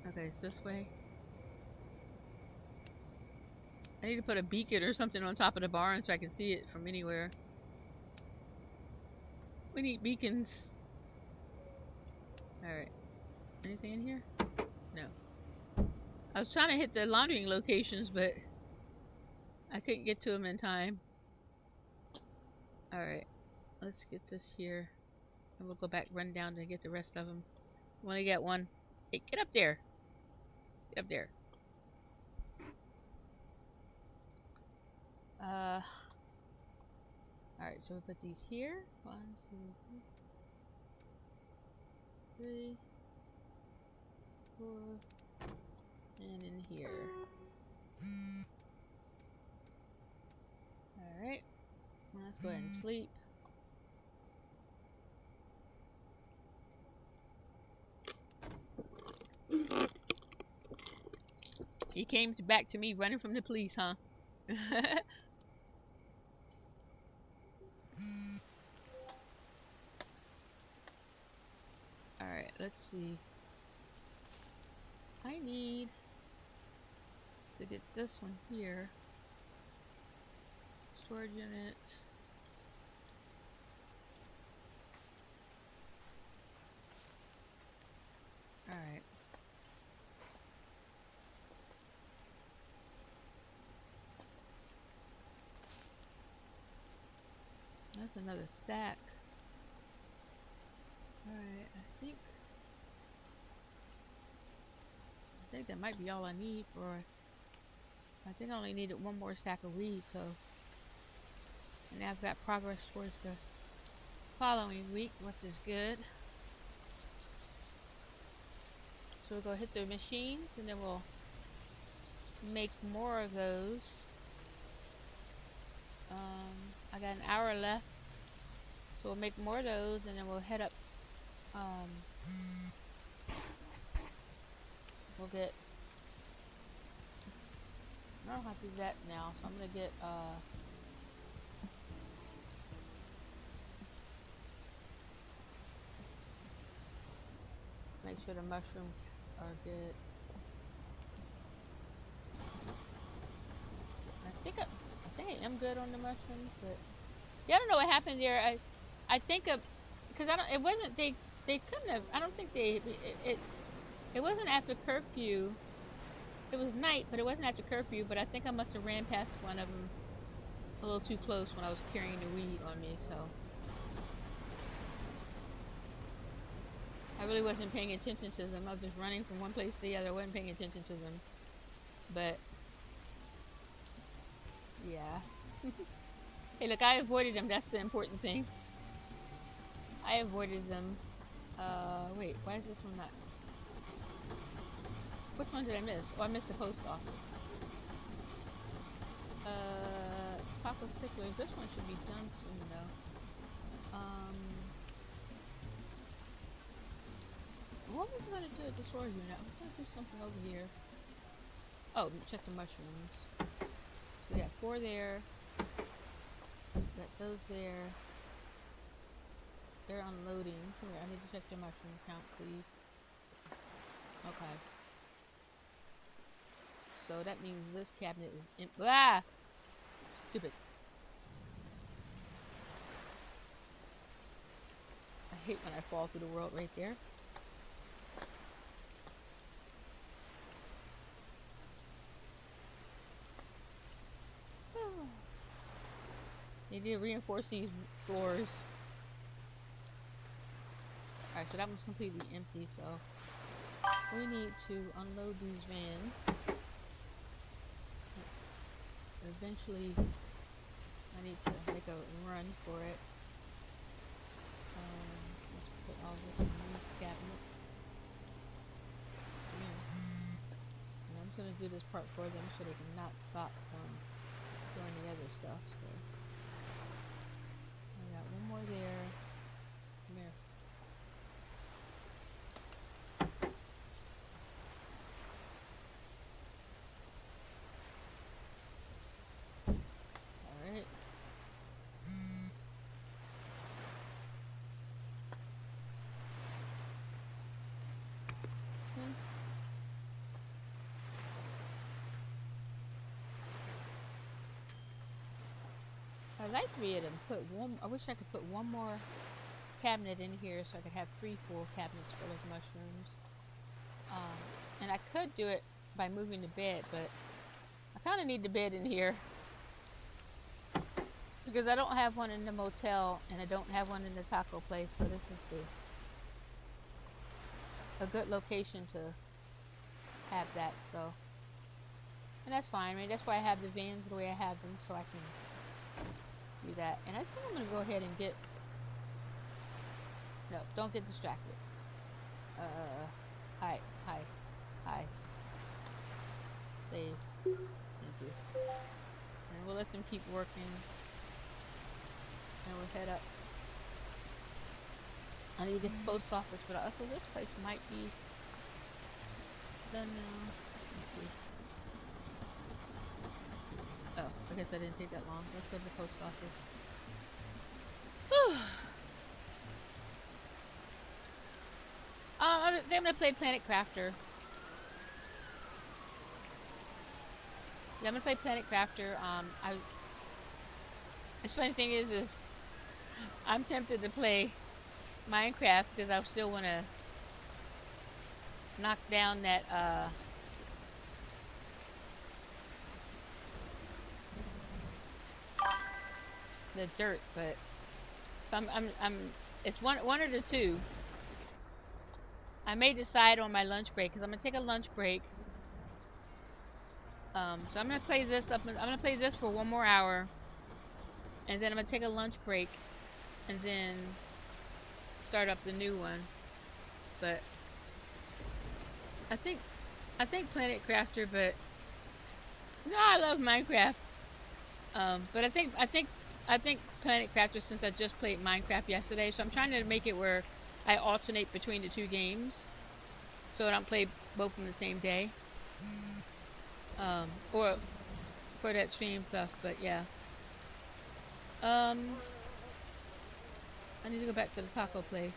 [SPEAKER 1] Okay, it's this way. I need to put a beacon or something on top of the barn so I can see it from anywhere. We need beacons. Alright. Anything in here? No. I was trying to hit the laundering locations, but I couldn't get to them in time. Alright. Let's get this here. And we'll go back, run down to get the rest of them. We only got one. Hey, get up there. Get up there. Alright, so we put these here. 1, 2, 3, 4, and in here. Alright. Let's go ahead and sleep. He came back to me running from the police, huh? Alright, let's see. I need to get this one here. Storage unit. Alright. That's another stack. Alright, I think that might be all I need for... I think I only needed one more stack of weed, so... And I've got progress towards the following week, which is good. So we'll go hit the machines, and then we'll make more of those. I got an hour left, so we'll make more of those, and then we'll head up. We'll get... I don't have to do that now, so I'm gonna get make sure the mushrooms are good. I think I am good on the mushrooms, but yeah, I don't know what happened there. I think because it wasn't they couldn't have. I don't think it wasn't after curfew. It was night, but it wasn't after curfew. But I think I must have ran past one of them a little too close when I was carrying the weed on me. So I really wasn't paying attention to them. I was just running from one place to the other. I wasn't paying attention to them, but Yeah. Hey, look, I avoided them. That's the important thing. I avoided them. Wait, why is this one not? Which one did I miss? Oh, I missed the post office. Taco Tickler. This one should be done soon, though. What was I gonna do at the storage unit? I'm gonna do something over here. Oh, check the mushrooms. So we got 4 there. Got those there. They're unloading. Here, I need to check the mushroom count, please. Okay. So that means this cabinet is in. Ah! Stupid. I hate when I fall through the world right there. Need to reinforce these floors. Alright, so that one's completely empty, so we need to unload these vans. Eventually, I need to make a run for it. Let's put all this in these cabinets. Come here. And I'm just going to do this part for them so they can not stop from doing the other stuff, so. I got one more there. Come here. Alright. I'd like to be able to put one. I wish I could put one more cabinet in here so I could have 3 full cabinets full of mushrooms. And I could do it by moving the bed, but I kind of need the bed in here because I don't have one in the motel and I don't have one in the taco place, so this is a good location to have that. So, and that's fine. I mean, that's why I have the vans the way I have them, so I can do that. And I think I'm gonna go ahead and get. No, don't get distracted. Hi. Save. Thank you. And we'll let them keep working. And we'll head up. I need to get the post office, but also this place might be done now. Let's see. Oh, I guess I didn't take that long. Let's go to the post office. I think I'm gonna play Planet Crafter. Yeah, I'm gonna play Planet Crafter. The funny thing is I'm tempted to play Minecraft because I still want to knock down that the dirt, but so I'm it's one or the two. I may decide on my lunch break because I'm gonna take a lunch break. So I'm gonna play this up. I'm gonna play this for 1 more hour, and then I'm gonna take a lunch break, and then start up the new one. But I think Planet Crafter, but no, I love Minecraft. But I think Planet Crafter, since I just played Minecraft yesterday, so I'm trying to make it where I alternate between the 2 games, so I don't play both on the same day. Or for that stream stuff, but yeah. I need to go back to the taco place.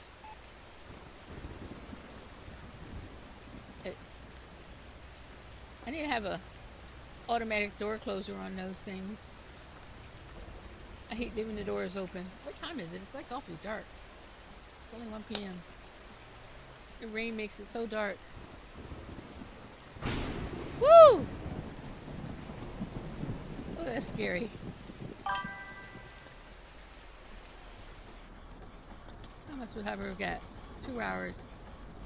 [SPEAKER 1] I need to have a automatic door closer on those things. I hate leaving the doors open. What time is it? It's like awfully dark. It's only 1 p.m. The rain makes it so dark. Woo! Oh, that's scary. How much have we got? 2 hours.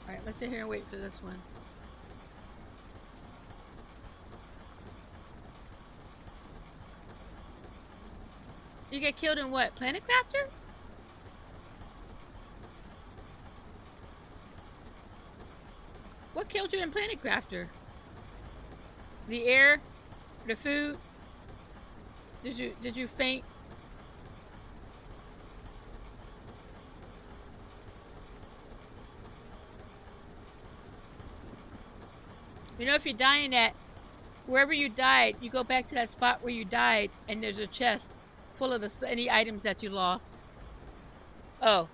[SPEAKER 1] Alright, let's sit here and wait for this one. You get killed in what? Planet Crafter? What killed you in Planet Crafter? The air? The food? Did you faint? You know, if you die in that, wherever you died, you go back to that spot where you died, and there's a chest full of any items that you lost. Oh.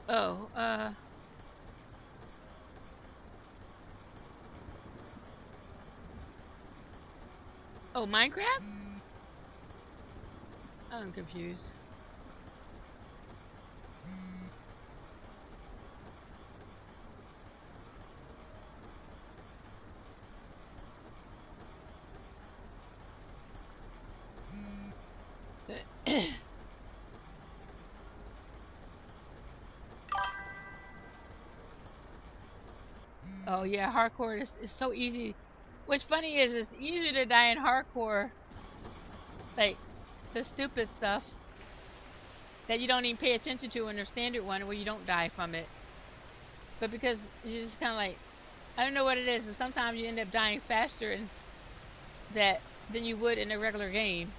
[SPEAKER 1] Oh, Oh, Minecraft? I'm confused. Oh yeah, hardcore is so easy. What's funny is it's easier to die in hardcore, like, to stupid stuff that you don't even pay attention to in the standard one where you don't die from it. But because you just kind of like, I don't know what it is, but sometimes you end up dying faster than you would in a regular game.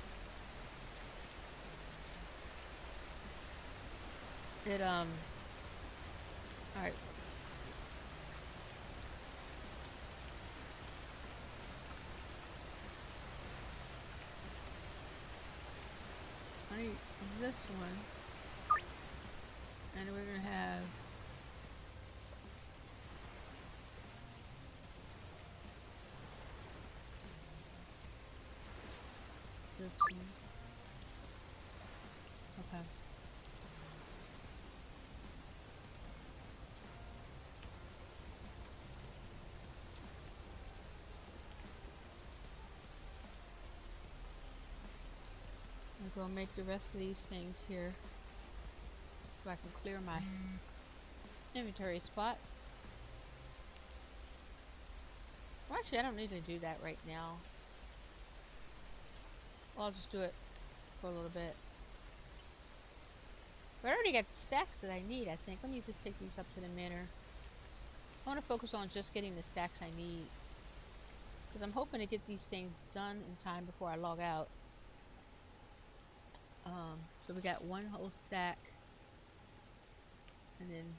[SPEAKER 1] Alright. I need this one. And we're gonna have this one. Okay. I'm gonna make the rest of these things here so I can clear my inventory spots. Well, actually, I don't need to do that right now. Well, I'll just do it for a little bit. But I already got the stacks that I need, I think. Let me just take these up to the manor. I want to focus on just getting the stacks I need, because I'm hoping to get these things done in time before I log out. So we got one whole stack, and then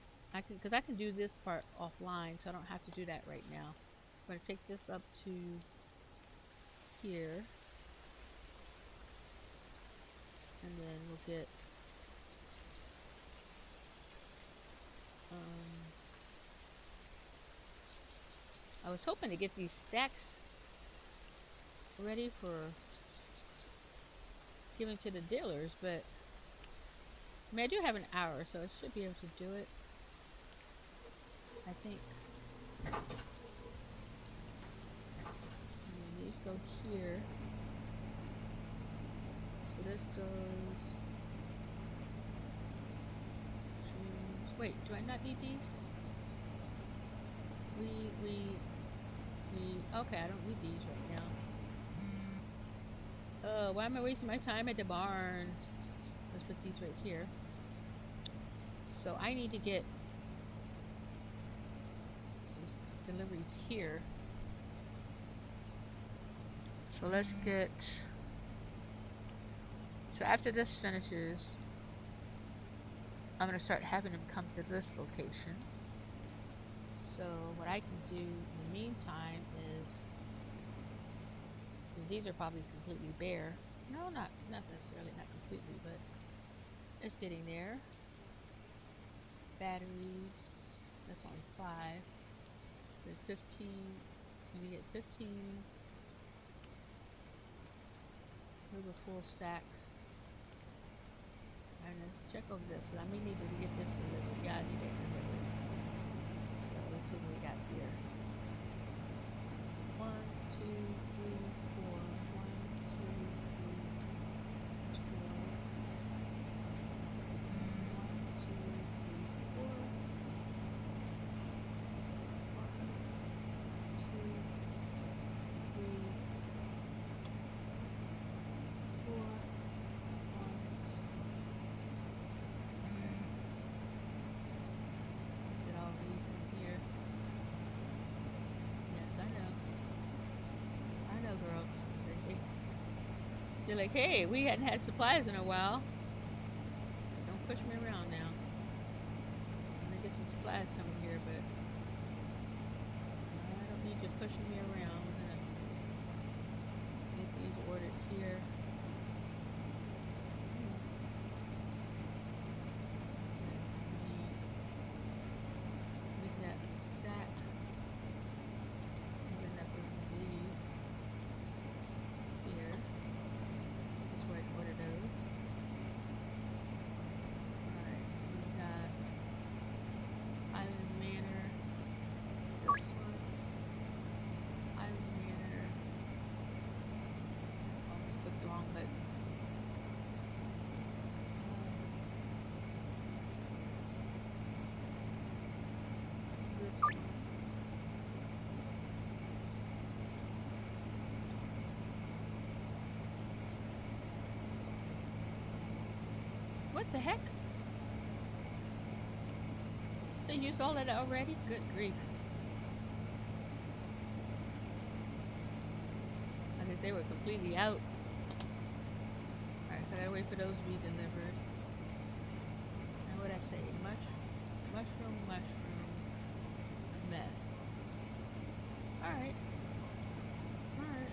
[SPEAKER 1] because I can do this part offline, so I don't have to do that right now. I'm going to take this up to here, and then we'll get I was hoping to get these stacks ready for giving to the dealers, but I mean, I do have an hour, so I should be able to do it, I think. And then these go here. So this goes to... Wait, do I not need these? Okay, I don't need these right now. Why am I wasting my time at the barn? Let's put these right here. So I need to get some deliveries here. So let's get... So after this finishes, I'm going to start having them come to this location. So what I can do in the meantime is, because these are probably completely bare. No, not necessarily, not completely, but it's getting there. Batteries, that's only 5. There's 15. You get 15. Those are full stacks. Alright, let's check over this, because I may need to get this delivered. Yeah, I need it delivered. So let's see what we got here. 1, 2, 3, 4. 1, 2, 3, 12. 1, 2, 3, 4. 1, 2, 3, They're like, hey, we hadn't had supplies in a while. Don't push me around now. I'm gonna get some supplies coming here, but I don't need you pushing me around. I'm gonna get these ordered here. Make that stack. I'm gonna bring these here. This way I can order those. Alright, we got Island Manor. This one. Island Manor. Almost clicked the wrong button. This one. What the heck? They used all that already? Good grief. I think they were completely out. Alright, so I gotta wait for those to be delivered. And what'd I say? Mushroom, mess. Alright. Alright.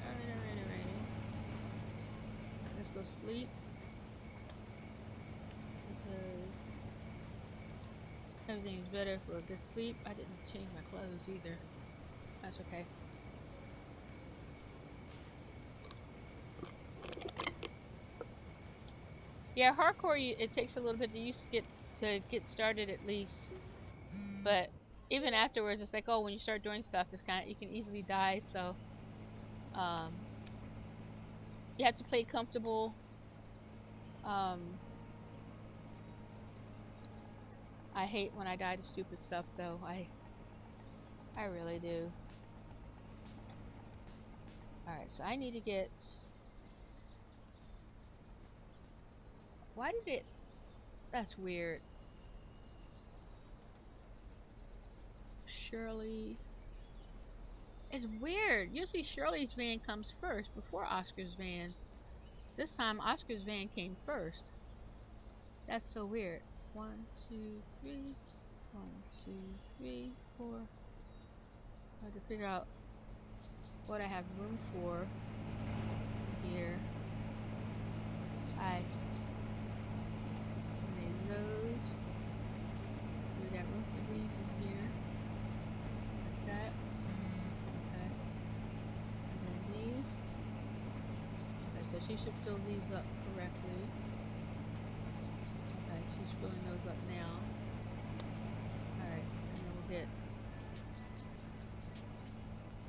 [SPEAKER 1] Let's go sleep. Because everything's better for a good sleep. I didn't change my clothes either. That's okay. Yeah, hardcore, it takes a little bit to get started at least. But even afterwards, it's like, oh, when you start doing stuff, it's kind of, you can easily die. So, you have to play comfortable. I hate when I die to stupid stuff, though. I really do. Alright, so I need to get... Why did it... That's weird. Shirley... It's weird. Usually Shirley's van comes first before Oscar's van. This time Oscar's van came first. That's so weird. 1, 2, 3. 1, 2, 3, 4. I have to figure out what I have room for here. I made those. We got room for these in here. Like that. Okay. And then these. Okay, so she should fill these up correctly. Okay, she's filling those up now. Alright, and then we'll get...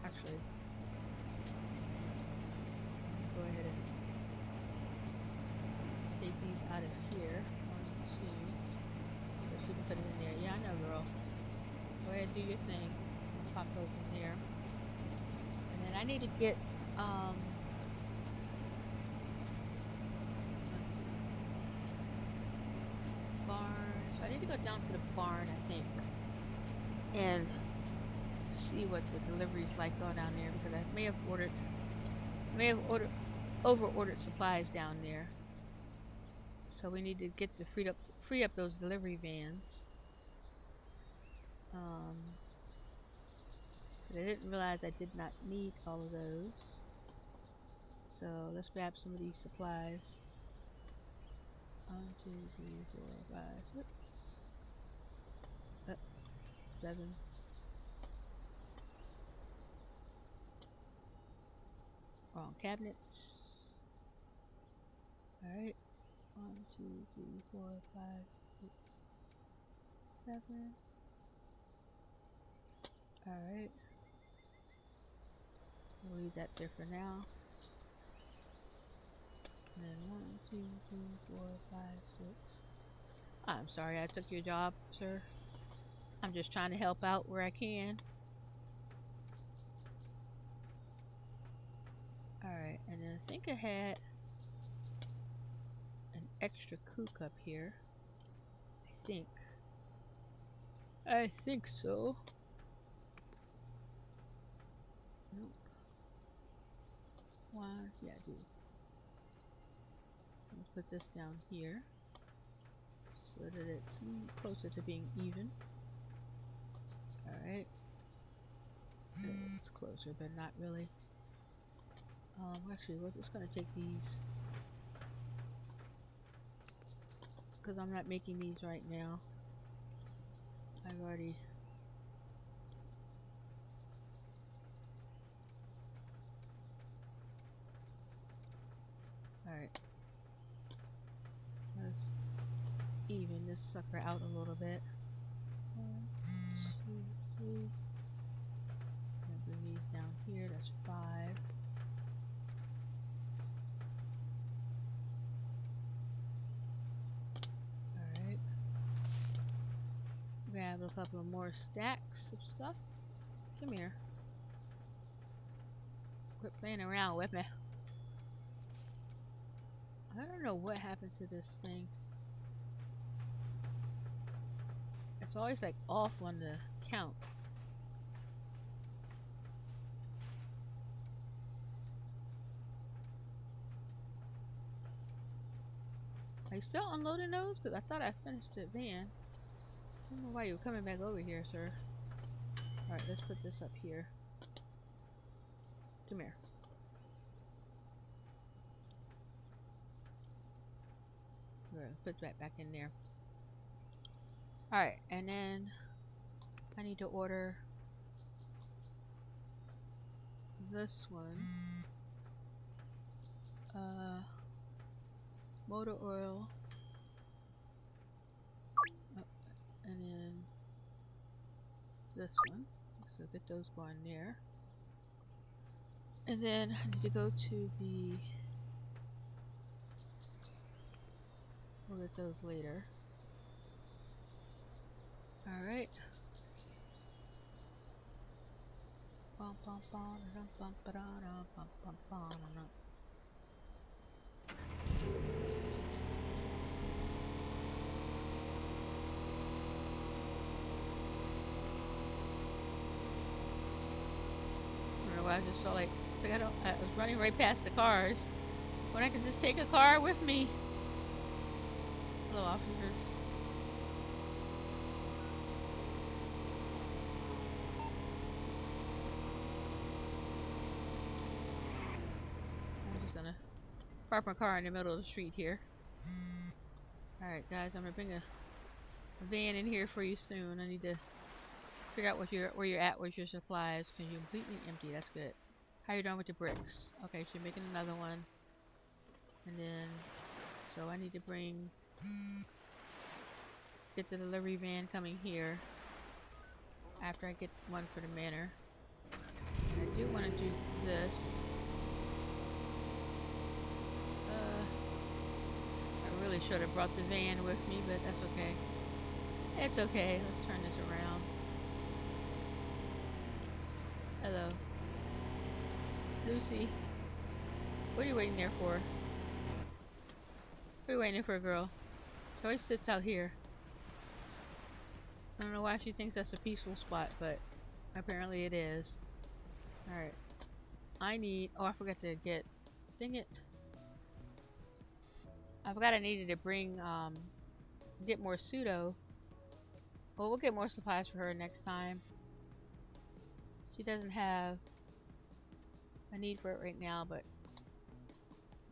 [SPEAKER 1] Actually, go ahead and take these out of here. 1, 2. So she can put it in there. Yeah, I know, girl. Go ahead and do your thing. Pop those in there. And then I need to get, let's see. Barn. So I need to go down to the barn, I think. And see what the delivery's like going down there, because I may have over-ordered supplies down there. So we need to get to free up those delivery vans. But I didn't realize I did not need all of those. So let's grab some of these supplies. 1, 2, 3, 4, 5, 6, 7. Wrong cabinets. Alright. 1, 2, 3, 4, 5, 6, 7. Alright. We'll leave that there for now. And then 1, 2, 3, 4, 5, 6. I'm sorry I took your job, sir. I'm just trying to help out where I can. Alright, and then I think I had an extra cook up here. I think so. Nope. 1, yeah, I do. put this down here so that it's closer to being even. Alright. It's closer, but not really. Actually, we're just gonna take these because I'm not making these right now. I've already alright. Let's even this sucker out a little bit. 1, 2, 3. Bring these down here. That's 5. Alright. Grab a couple of more stacks of stuff. Come here. Quit playing around with me. I don't know what happened to this thing. It's always like off on the count. Are you still unloading those? Because I thought I finished the van. I don't know why you're coming back over here, sir. Alright, let's put this up here. Come here. Alright, put that back in there. Alright, and then I need to order this one. Motor oil. Oh, and then this one. So get those going there. And then I need to go to the... We'll get those later. Alright. I just felt like it's like I was running right past the cars when I could just take a car with me. Hello, officers. I'm just gonna park my car in the middle of the street here. Alright guys, I'm gonna bring a van in here for you soon. I need to figure out where you're at with your supplies because you're completely empty. That's good. How you doing with the bricks? Okay, so you're making another one. And then, so I need to get the delivery van coming here after I get one for the manor. And I do want to do this. I really should have brought the van with me, but that's okay. It's okay. Let's turn this around. Hello. Lucy. What are you waiting there for? What are you waiting for, girl? She always sits out here. I don't know why she thinks that's a peaceful spot, but apparently it is. Alright. I need... Oh, I forgot to get... Dang it. I forgot I needed to bring, get more pseudo. Well, we'll get more supplies for her next time. She doesn't have a need for it right now, but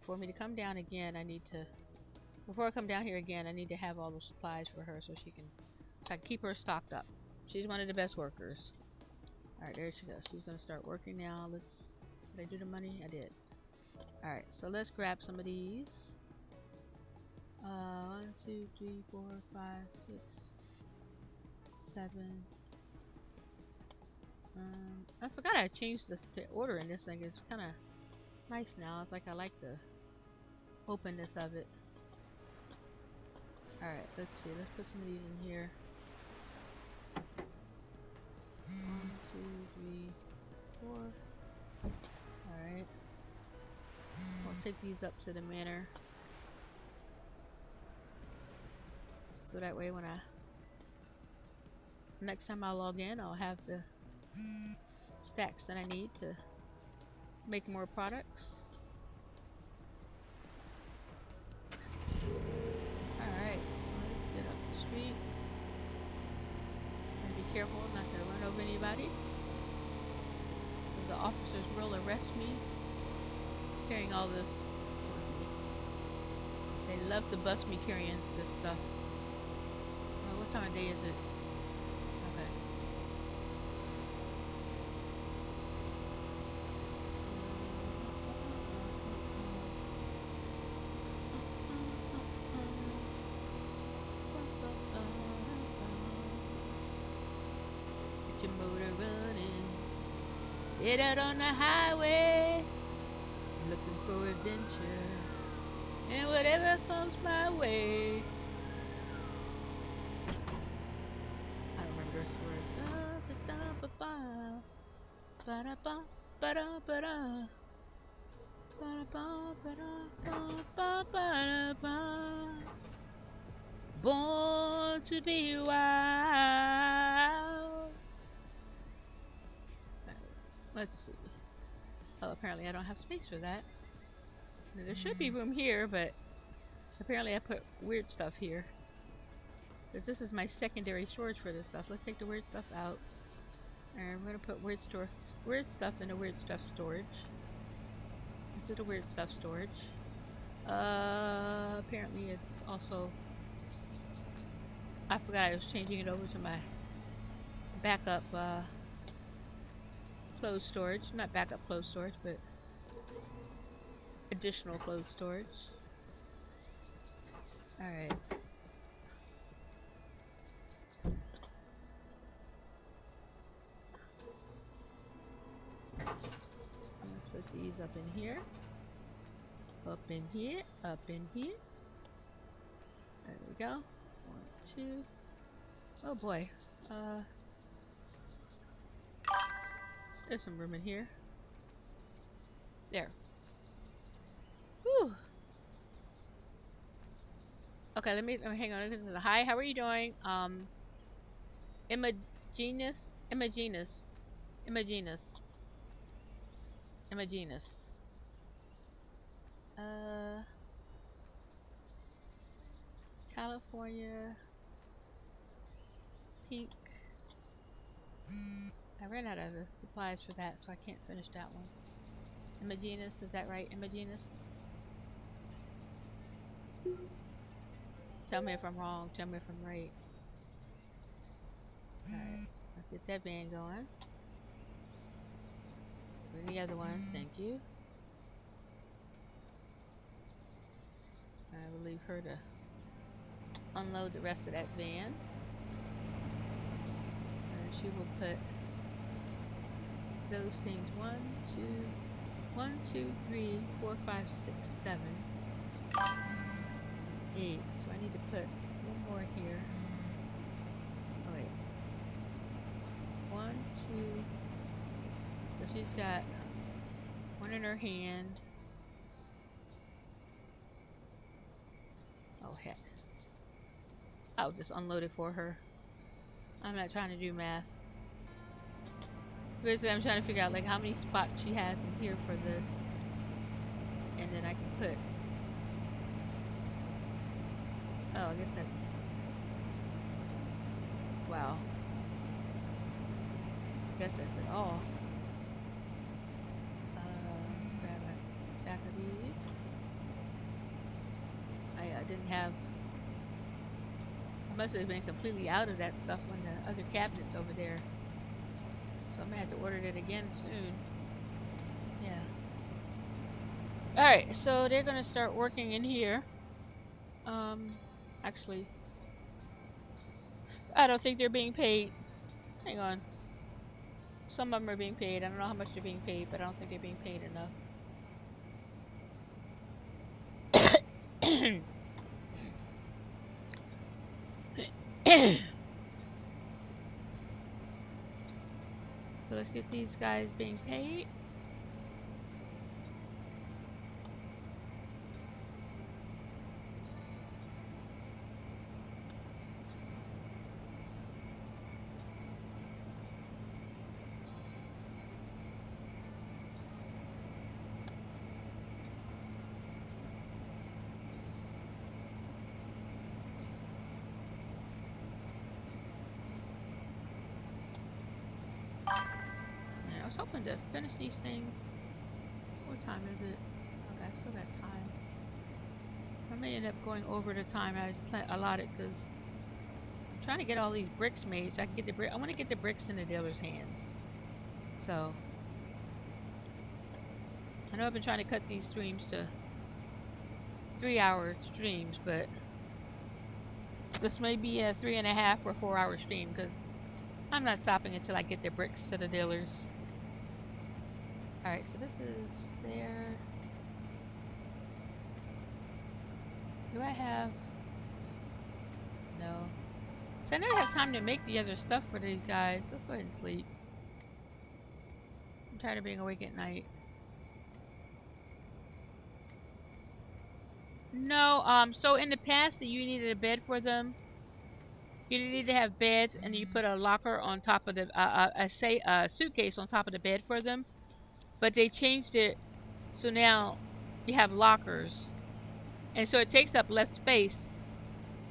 [SPEAKER 1] for me to come down again, I need to... Before I come down here again, I need to have all the supplies for her so she can... So I can keep her stocked up. She's one of the best workers. Alright, there she goes. She's gonna start working now. Let's... Did I do the money? I did. Alright, so let's grab some of these. 1, 2, 3, 4, 5, 6, 7. I forgot I changed this to order in this thing. It's kind of nice now. It's like I like the openness of it. Alright, let's see. Let's put some of these in here. 1, 2, 3, 4. Alright. I'll take these up to the manor. So that way when next time I log in, I'll have the stacks that I need to make more products. anybody. The officers will arrest me carrying all this. They love to bust me carrying this stuff. What time of day is it? Okay. Get your motor running. Get out on the highway. Looking for adventure. And whatever comes my way. I don't remember the rest of the words. Born to be wild. Let's see. Oh, apparently I don't have space for that. There should be room here, but apparently I put weird stuff here. Because this is my secondary storage for this stuff. Let's take the weird stuff out. And we're going to put weird stuff in the weird stuff storage. This is the weird stuff storage. Apparently it's also... I forgot I was changing it over to my backup closed storage. Not backup closed storage, but additional closed storage. Alright. Let's put these up in here. Up in here. Up in here. There we go. 1, 2. Oh boy. There's some room in here. There. Whew. Okay, let me hang on. Hi, how are you doing? Imaginus. California. Pink. I ran out of the supplies for that, so I can't finish that one. Imaginus, is that right? Imaginus? Tell me if I'm wrong. Tell me if I'm right. Alright, let's get that van going. Bring the other one. Thank you. I will leave her to unload the rest of that van. And she will put those things 1, 2, 3, 4, 5, 6, 7, 8. So I need to put one more here. Oh wait. 1, 2. So she's got one in her hand. Oh heck. I'll just unload it for her. I'm not trying to do math. Basically, I'm trying to figure out like how many spots she has in here for this. And then I can put... Oh, I guess that's... Wow. I guess that's it all. Grab a stack of these. I didn't have... I must have been completely out of that stuff when the other cabinet's over there. So I'm gonna have to order it again soon. Yeah. Alright, so they're gonna start working in here. Actually, I don't think they're being paid. Hang on. Some of them are being paid. I don't know how much they're being paid, but I don't think they're being paid enough. So let's get these guys being paid. I was hoping to finish these things. What time is it? Okay, I still got time. I may end up going over the time I allotted because I'm trying to get all these bricks made so I can get the brick. I want to get the bricks in the dealer's hands. So I know I've been trying to cut these streams to 3-hour streams, but this may be a 3.5 or 4-hour stream because I'm not stopping until I get the bricks to the dealers. Alright, so this is there. Do I have... No. So I never have time to make the other stuff for these guys. Let's go ahead and sleep. I'm tired of being awake at night. No, so in the past that you needed a bed for them, you need to have beds and you put a locker on top of the, a suitcase on top of the bed for them. But they changed it so now you have lockers. And so it takes up less space.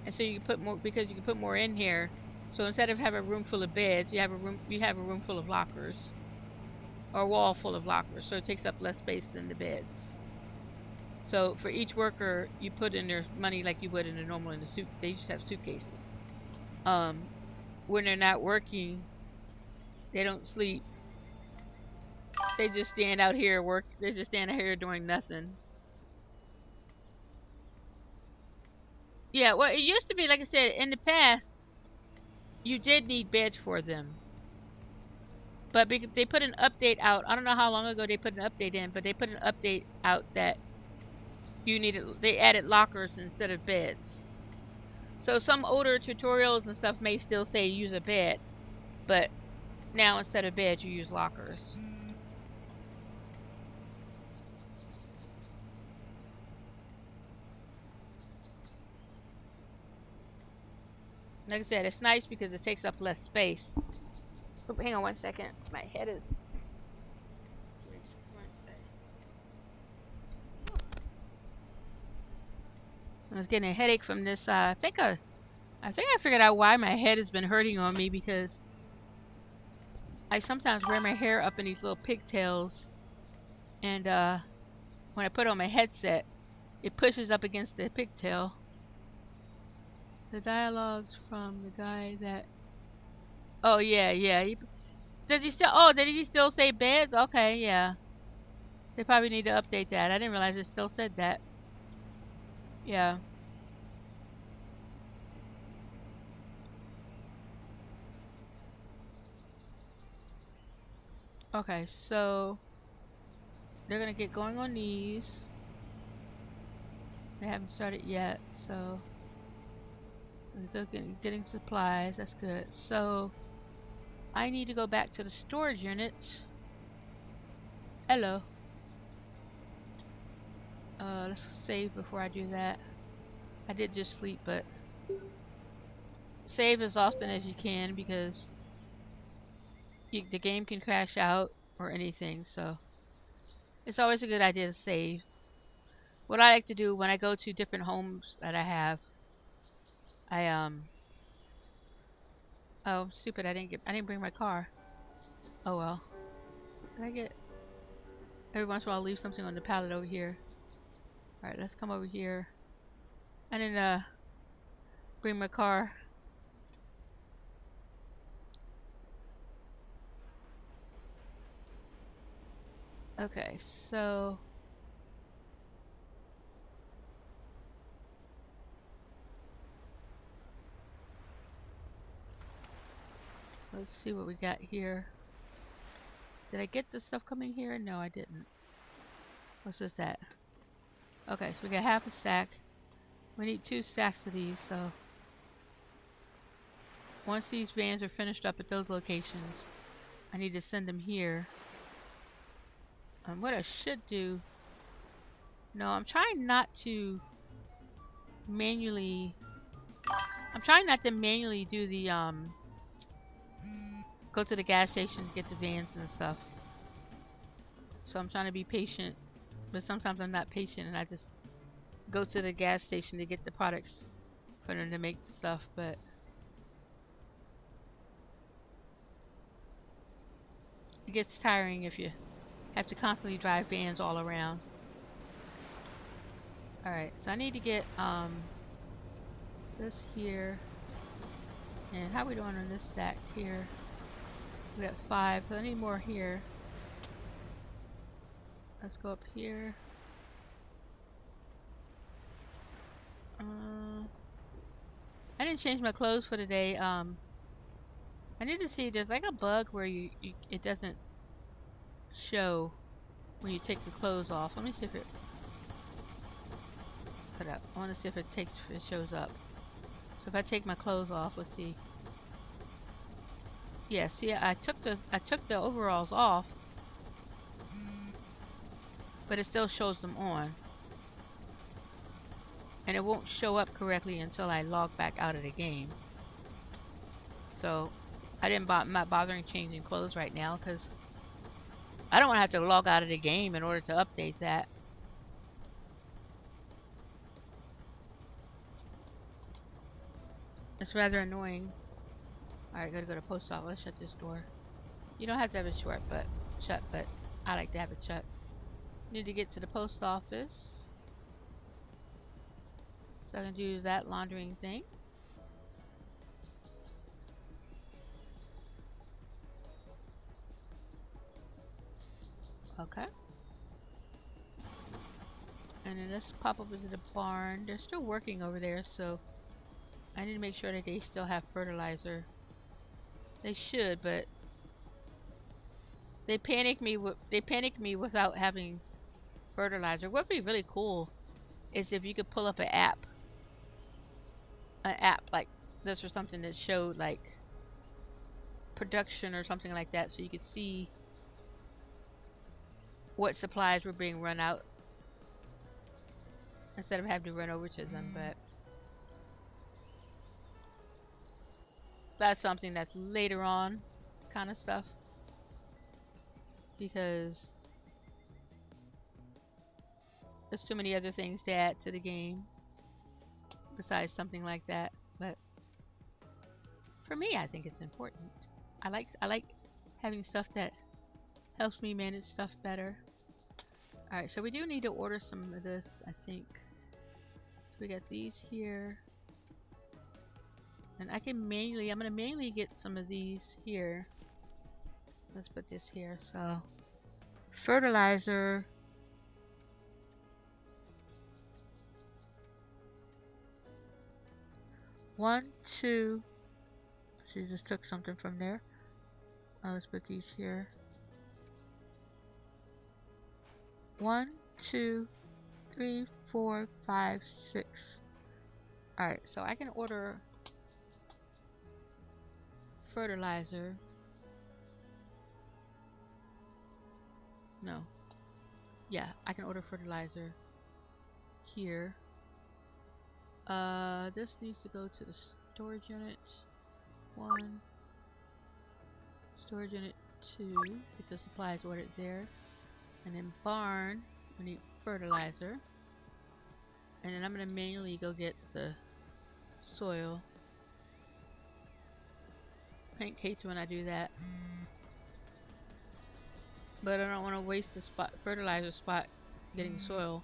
[SPEAKER 1] And so you can put more, because you can put more in here. So instead of having a room full of beds, you have a room full of lockers. Or a wall full of lockers. So it takes up less space than the beds. So for each worker, you put in their money like you would in a normal in the suit. They just have suitcases. When they're not working, they don't sleep. They just stand out here work. They just stand out here doing nothing. Yeah, well, it used to be, like I said, in the past, you did need beds for them. But they put an update out. I don't know how long ago they put an update in, but they put an update out that they added lockers instead of beds. So some older tutorials and stuff may still say use a bed, but now instead of beds you use lockers. Like I said, it's nice because it takes up less space. Oh, hang on one second. My head is... I was getting a headache from this. I think I figured out why my head has been hurting on me, because I sometimes wear my hair up in these little pigtails, and when I put on my headset, it pushes up against the pigtail. The dialogues from the guy that... Oh yeah. Did he still say beds? Okay, yeah. They probably need to update that. I didn't realize it still said that. Yeah. Okay, so they're gonna get going on these. They haven't started yet, so they're getting supplies. That's good. So I need to go back to the storage unit. Hello. Let's save before I do that. I did just sleep, but save as often as you can, because the game can crash out or anything, so it's always a good idea to save. What I like to do when I go to different homes that I have, oh, stupid, I didn't bring my car. Oh well. Every once in a while I'll leave something on the pallet over here. Alright, let's come over here. And then, bring my car. Okay, so... let's see what we got here. Did I get the stuff coming here? No, I didn't. What's this at? Okay, so we got half a stack. We need 2 stacks of these, so... once these vans are finished up at those locations, I need to send them here. What I should do... No, I'm trying not to manually... do the, go to the gas station to get the vans and stuff. So I'm trying to be patient, but sometimes I'm not patient and I just go to the gas station to get the products for them to make the stuff, but It gets tiring if you have to constantly drive vans all around. Alright, so I need to get this here. And how are we doing on this stack here? We got 5, so I need more here. Let's go up here. I didn't change my clothes for today. I need to see, there's like a bug where it doesn't show when you take the clothes off. Let me see if it cut up. I want to see if it shows up. So if I take my clothes off, let's see. Yeah, see, I took the overalls off, but it still shows them on. And it won't show up correctly until I log back out of the game. So I'm not bothering changing clothes right now because I don't want to have to log out of the game in order to update that. It's rather annoying. Alright, gotta go to post office. Let's shut this door. You don't have to have it shut, but I like to have it shut. Need to get to the post office. So I can do that laundering thing. Okay. And then let's pop over to the barn. They're still working over there, so I need to make sure that they still have fertilizer. They should, but they panicked me without having fertilizer. What would be really cool is if you could pull up an app like this or something that showed like production or something like that, so you could see what supplies were being run out instead of having to run over to them. But that's something that's later on kind of stuff, because there's too many other things to add to the game besides something like that. But for me, I think it's important. I like having stuff that helps me manage stuff better. Alright, so we do need to order some of this, I think. So we got these here. And I'm gonna manually get some of these here. Let's put this here. So fertilizer. One, two. She just took something from there. Let's put these here. 1, 2, 3, 4, 5, 6. Alright, so I can order fertilizer. No. Yeah, I can order fertilizer here. This needs to go to the storage unit. 1. Storage unit 2. Get the supplies ordered there. And then barn, we need fertilizer. And then I'm gonna manually go get the soil. Pancakes when I do that. But I don't want to waste the fertilizer spot getting soil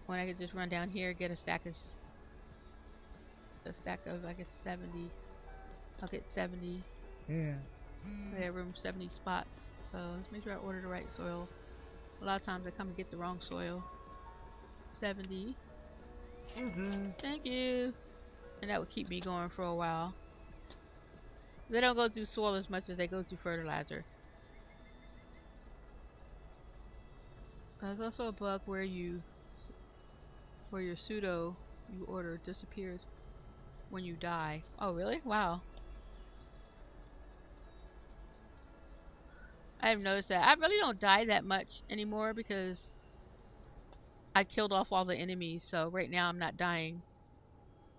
[SPEAKER 1] when I could just run down here, get a stack of I guess 70. I'll get 70.
[SPEAKER 2] Yeah.
[SPEAKER 1] I have room 70 spots, so let's make sure I order the right soil. A lot of times I come and get the wrong soil. 70. Thank you. And that would keep me going for a while. They don't go through soil as much as they go through fertilizer. There's also a bug where your pseudo you order disappears when you die. Oh really? Wow. I have noticed that. I really don't die that much anymore because I killed off all the enemies, so right now I'm not dying.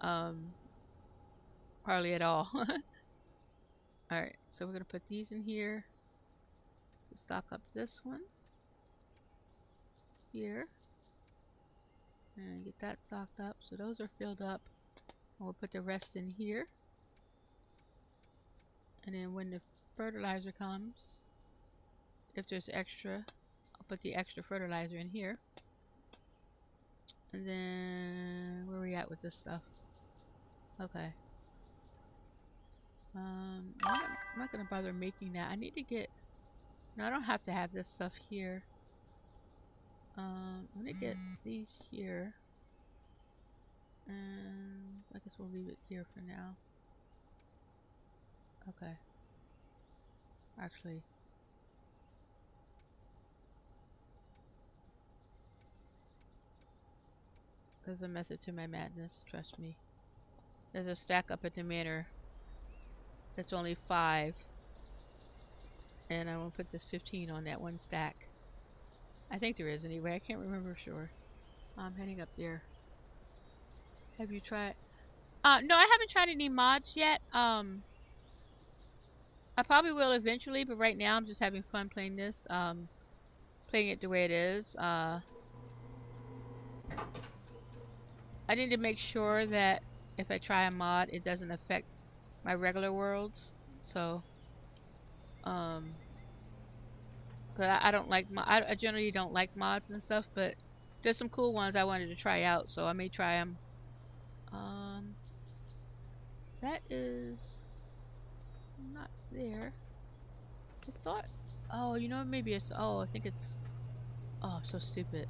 [SPEAKER 1] Hardly at all. Alright, so we're gonna put these in here to stock up this one. Here. And get that stocked up. So those are filled up. And we'll put the rest in here. And then when the fertilizer comes. If there's extra, I'll put the extra fertilizer in here. And then where are we at with this stuff? Okay. I'm not gonna bother making that. I need to get. No, I don't have to have this stuff here. I'm gonna get these here. And I guess we'll leave it here for now. Okay. Actually. There's a method to my madness, trust me. There's a stack up at the manor. That's only 5. And I'm gonna put this 15 on that one stack. I think there is anyway, I can't remember for sure. I'm heading up there. Have you tried? No, I haven't tried any mods yet. I probably will eventually, but right now I'm just having fun playing this. Playing it the way it is. I need to make sure that if I try a mod, it doesn't affect my regular worlds. So, cause I don't like I generally don't like mods and stuff, but there's some cool ones I wanted to try out, so I may try them. That is not there. I thought, oh, you know, maybe it's, oh, I think it's, oh, I'm so stupid.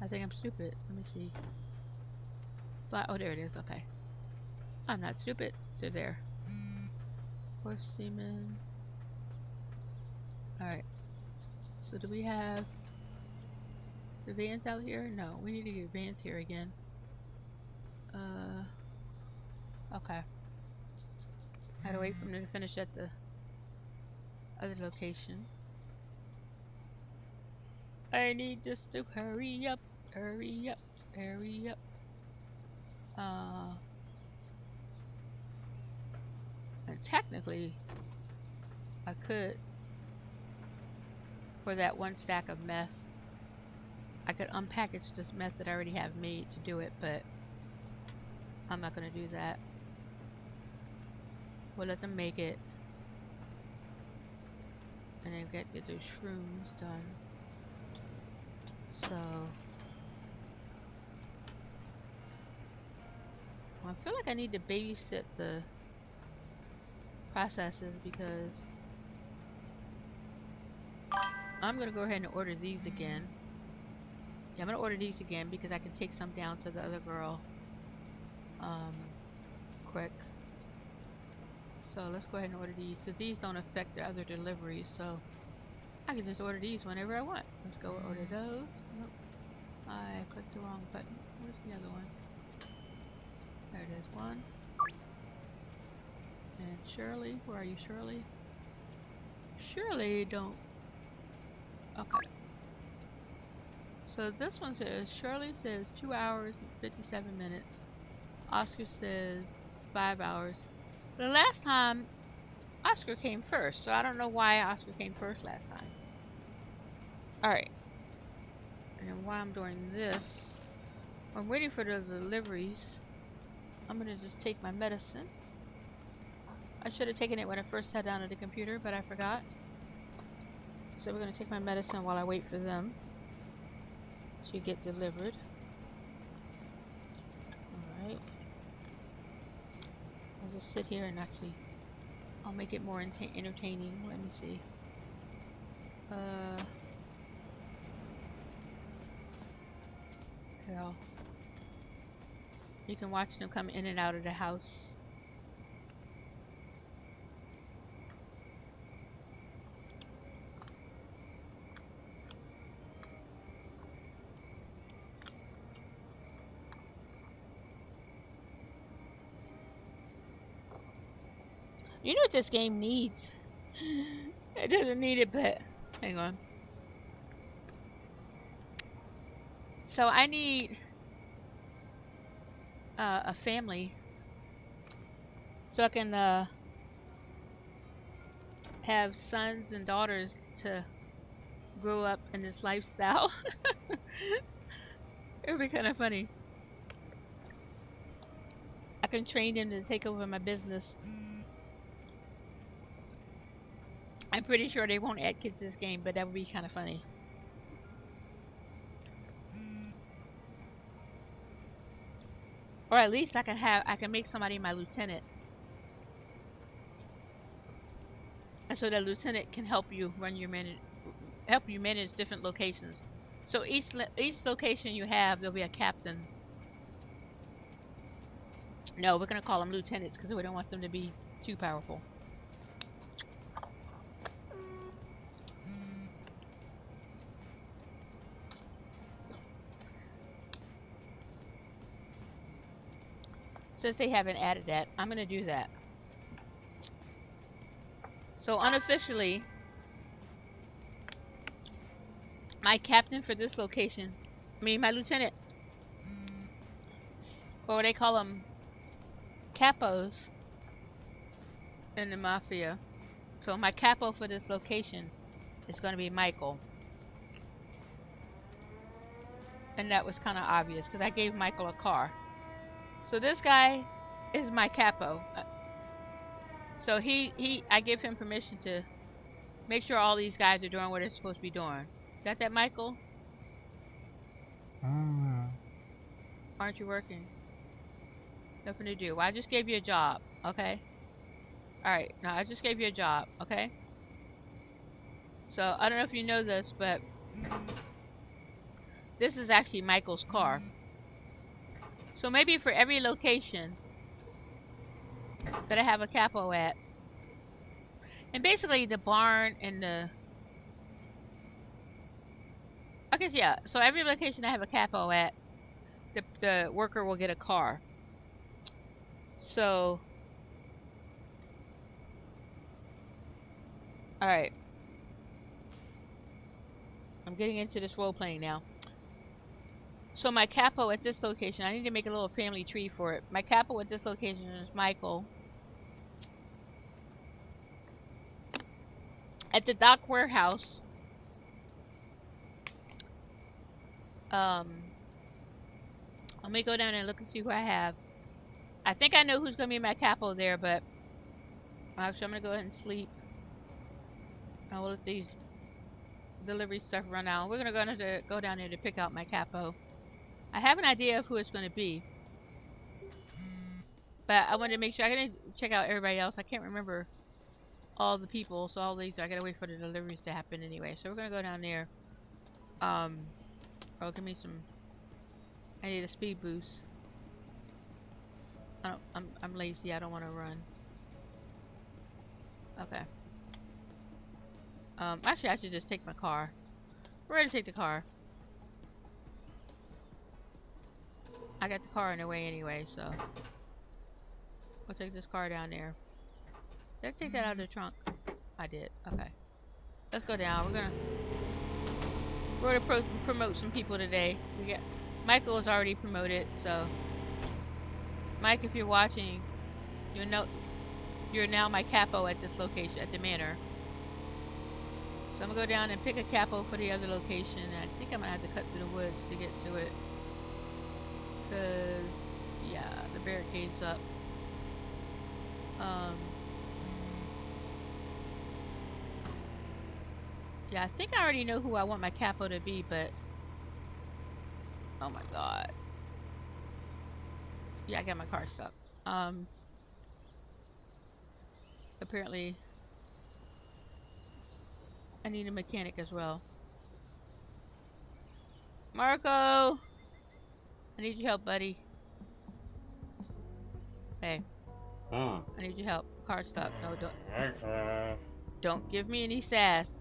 [SPEAKER 1] I think I'm stupid. Let me see. But, oh, there it is. Okay. I'm not stupid. So there. Horse semen. Alright. So do we have the vans out here? No, we need to get vans here again. Okay. I had to wait for them to finish at the other location. I need this to hurry up, hurry up, hurry up. And technically, I could, for that one stack of meth, I could unpackage this meth that I already have made to do it, but I'm not gonna do that. We'll let them make it. And then get those shrooms done. So I feel like I need to babysit the processes because I'm gonna go ahead and order these again. Yeah, I'm gonna order these again because I can take some down to the other girl quick. So let's go ahead and order these because these don't affect the other deliveries, so I can just order these whenever I want. Let's go order those. Nope. I clicked the wrong button. Where's the other one? There it is. One. And Shirley. Where are you, Shirley? Shirley don't... Okay. So this one says, Shirley says 2 hours and 57 minutes. Oscar says 5 hours. The last time, Oscar came first, so I don't know why Oscar came first last time. Alright. And then while I'm doing this, I'm waiting for the deliveries. I'm gonna just take my medicine. I should have taken it when I first sat down at the computer, but I forgot. So we're gonna take my medicine while I wait for them to get delivered. Alright. I'll just sit here and actually, I'll make it more entertaining. Let me see. Here, you can watch them come in and out of the house. You know what this game needs? It doesn't need it, but hang on. So I need a family so I can have sons and daughters to grow up in this lifestyle. It would be kind of funny. I can train them to take over my business. I'm pretty sure they won't add kids to this game, but that would be kind of funny. Or at least I can make somebody my lieutenant. And so the lieutenant can help you manage different locations. So each location you have, there'll be a captain. No, we're gonna call them lieutenants because we don't want them to be too powerful. Since they haven't added that, I'm gonna do that. So unofficially, my captain for this location, my lieutenant, or they call them capos in the mafia. So my capo for this location is going to be Michael. And that was kind of obvious because I gave Michael a car. So this guy is my capo. So I give him permission to make sure all these guys are doing what they're supposed to be doing. Got that, Michael? Aren't you working? Nothing to do. Well, I just gave you a job, okay? Alright, now I just gave you a job, okay? So, I don't know if you know this, but this is actually Michael's car. So maybe for every location that I have a capo at, and basically the barn and the... I guess, yeah. So every location I have a capo at, the worker will get a car. So... Alright. I'm getting into this role playing now. So my capo at this location, I need to make a little family tree for it. My capo at this location is Michael. At the dock warehouse, let me go down and look and see who I have. I think I know who's going to be my capo there, but actually I'm going to go ahead and sleep. I will let these delivery stuff run out. We're going to go down there to pick out my capo. I have an idea of who it's going to be, but I wanted to make sure. I'm going to check out everybody else. I can't remember all the people, so all these I got to wait for the deliveries to happen anyway. So we're going to go down there. Oh, give me some. I need a speed boost. I'm lazy. I don't want to run. Okay. Actually, I should just take my car. We're ready to take the car. I got the car in the way anyway, so we'll take this car down there. Did I take that out of the trunk? I did. Okay. Let's go down. We're gonna promote some people today. Michael was already promoted, so Mike, if you're watching, you're now my capo at this location, at the manor. So I'm gonna go down and pick a capo for the other location, and I think I'm gonna have to cut through the woods to get to it. Cause yeah, the barricade's up. Yeah, I think I already know who I want my capo to be, but oh my god. Yeah, I got my car stuck. Apparently I need a mechanic as well. Marco! I need your help, buddy. Hey. I need your help. Car's stuck. No, don't give me any sass.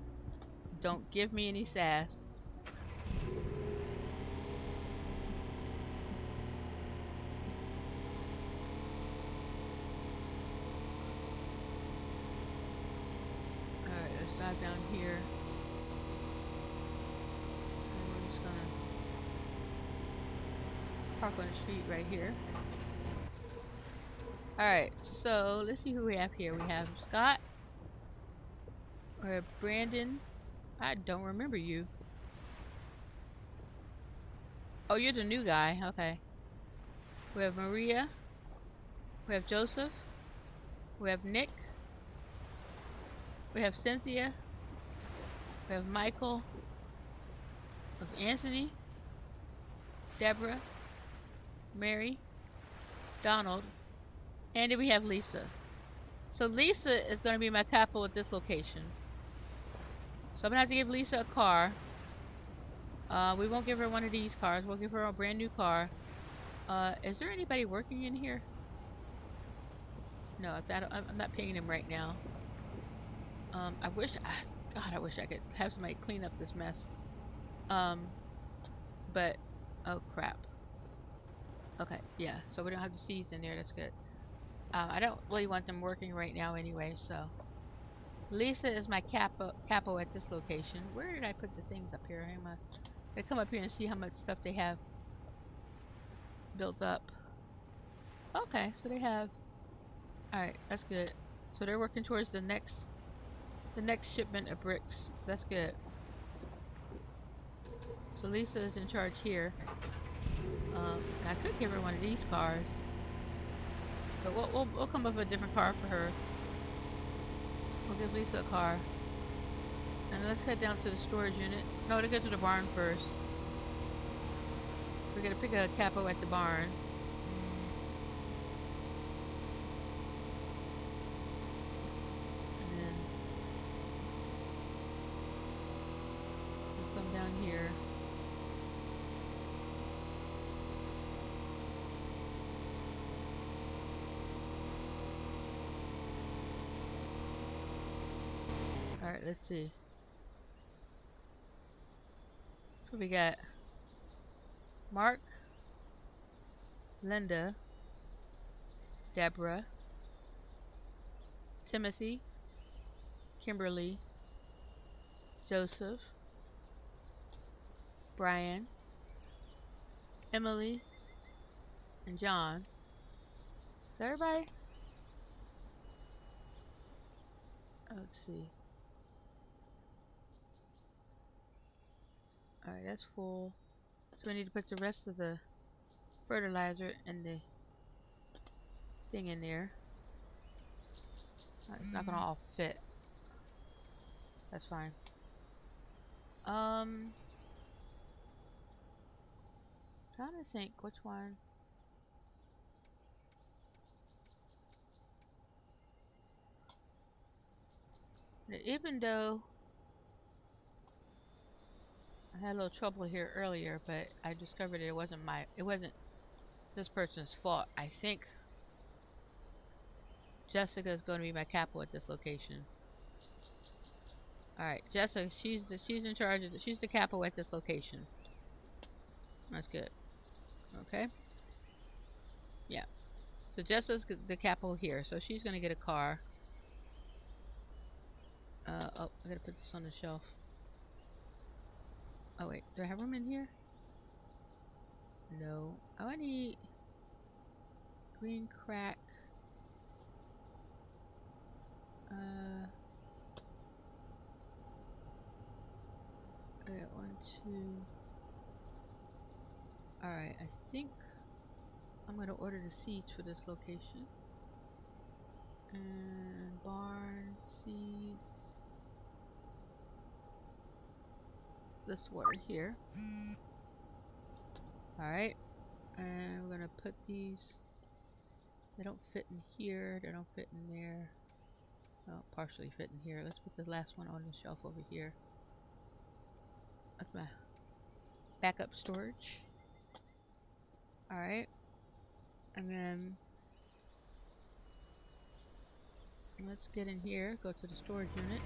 [SPEAKER 1] Don't give me any sass. Alright, let's drive down here. And we're just gonna park on the street right here. Alright, so let's see who we have here. We have Scott. We have Brandon. I don't remember you. Oh, you're the new guy. Okay. We have Maria. We have Joseph. We have Nick. We have Cynthia. We have Michael. We have Anthony. Deborah. Mary. Donald. And then we have Lisa. So Lisa is going to be my capo at this location. So I'm going to have to give Lisa a car. We won't give her one of these cars. We'll give her a brand new car. Is there anybody working in here? No, I'm not paying them right now. I wish I could have somebody clean up this mess. But, oh crap. Okay, yeah, so we don't have the seeds in there, that's good. I don't really want them working right now anyway, so. Lisa is my capo at this location. Where did I put the things up here? I'm gonna come up here and see how much stuff they have built up. Okay, so they have. Alright, that's good. So they're working towards the next shipment of bricks. That's good. So Lisa is in charge here. I could give her one of these cars. But we'll come up with a different car for her. We'll give Lisa a car. And let's head down to the storage unit. No, to go to the barn first. So we're gonna pick a capo at the barn. And then we'll come down here. Alright, let's see. So we got Mark, Linda, Deborah, Timothy, Kimberly, Joseph, Brian, Emily, and John. Is that everybody? Let's see. Alright, that's full. So we need to put the rest of the fertilizer and the thing in there. It's not gonna all fit. That's fine. Trying to think which one. Even though I had a little trouble here earlier, but I discovered it wasn't this person's fault. I think Jessica is going to be my capo at this location. All right, Jessica, she's in charge of she's the capo at this location. That's good. Okay. Yeah. So Jessica's the capo here, so she's gonna get a car. Oh, I gotta put this on the shelf. Oh wait, do I have room in here? No. Oh, I need green crack. I got 1, 2. Alright, I think I'm gonna order the seeds for this location. And barn seeds. This water here. Alright. And we're gonna put these. They don't fit in here, they don't fit in there. Oh, partially fit in here. Let's put the last one on the shelf over here. That's my backup storage. Alright. And then let's get in here, go to the storage unit.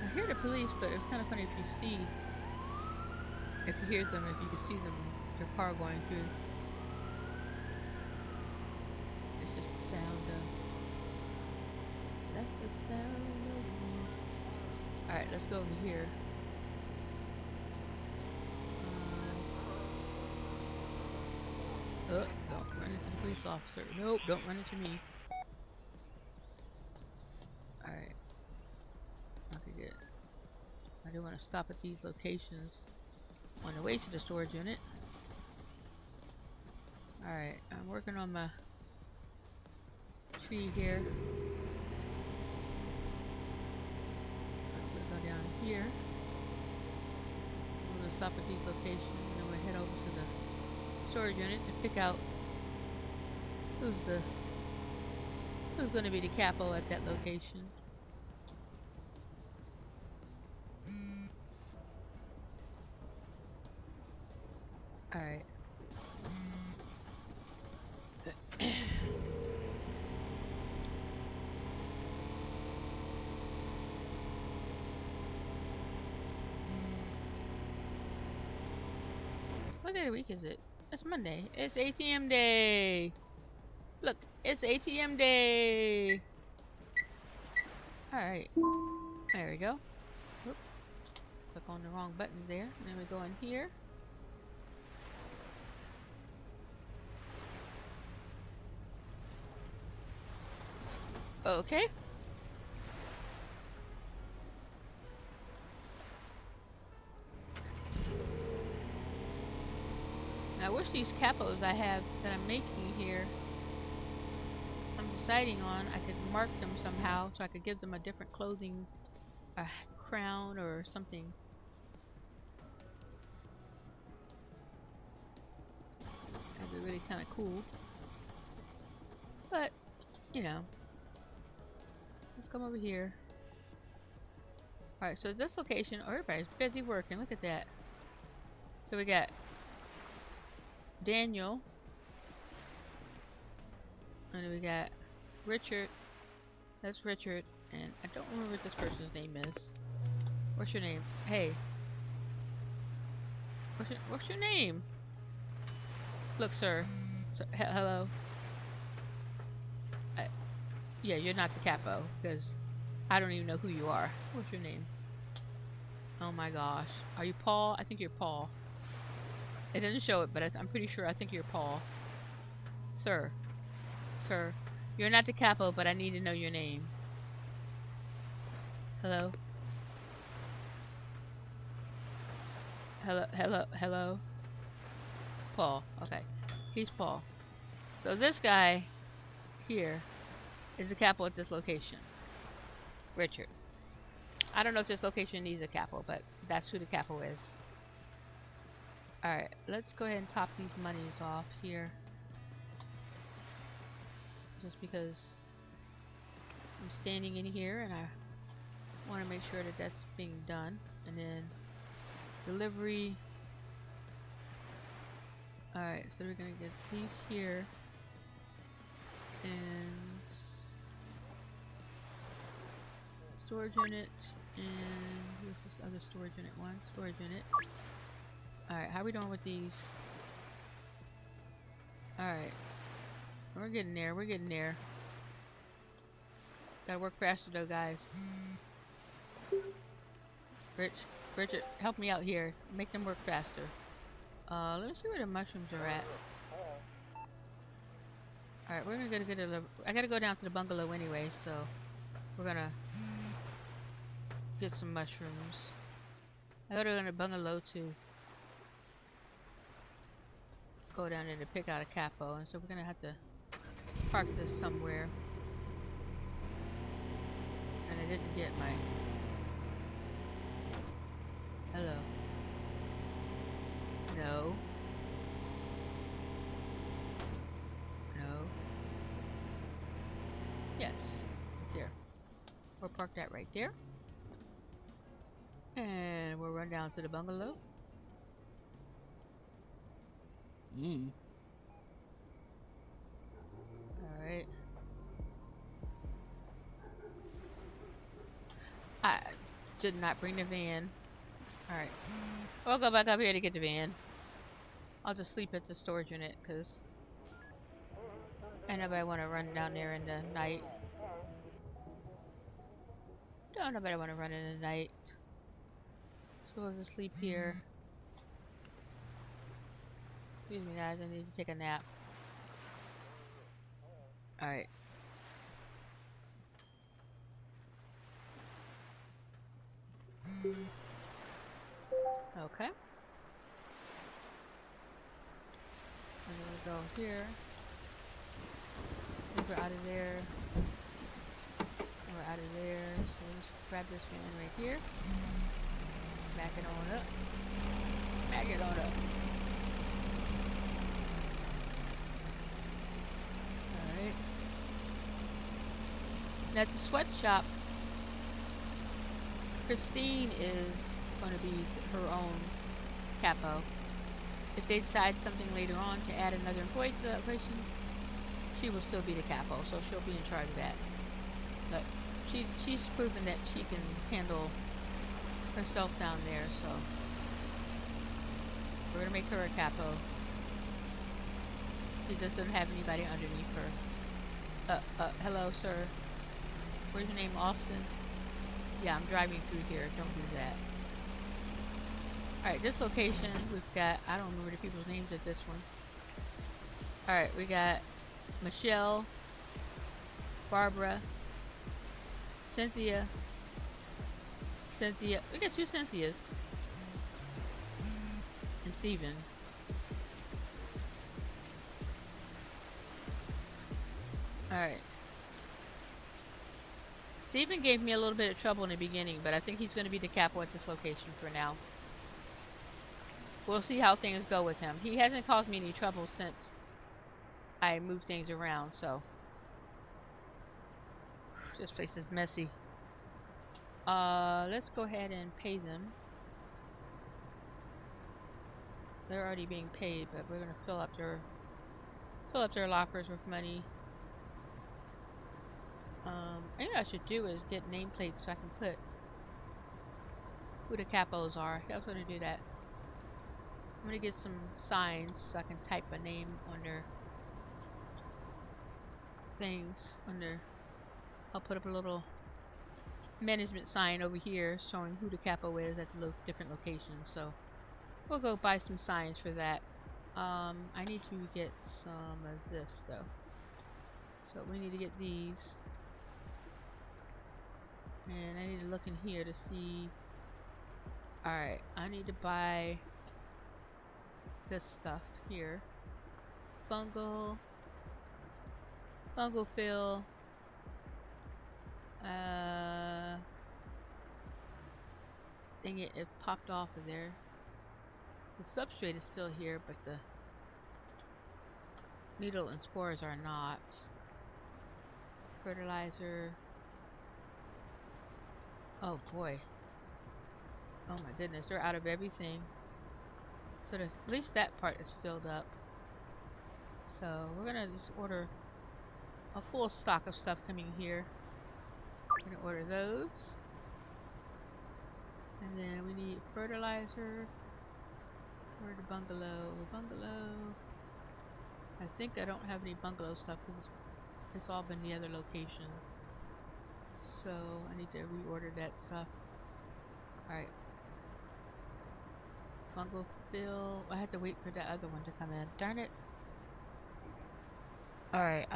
[SPEAKER 1] I hear the police, but it's kind of funny if you hear them, if you can see them, their car going through. It's just the sound of. That's the sound of. Alright, let's go over here. Oh, don't run into the police officer. Nope, don't run into me. Alright. Okay, good. I do want to stop at these locations. On the way to the storage unit. Alright, I'm working on my tree here. I'm gonna go down here. We're gonna stop at these locations and then we'll head over to the storage unit to pick out who's gonna be the capo at that location. Alright. What day of the week is it? It's Monday. It's ATM day. Look, it's ATM day. Alright. There we go. Whoop. Click on the wrong buttons there. And then we go in here. Okay. I wish these capos I have that I'm making here, I'm deciding on, I could mark them somehow so I could give them a different clothing, a crown or something. That'd be really kind of cool. But, you know. Let's come over here. Alright, so this location, oh, everybody's busy working. Look at that. So we got Daniel. And then we got Richard. That's Richard. And I don't remember what this person's name is. What's your name? Hey. What's your name? Look, sir. Hello. Yeah, you're not the capo, because I don't even know who you are. What's your name? Oh my gosh. Are you Paul? I think you're Paul. It doesn't show it, but I'm pretty sure I think you're Paul. Sir. Sir. You're not the capo, but I need to know your name. Hello? Hello? Paul. Okay. He's Paul. So this guy here is the capo at this location. Richard. I don't know if this location needs a capo, but that's who the capo is. Alright, let's go ahead and top these monies off here. Just because I'm standing in here and I want to make sure that that's being done. And then delivery. Alright, so we're going to get these here. And storage unit, and where's this other storage unit one? Storage unit. Alright, how are we doing with these? Alright. We're getting there, we're getting there. Gotta work faster though, guys. Bridget, help me out here. Make them work faster. Let me see where the mushrooms are at. Alright, we're gonna get a... I gotta go down to the bungalow anyway, so we're gonna get some mushrooms. I gotta go to the bungalow to go down there to pick out a capo, and so we're gonna have to park this somewhere. And I didn't get my... Hello. No. No. Yes. There. We'll park that right there. And we'll run down to the bungalow. Alright. I did not bring the van. Alright. We'll go back up here to get the van. I'll just sleep at the storage unit because ain't nobody want to run down there in the night. Don't nobody want to run in the night. So we'll just sleep here. Excuse me guys, I need to take a nap. Alright. Okay. go here. We're out of there. We're out of there. So let's grab this man right here. Back it on up. Back it on up. Alright. Now at the sweatshop, Christine is going to be her own capo. If they decide something later on to add another employee to the equation, she will still be the capo, so she'll be in charge of that. But she's proven that she can handle herself down there, so we're gonna make her a capo. She just doesn't have anybody underneath her. Hello, sir. Where's your name, Austin? Yeah, I'm driving through here. Don't do that. Alright, this location, we've got, I don't remember the people's names at this one. Alright, we got Michelle, Barbara, Cynthia. We got 2 Cynthias. And Steven. Alright. Steven gave me a little bit of trouble in the beginning, but I think he's going to be the capo at this location for now. We'll see how things go with him. He hasn't caused me any trouble since I moved things around, so. This place is messy. Let's go ahead and pay them. They're already being paid, but we're gonna fill up their lockers with money. I think what I should do is get nameplates so I can put who the capos are. I was gonna do that. I'm gonna get some signs so I can type a name on their things. I'll put up a little management sign over here showing who the capo is at the different locations. So we'll go buy some signs for that. I need to get some of this though. So we need to get these. And I need to look in here to see. Alright, I need to buy this stuff here. Fungal fill. Dang it popped off of there. The substrate is still here, but the needle and spores are not. Fertilizer. Oh boy. Oh my goodness, they're out of everything. So at least that part is filled up. So we're gonna just order a full stock of stuff coming here. We're gonna order those. And then we need fertilizer. Where's the bungalow? I think I don't have any bungalow stuff because it's all been the other locations. So I need to reorder that stuff. Alright. Fungal fill. I had to wait for the other one to come in. Darn it. Alright,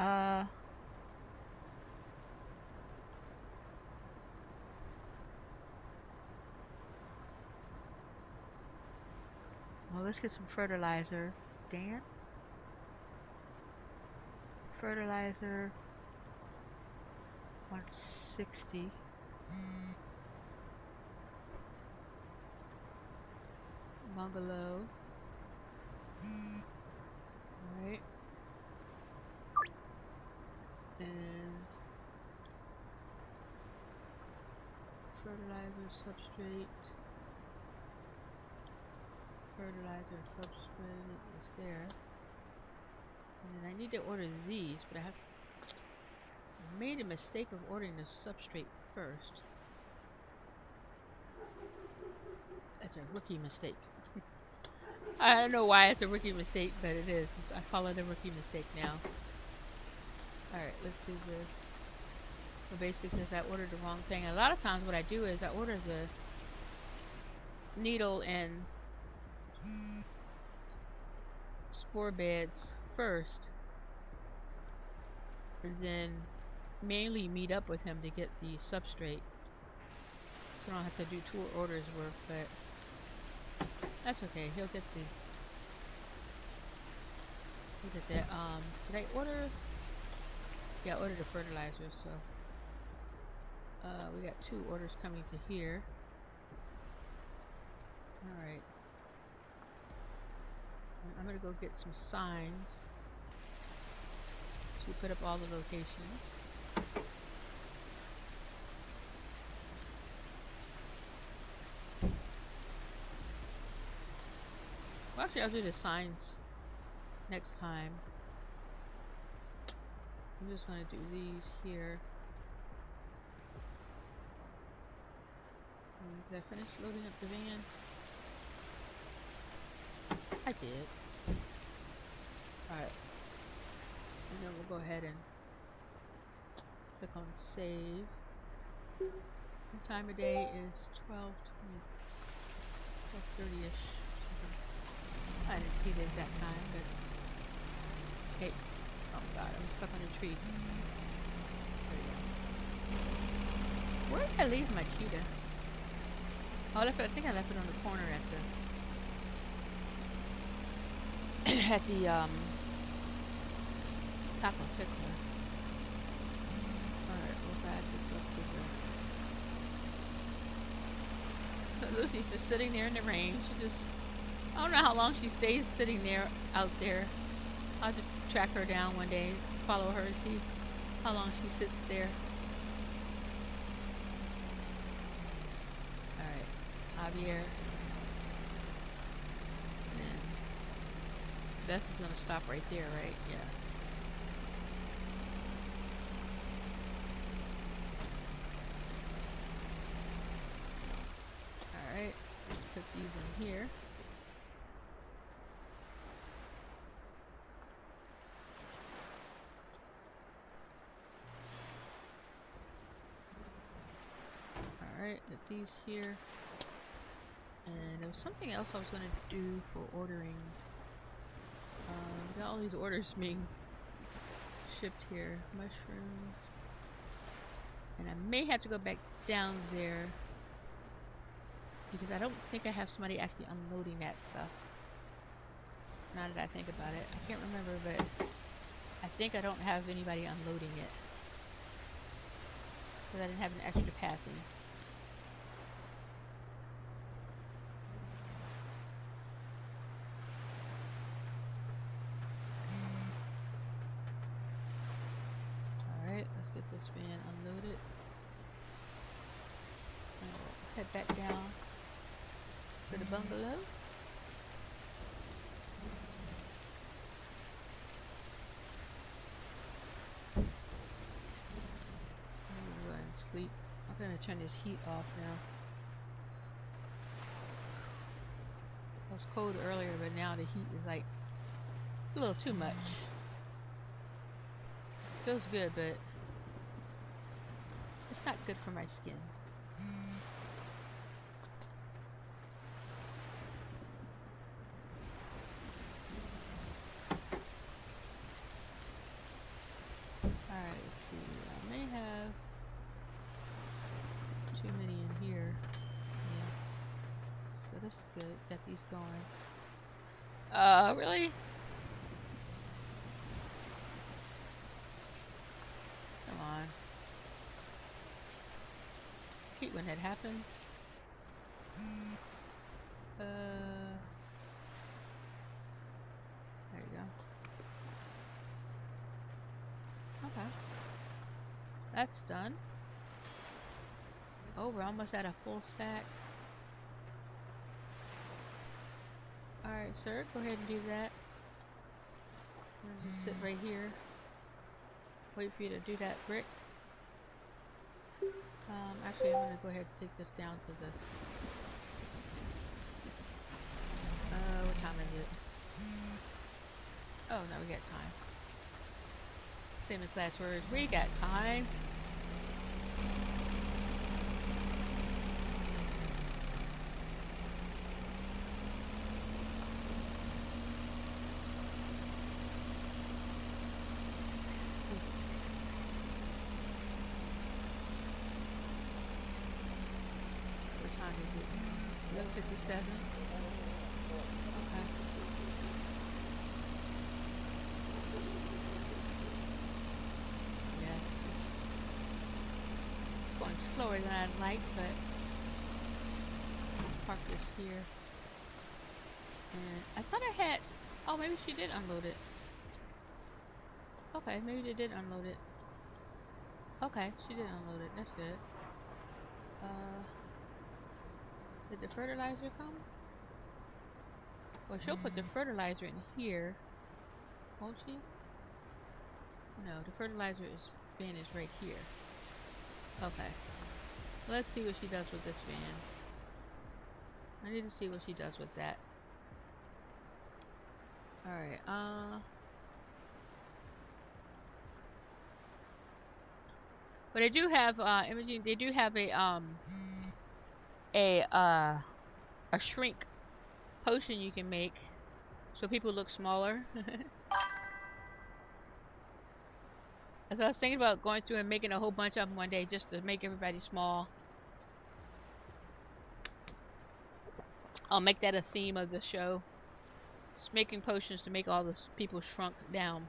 [SPEAKER 1] well, let's get some fertilizer. Dan? Fertilizer. 160. Bungalow. Alright. And fertilizer substrate. Fertilizer substrate is there. And then I need to order these, but I made a mistake of ordering the substrate first. That's a rookie mistake. I don't know why it's a rookie mistake, but it is. I call it a rookie mistake now. Alright, let's do this. So basically, I ordered the wrong thing. A lot of times what I do is I order the needle and spore beds first. And then mainly meet up with him to get the substrate. So I don't have to do 2 orders worth, but that's okay. He'll get Look at that. Did I order? Yeah, I ordered the fertilizer, so we got 2 orders coming to here. Alright. I'm gonna go get some signs to put up all the locations. Well, actually, I'll do the signs next time. I'm just gonna do these here. Did I finish loading up the van? I did. Alright. And then we'll go ahead and click on save. The time of day is 12:30-ish. I didn't see the exact time, but hey, oh god, I'm stuck on a tree. There we go. Where did I leave my cheetah? Oh, I think I left it on the corner at the at the Taco Tickler. Alright, we'll back this up to the Lucy's just sitting there in the rain. She just, I don't know how long she stays sitting there out there. I'll have to track her down one day, follow her and see how long she sits there. Alright, Javier. And Beth is gonna stop right there, right? Yeah. Alright, let's put these in here. Alright, put these here. And there was something else I was going to do for ordering. Got all these orders being shipped here. Mushrooms. And I may have to go back down there because I don't think I have somebody actually unloading that stuff. Now that I think about it. I can't remember, but I think I don't have anybody unloading it. Because I didn't have an extra passing. Alright, let's get this van unloaded. And we'll head back down to the bungalow. Sleep. I'm gonna turn this heat off now. It was cold earlier, but now the heat is like a little too much. Feels good, but it's not good for my skin. Alright, let's see. I may have too many in here. Yeah. So this is good. Got these going. Really? Come on. I hate when that happens. There you go. Okay. That's done. Oh, we're almost at a full stack. Alright, sir, go ahead and do that. I'm gonna just sit right here. Wait for you to do that brick. Actually, I'm gonna go ahead and take this down to the... what time is it? Oh, no, we got time. Famous last words. We got time. What time is it? 11:57. Okay. slower than I'd like, but let's park this here. And I thought I had... Oh, maybe she did unload it. Okay, maybe they did unload it. Okay, she did unload it. That's good. Did the fertilizer come? Well, she'll put the fertilizer in here. Won't she? No, the fertilizer bin is right here. Okay. Let's see what she does with this van. I need to see what she does with that. Alright, but they do have, Imogene, they do have a shrink potion you can make so people look smaller. As I was thinking about going through and making a whole bunch of them one day just to make everybody small. I'll make that a theme of the show. Just making potions to make all the people shrunk down.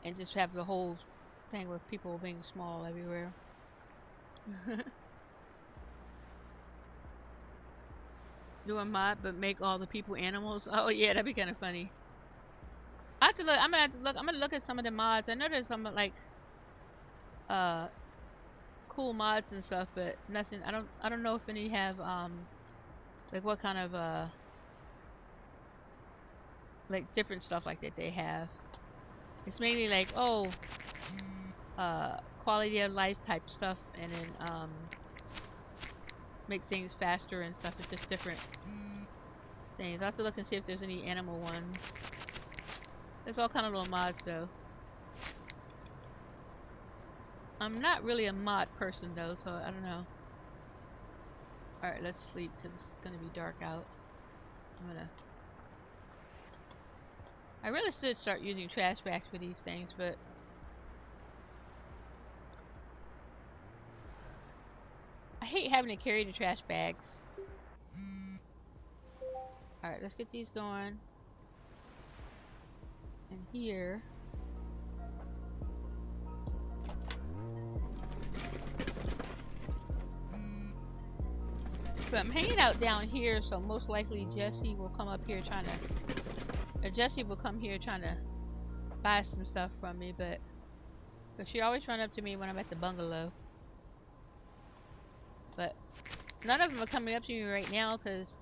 [SPEAKER 1] And just have the whole thing with people being small everywhere. Do a mod but make all the people animals. Oh yeah, that'd be kind of funny. I have to look. I'm gonna look at some of the mods. I know there's some like cool mods and stuff, but nothing. I don't know if any have like what kind of like different stuff like that they have. It's mainly like quality of life type stuff, and then make things faster and stuff. It's just different things. I'll have to look and see if there's any animal ones. There's all kind of little mods though. I'm not really a mod person though, so I don't know. Alright, let's sleep because it's gonna be dark out. I really should start using trash bags for these things, but I hate having to carry the trash bags. Alright, let's get these going. And here. But I'm hanging out down here, so most likely Jessie will come up here trying to... Or Jessie will come here trying to buy some stuff from me, but she always run up to me when I'm at the bungalow. But none of them are coming up to me right now, because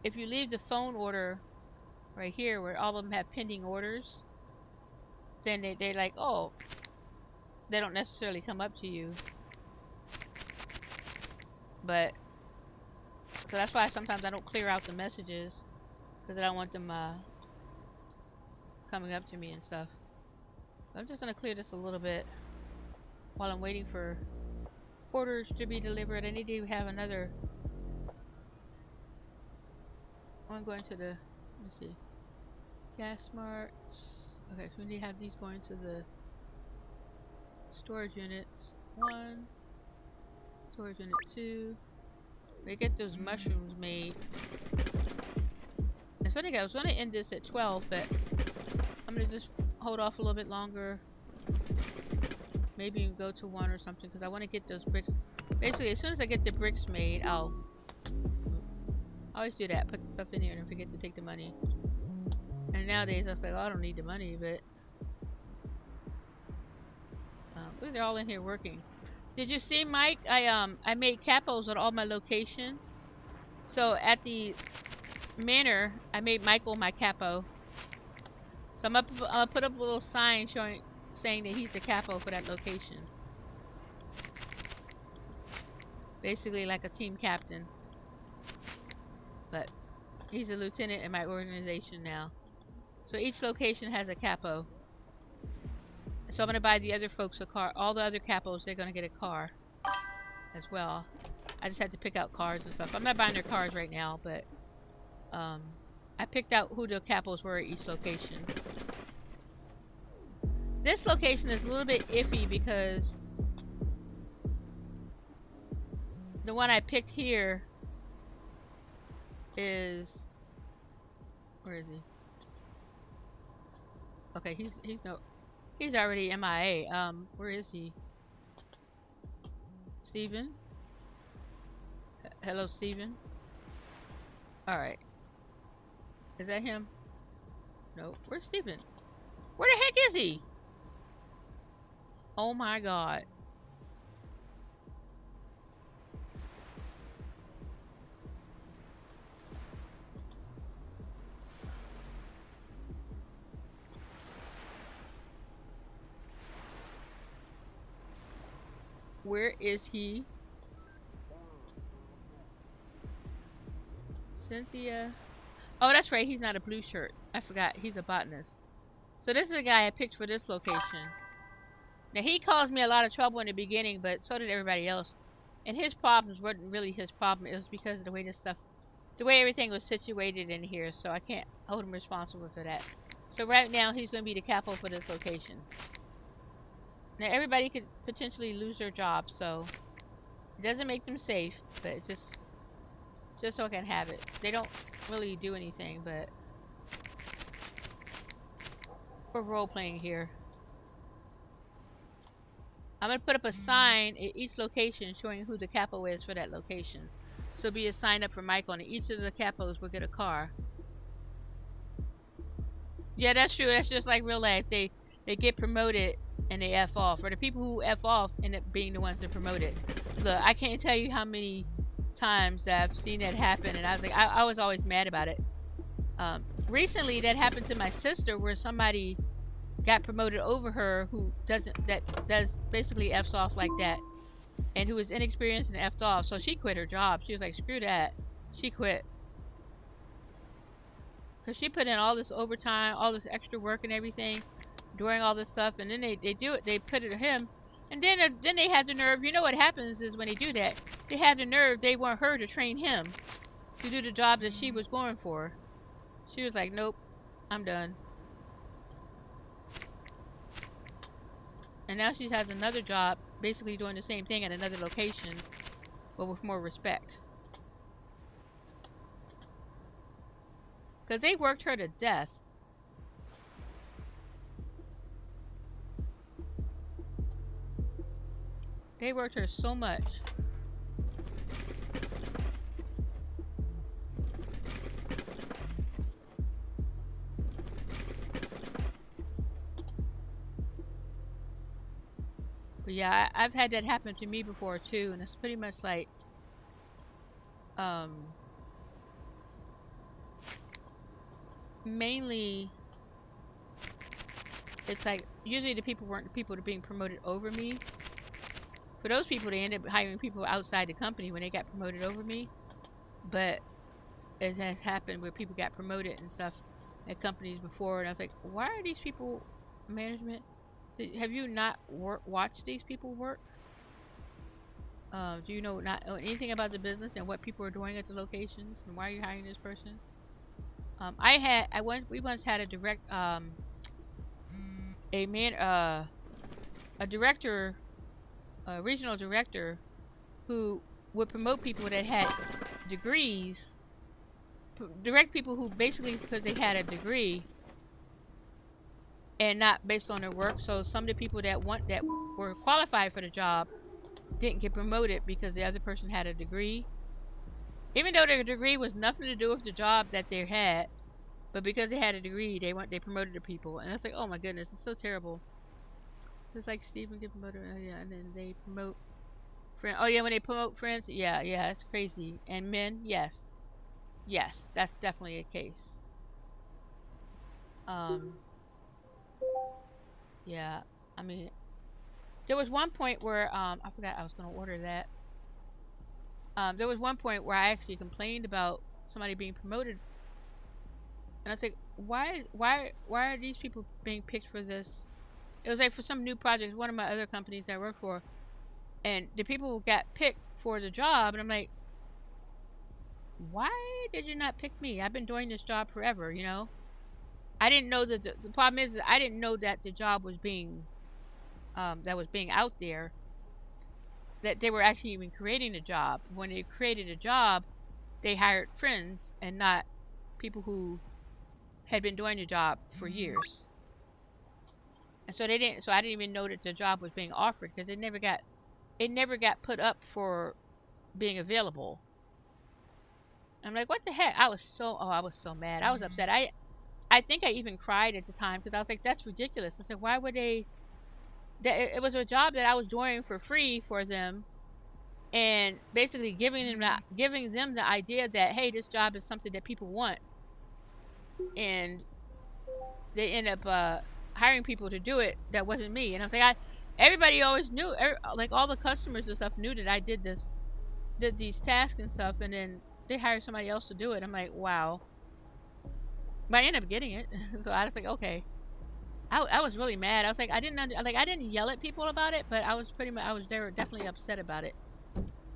[SPEAKER 1] if you leave the phone order right here where all of them have pending orders, then they're like, oh, they don't necessarily come up to you. But so that's why sometimes I don't clear out the messages, because I don't want them coming up to me and stuff. I'm just gonna clear this a little bit while I'm waiting for orders to be delivered. I need to have another. I'm going to the, let me see, gas mart. Okay, so we need to have these going to the storage units. 1, storage unit 2. We get those mushrooms made. It's funny, I was going to end this at 12, but I'm going to just hold off a little bit longer. Maybe go to 1 or something, because I want to get those bricks. Basically, as soon as I get the bricks made, I always do that. Put the stuff in here and forget to take the money. And nowadays, I was like, oh, I don't need the money, but look, they're all in here working. Did you see, Mike? I made capos at all my location. So at the manor, I made Michael my capo. So I'm gonna put up a little sign saying that he's the capo for that location. Basically like a team captain. But he's a lieutenant in my organization now. So each location has a capo. So I'm going to buy the other folks a car. All the other capos, they're going to get a car as well. I just had to pick out cars and stuff. I'm not buying their cars right now, but I picked out who the capos were at each location. This location is a little bit iffy because the one I picked here is... Where is he? Okay, he's already MIA. Where is he? Steven. Hello, Steven. Alright. Is that him? No. Where's Steven? Where the heck is he? Oh my god. Where is he? Cynthia. Oh, that's right. He's not a blue shirt. I forgot. He's a botanist. So this is the guy I picked for this location. Now, he caused me a lot of trouble in the beginning, but so did everybody else. And his problems weren't really his problem. It was because of the way the way everything was situated in here. So I can't hold him responsible for that. So right now, he's going to be the capo for this location. Now, everybody could potentially lose their job, so it doesn't make them safe, but it just so I can have it. They don't really do anything, but we're role-playing here. I'm going to put up a sign at each location showing who the capo is for that location. So it'll be a sign up for Michael, and each of the capos will get a car. Yeah, that's true. That's just like real life. They get promoted and they F off. Or the people who F off end up being the ones that promote it. Look, I can't tell you how many times that I've seen that happen, and I was like, I was always mad about it. Recently, that happened to my sister, where somebody got promoted over her who does basically F's off like that, and who was inexperienced and F'd off. So she quit her job. She was like, screw that. She quit. Because she put in all this overtime, all this extra work and everything, doing all this stuff, and then they do it, they put it to him, and then they had the nerve. You know what happens is when they do that, they had the nerve, they want her to train him to do the job that she was going for. She was like, nope, I'm done. And now she has another job, basically doing the same thing at another location, but with more respect. Because they worked her to death. They worked her so much. But yeah, I've had that happen to me before too, and it's pretty much like, mainly, it's like, usually the people weren't the people that are being promoted over me. For those people, they end up hiring people outside the company when they got promoted over me. But it has happened where people got promoted and stuff at companies before, and I was like, why are these people management? Have you not watched these people work? Do you know not anything about the business and what people are doing at the locations, and why are you hiring this person? We once had a director, a regional director, who would promote people that had degrees, direct people who basically, because they had a degree and not based on their work. So some of the people that were qualified for the job didn't get promoted because the other person had a degree, even though their degree was nothing to do with the job that they had, but because they had a degree, they promoted the people. And it's like, oh my goodness, it's so terrible. It's like Steven get promoted, yeah, and then they promote friends. Oh yeah, when they promote friends, yeah, it's crazy. And men, yes, that's definitely a case. Yeah, I mean, there was one point where I forgot I was gonna order that. There was one point where I actually complained about somebody being promoted, and I was like, why are these people being picked for this? It was like for some new project, one of my other companies that I work for, and the people who got picked for the job, and I'm like, why did you not pick me? I've been doing this job forever, you know? I didn't know that the problem is I didn't know that the job was being out there, that they were actually even creating a job. When they created a job, they hired friends and not people who had been doing the job for years. And so I didn't even know that the job was being offered, because it it never got put up for being available. I'm like, what the heck? I was so mad. I was upset. I think I even cried at the time because I was like, that's ridiculous. I said, why would they? That it was a job that I was doing for free for them, and basically giving them the idea that, hey, this job is something that people want, and they end up hiring people to do it that wasn't me. And I was like, everybody always knew, like all the customers and stuff knew that I did these tasks and stuff, and then they hired somebody else to do it. I'm like, wow. But I ended up getting it. So I was like, okay. I was really mad. I was like, I didn't yell at people about it, but I was they were definitely upset about it.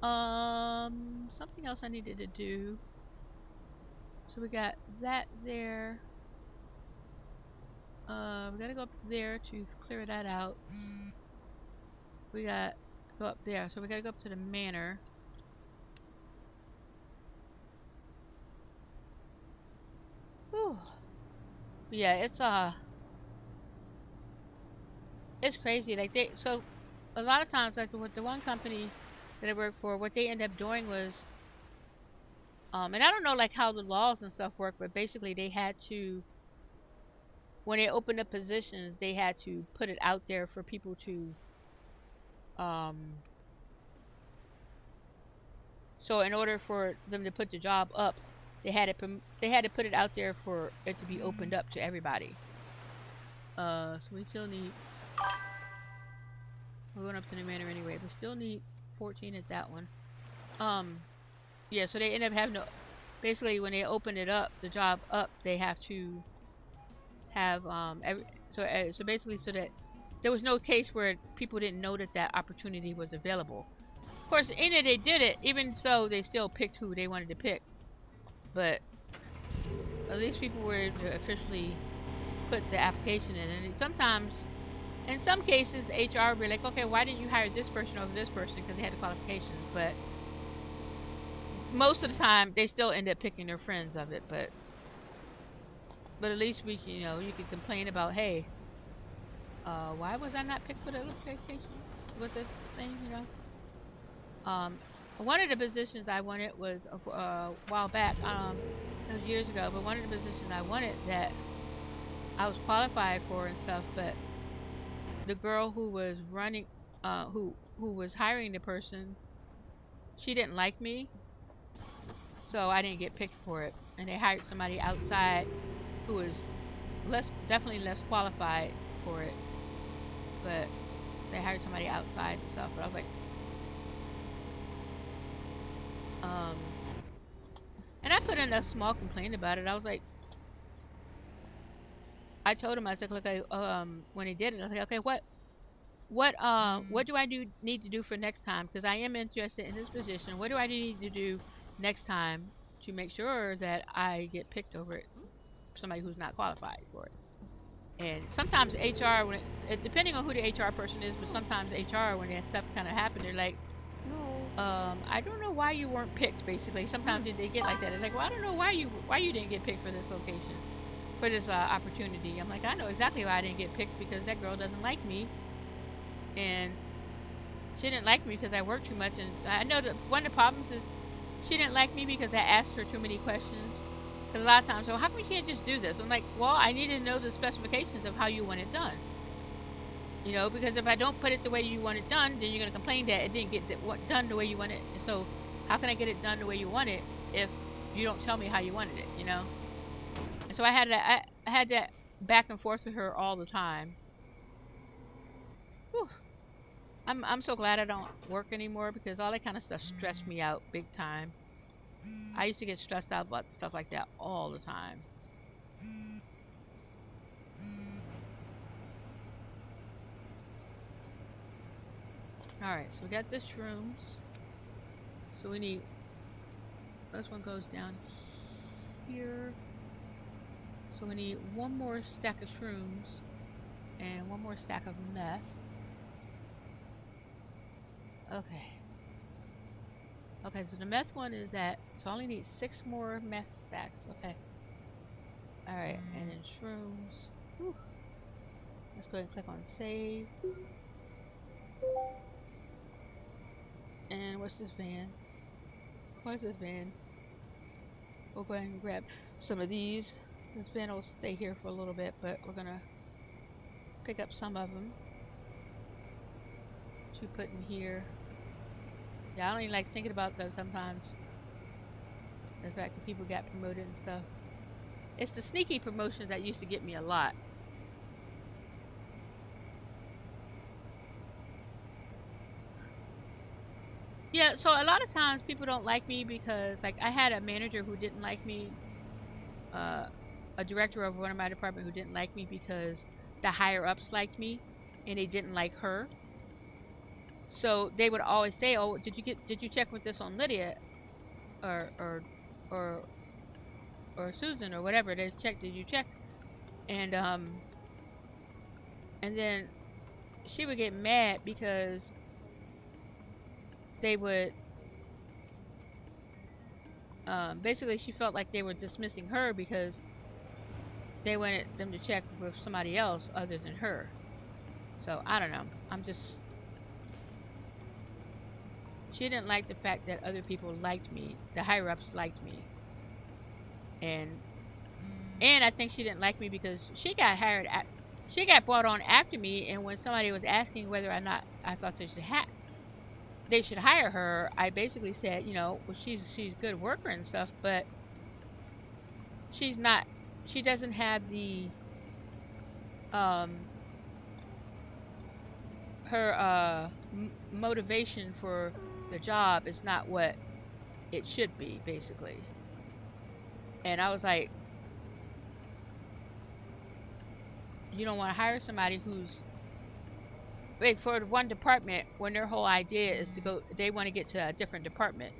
[SPEAKER 1] Something else I needed to do. So we got that there. We gotta go up there to clear that out. We got to go up there. So we gotta go up to the manor. Whew. Yeah, it's crazy. Like so a lot of times, like with the one company that I worked for, what they end up doing was, and I don't know like how the laws and stuff work, but basically they had to, when they opened up positions, they had to put it out there for people to, so in order for them to put the job up, they had to put it out there for it to be opened up to everybody. So we still need, we're going up to the manor anyway, but still need 14 at that one. Yeah, so they end up having to, basically when they open it up, the job up, they have to have so basically so that there was no case where people didn't know that opportunity was available. Of course, they did it, even so they still picked who they wanted to pick, but at least people were to officially put the application in. And sometimes, in some cases, HR would be like, okay, why didn't you hire this person over this person because they had the qualifications? But most of the time, they still end up picking their friends of it. But at least we, you can complain about, hey, why was I not picked for the qualification? Was this thing, one of the positions I wanted was a while back, it was years ago, but one of the positions I wanted that I was qualified for and stuff, but the girl who was running, who was hiring the person, she didn't like me, so I didn't get picked for it, and they hired somebody outside who was definitely less qualified for it, but they hired somebody outside and stuff. But I was like, and I put in a small complaint about it. I was like, I told him, I was like, look, when he did it, I was like, okay, what do I need to do for next time? Because I am interested in this position. What do I need to do next time to make sure that I get picked over somebody who's not qualified for it? And sometimes HR, depending on who the HR person is, but sometimes HR, when that stuff kind of happens, they're like, I don't know why you weren't picked. Basically, sometimes they get like that. It's like, well, I don't know why you didn't get picked for this location, for this opportunity. I'm like, I know exactly why I didn't get picked, because that girl doesn't like me, and she didn't like me because I work too much. And I know that one of the problems is she didn't like me because I asked her too many questions. Because a lot of times, so how come you can't just do this? I'm like, well, I need to know the specifications of how you want it done. Because if I don't put it the way you want it done, then you're going to complain that it didn't get done the way you want it. So how can I get it done the way you want it if you don't tell me how you wanted it, And so I had that back and forth with her all the time. Whew. I'm so glad I don't work anymore, because all that kind of stuff stressed me out big time. I used to get stressed out about stuff like that all the time. Alright, so we got the shrooms. So we need, this one goes down here. So we need one more stack of shrooms and one more stack of meth. Okay. Okay, so the meth one is so I only need 6 more meth stacks. Okay. Alright, and then shrooms. Whew. Let's go ahead and click on save. what's this van? What's this van? We'll go ahead and grab some of these. This van will stay here for a little bit, but we're gonna pick up some of them to put in here. Yeah, I don't even like thinking about them sometimes. The fact that people got promoted and stuff. It's the sneaky promotions that used to get me a lot. Yeah, so a lot of times people don't like me because, like, I had a manager who didn't like me, a director of one of my department who didn't like me because the higher ups liked me and they didn't like her. So they would always say, "Oh, did you check with this on Lydia, or or or or Susan or whatever? Did you check?" And and then she would get mad because they would basically she felt like they were dismissing her because they wanted them to check with somebody else other than her. So I don't know. She didn't like the fact that other people liked me. The higher ups liked me. And I think she didn't like me because she got brought on after me, and when somebody was asking whether or not I thought they should hire her, I basically said, well, she's a good worker and stuff, but she doesn't have the her motivation for the job is not what it should be, basically. And I was like, you don't want to hire somebody who's like for one department when their whole idea is they want to get to a different department.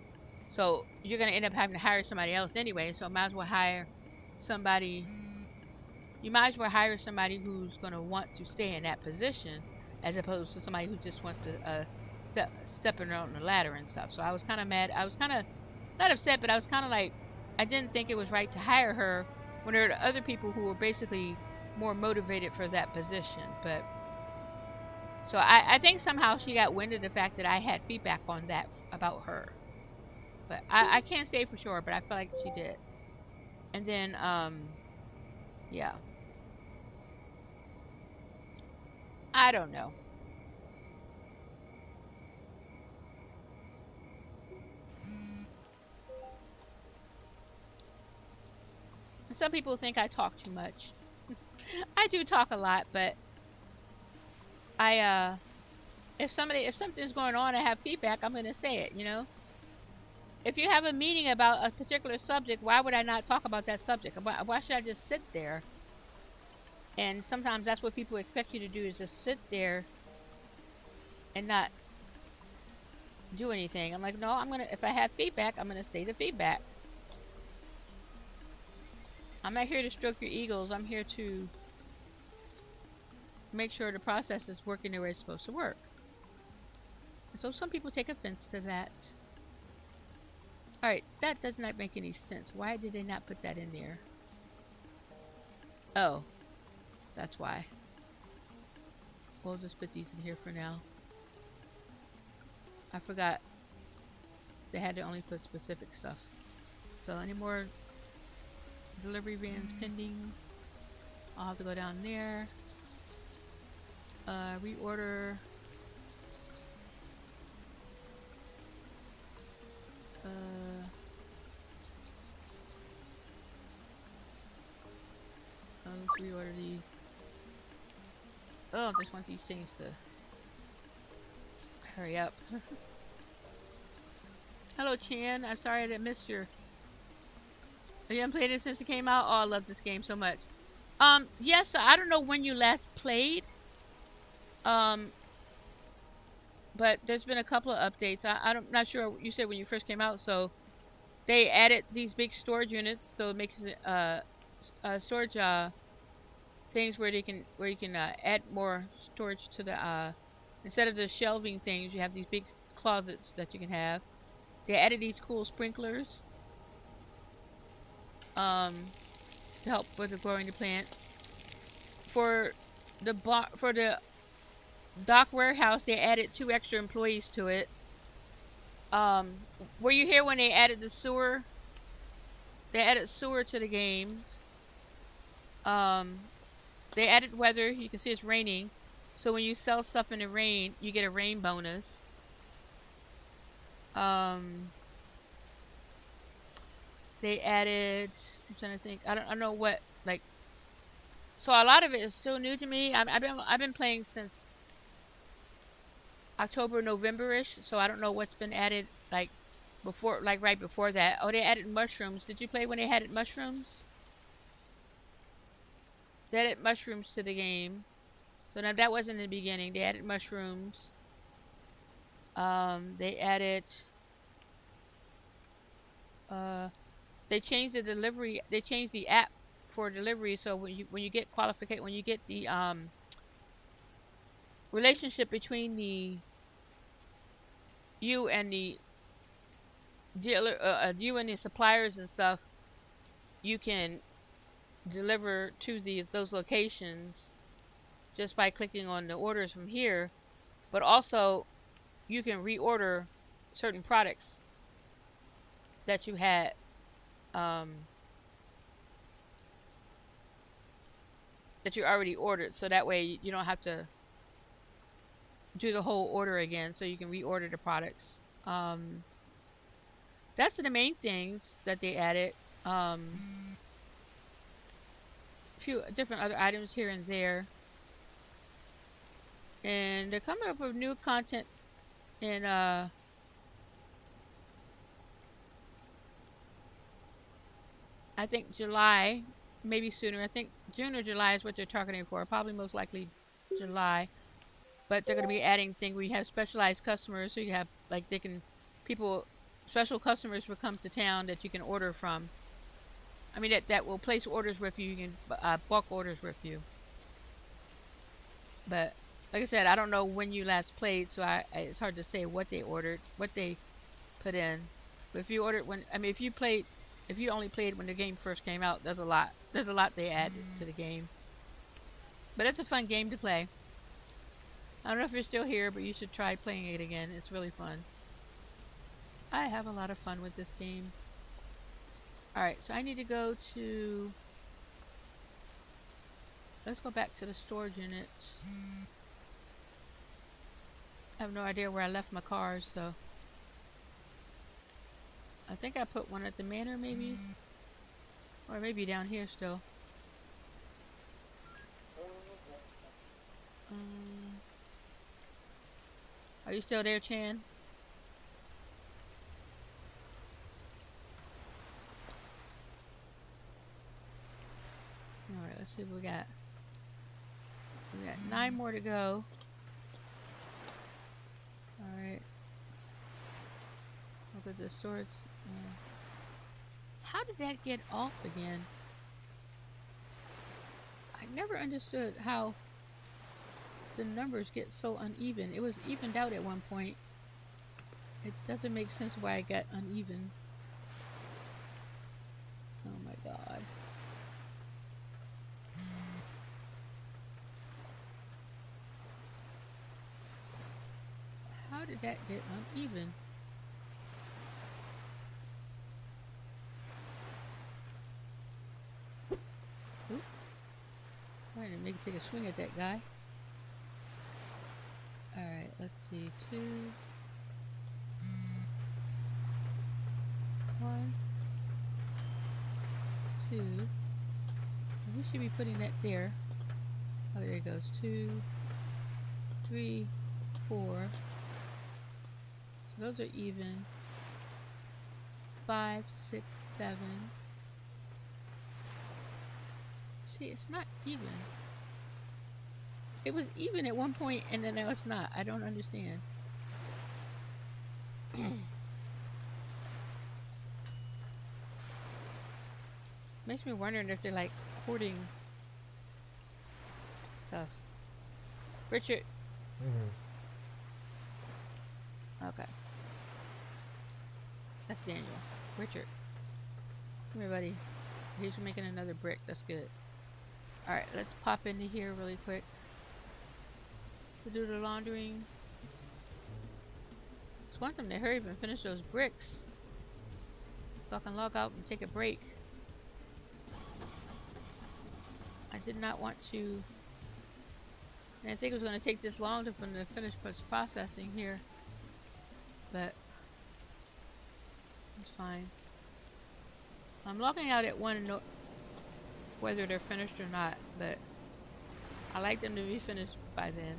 [SPEAKER 1] So you're going to end up having to hire somebody else anyway. So might as well hire somebody. You might as well hire somebody who's going to want to stay in that position as opposed to somebody who just wants to stepping on the ladder and stuff. So I was kind of mad. I was kind of not upset, but I was kind of like, I didn't think it was right to hire her when there were other people who were basically more motivated for that position. But so I think somehow she got wind of the fact that I had feedback on that about her. But I can't say for sure, but I feel like she did. And then yeah, I don't know. Some people think I talk too much. I do talk a lot, but I if something's going on, I have feedback, I'm gonna say it. If you have a meeting about a particular subject, why would I not talk about that subject? Why should I just sit there? And sometimes that's what people expect you to do, is just sit there and not do anything. I'm like, no, if I have feedback, I'm gonna say the feedback. I'm not here to stroke your egos. I'm here to make sure the process is working the way it's supposed to work. And so some people take offense to that. Alright, that does not make any sense. Why did they not put that in there? Oh, that's why. We'll just put these in here for now. I forgot they had to only put specific stuff. So any more delivery vans pending? I'll have to go down there. Reorder. Let's reorder these. Oh, I just want these things to hurry up. Hello, Chan. I'm sorry I missed your. You haven't played it since it came out? Oh, I love this game so much. Yes, so I don't know when you last played. But there's been a couple of updates. I'm not sure. You said when you first came out, so they added these big storage units, so it makes it storage things where you can add more storage to the instead of the shelving things, you have these big closets that you can have. They added these cool sprinklers to help with the growing the plants. For the dock warehouse, they added 2 extra employees to it. Were you here when they added the sewer? They added sewer to the games. They added weather. You can see it's raining. So when you sell stuff in the rain, you get a rain bonus. They added, I'm trying to think. I don't know what, like, so a lot of it is so new to me. I've been playing since October, November-ish, so I don't know what's been added like before, like right before that. Oh, they added mushrooms. Did you play when they added mushrooms? They added mushrooms to the game. So now that wasn't in the beginning. They added mushrooms. They added they changed the delivery. They changed the app for delivery. So when you get qualified, when you get the relationship between the you and the dealer, you and the suppliers and stuff, you can deliver to those locations just by clicking on the orders from here. But also, you can reorder certain products that you had that you already ordered, so that way you don't have to do the whole order again, so you can reorder the products. That's the main things that they added. A few different other items here and there, and they're coming up with new content in I think July, maybe sooner. I think June or July is what they're targeting for. Probably most likely July. But they're going to be adding things where you have specialized customers, so you have like special customers will come to town that you can order from. I mean that will place orders with you. You can bulk orders with you. But like I said, I don't know when you last played, so it's hard to say what they ordered, what they put in. But if you ordered if you only played when the game first came out, there's a lot they added to the game. But it's a fun game to play. I don't know if you're still here, but you should try playing it again. It's really fun. I have a lot of fun with this game. Alright, so I need to go to... Let's go back to the storage unit. I have no idea where I left my cars, so... I think I put one at the manor, maybe? Or maybe down here still. Are you still there, Chan? Alright, let's see what we got. We got 9 more to go. Alright. Look at the swords. How did that get off again? I never understood how the numbers get so uneven. It was evened out at one point. It doesn't make sense why I got uneven. Oh my god. How did that get uneven? Oop. I didn't make it take a swing at that guy. Alright, let's see. 2, 1, 2. We should be putting that there. Oh, there it goes. 2, 3, 4. So those are even. 5, 6, 7. See, it's not even. It was even at one point, and then now it's not. I don't understand. Makes me wondering if they're like hoarding stuff. Richard. Okay. That's Daniel. Richard. Come here, buddy. He's making another brick. That's good. Alright, let's pop into here really quick. To do the laundering. Just want them to hurry up and finish those bricks so I can log out and take a break. I did not want to. I didn't think it was going to take this long to finish processing here, but it's fine. I'm logging out at 1 and whether they're finished or not, but I like them to be finished by then.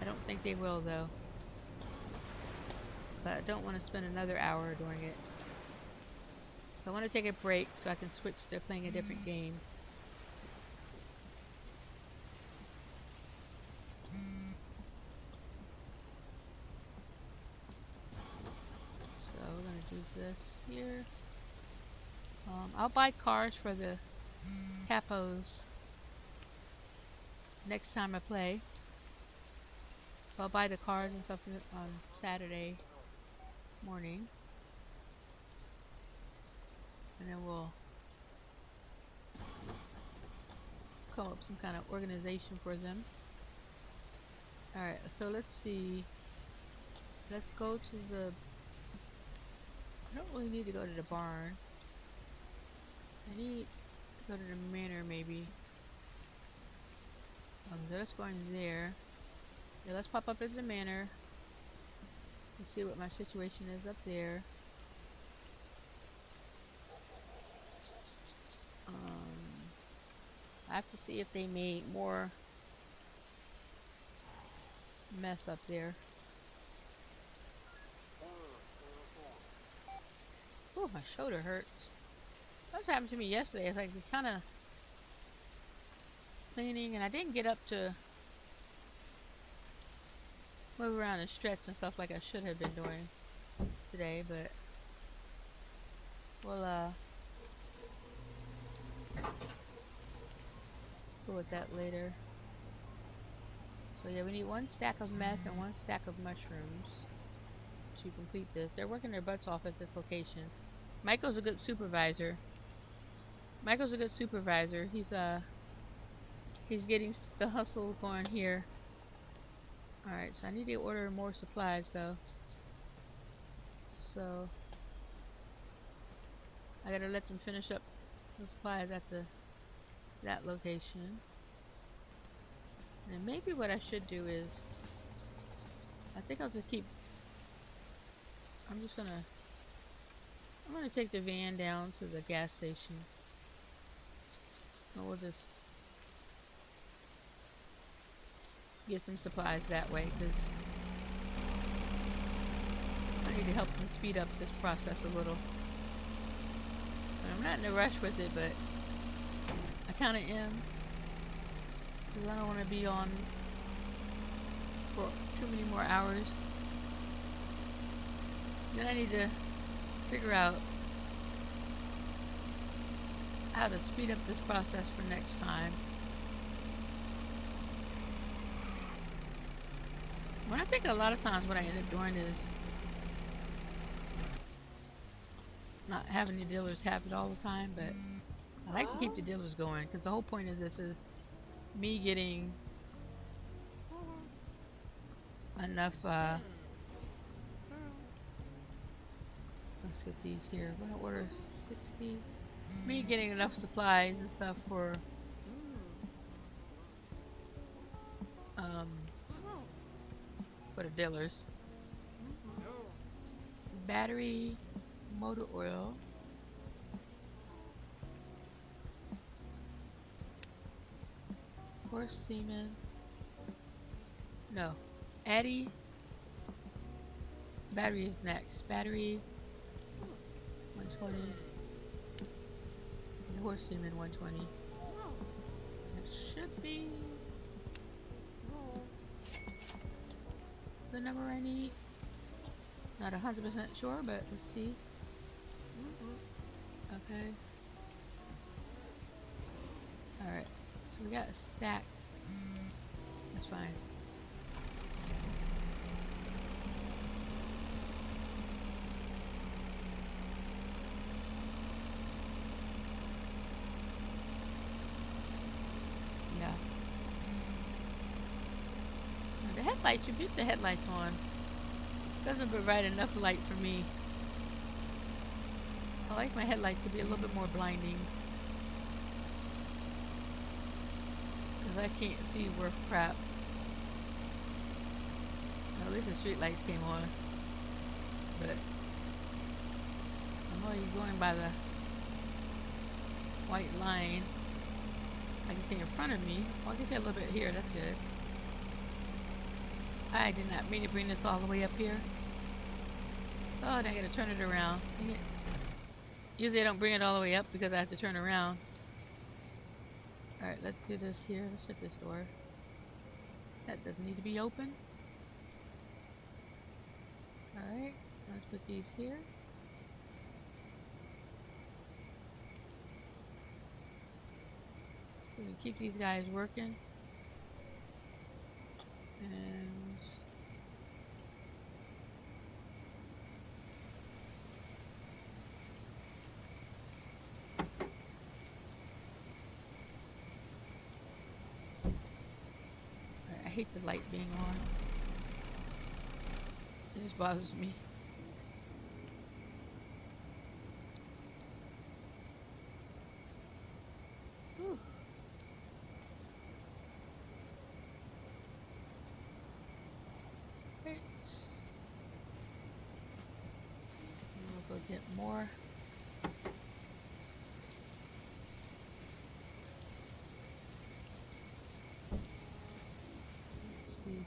[SPEAKER 1] I don't think they will though, but I don't want to spend another hour doing it. So I want to take a break so I can switch to playing a different game. So we're going to do this here. I'll buy cars for the capos next time I play. So I'll buy the cars and stuff on Saturday morning. And then we'll come up with some kind of organization for them. Alright, so let's see. Let's go to the... I don't really need to go to the barn. I need to go to the manor maybe. So let's go in there. Yeah, let's pop up into the manor. Let's see what my situation is up there. I have to see if they made more meth up there. Oh, my shoulder hurts. That happened to me yesterday. It's like it's kind of cleaning, and I didn't get up to move around and stretch and stuff like I should have been doing today, but we'll go with that later. So yeah, we need 1 stack of meth and 1 stack of mushrooms to complete this. They're working their butts off at this location. Michael's a good supervisor. He's getting the hustle going here. Alright, so I need to order more supplies though. So I gotta let them finish up the supplies at that location. And maybe what I should do is, I think I'll just keep, I'm gonna take the van down to the gas station. And we'll just get some supplies that way, because I need to help them speed up this process a little. And I'm not in a rush with it, but I kind of am, because I don't want to be on for too many more hours. Then I need to figure out how to speed up this process for next time. When I think a lot of times what I end up doing is not having the dealers have it all the time, but I like to keep the dealers going, because the whole point of this is me getting enough, let's get these here. I'm gonna order 60. Me getting enough supplies and stuff for the dealers. Battery, motor oil, horse semen. No, Addy. Battery is next. Battery 120. And horse semen 120. That should be the number I need. Not 100% sure, but let's see. Okay. Alright. So we got a stack. That's fine. Yeah. Now the headlights, you put the headlights on. Doesn't provide enough light for me. I like my headlights to be a little bit more blinding. Because I can't see worth crap. At least the street lights came on. But I'm only going by the white line. I can see in front of me. Well, I can see a little bit here. That's good. I did not mean to bring this all the way up here. Oh, and I gotta turn it around. Usually I don't bring it all the way up because I have to turn around. Alright, let's do this here. Let's shut this door. That doesn't need to be open. Alright, let's put these here. We can keep these guys working. And I hate the light being on. It just bothers me. Whew. Right. We'll go get more. Let's see.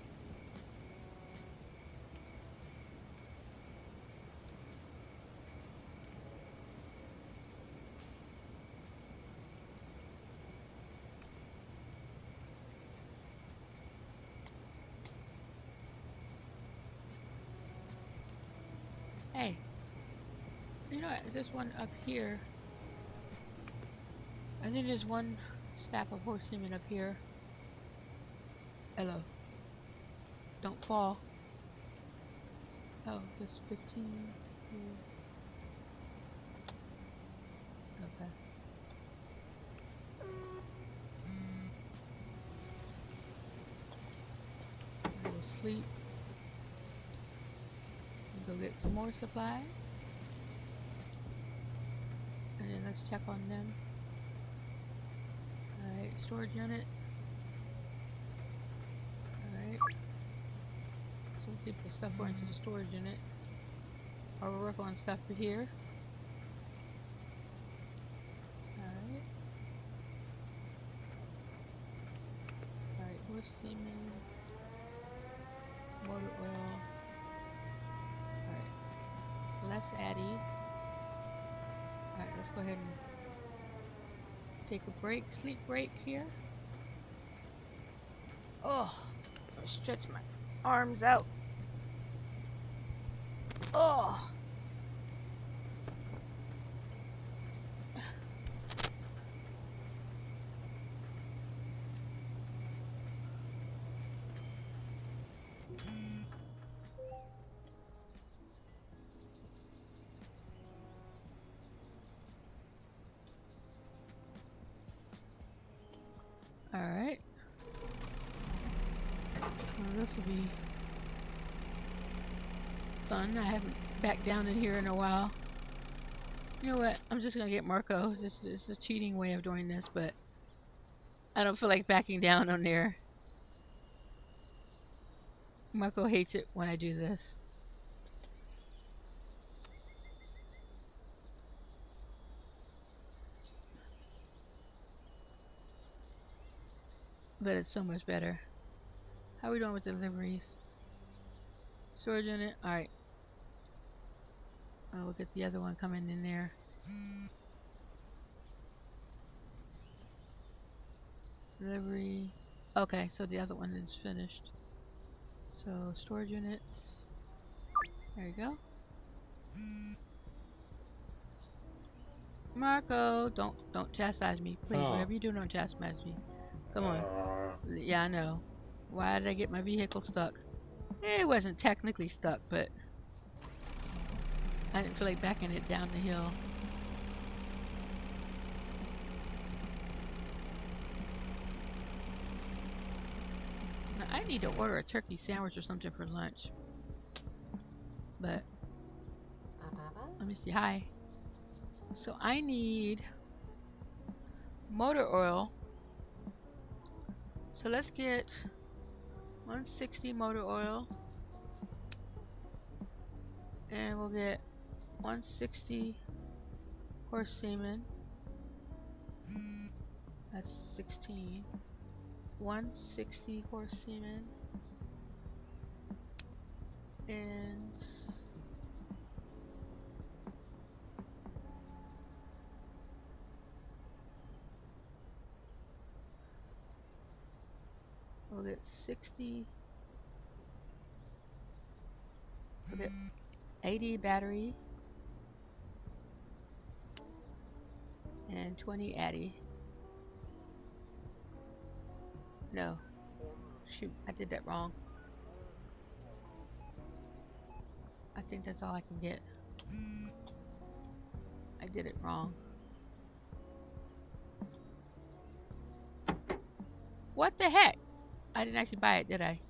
[SPEAKER 1] Hey, you know what? There's one up here. I think there's one stack of horse semen up here. Hello. Don't fall. Oh, there's 15 here. Okay. Go sleep. Go get some more supplies. And then let's check on them. Alright, storage unit. Alright. So we'll keep the stuff going to the storage unit. Or we'll work on stuff for here. Alright. Alright, horse semen. Motor oil. Less Addy. Alright, let's go ahead and take a break, sleep break here. Oh, stretch my arms out. Oh. Alright. Well, this will be fun. I haven't backed down in here in a while. You know what? I'm just gonna get Marco. This is a cheating way of doing this, but I don't feel like backing down on there. Marco hates it when I do this. But it's so much better. How are we doing with deliveries? Storage unit? Alright. We'll get the other one coming in there. Delivery. Okay, so the other one is finished. So, storage units. There you go. Marco, don't chastise me, please. Oh. Whatever you do, don't chastise me. Come on. Yeah, I know. Why did I get my vehicle stuck? It wasn't technically stuck, but I didn't feel like backing it down the hill. Now, I need to order a turkey sandwich or something for lunch. but let me see. Hi. So I need motor oil. So let's get 160 motor oil. And we'll get 160 horse semen. That's 16. 160 horse semen. And we'll get 60. We'll get 80 battery. And 20 addy. No. Shoot, I did that wrong. I think that's all I can get. I did it wrong. What the heck? I didn't actually buy it, did I?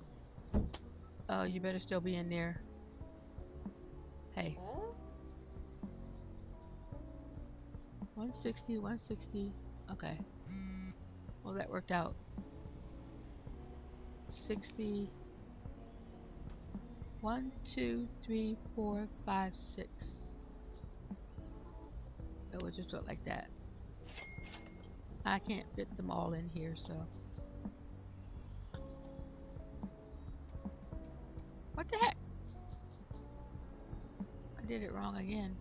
[SPEAKER 1] Oh, you better still be in there. Hey. 160, 160. Okay. Well, that worked out. 60. 1, 2, 3, 4, 5, 6. It would just look like that. I can't fit them all in here, so. What the heck? I did it wrong again.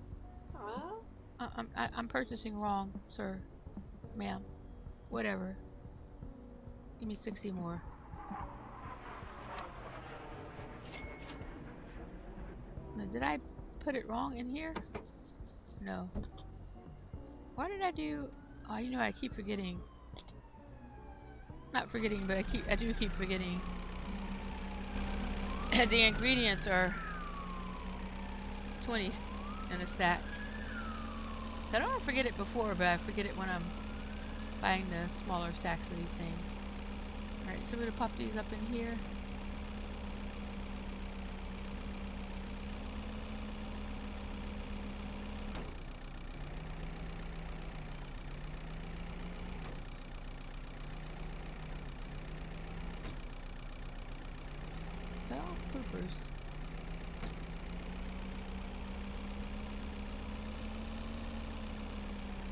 [SPEAKER 1] I'm purchasing wrong, sir. Ma'am. Whatever. Give me 60 more. Now, did I put it wrong in here? No. What did I do? Oh, you know, I keep forgetting. Not forgetting, but I do keep forgetting. The ingredients are 20 in a stack. So I don't forget it before, but I forget it when I'm buying the smaller stacks of these things. Alright, so we're gonna pop these up in here. Oh, poopers.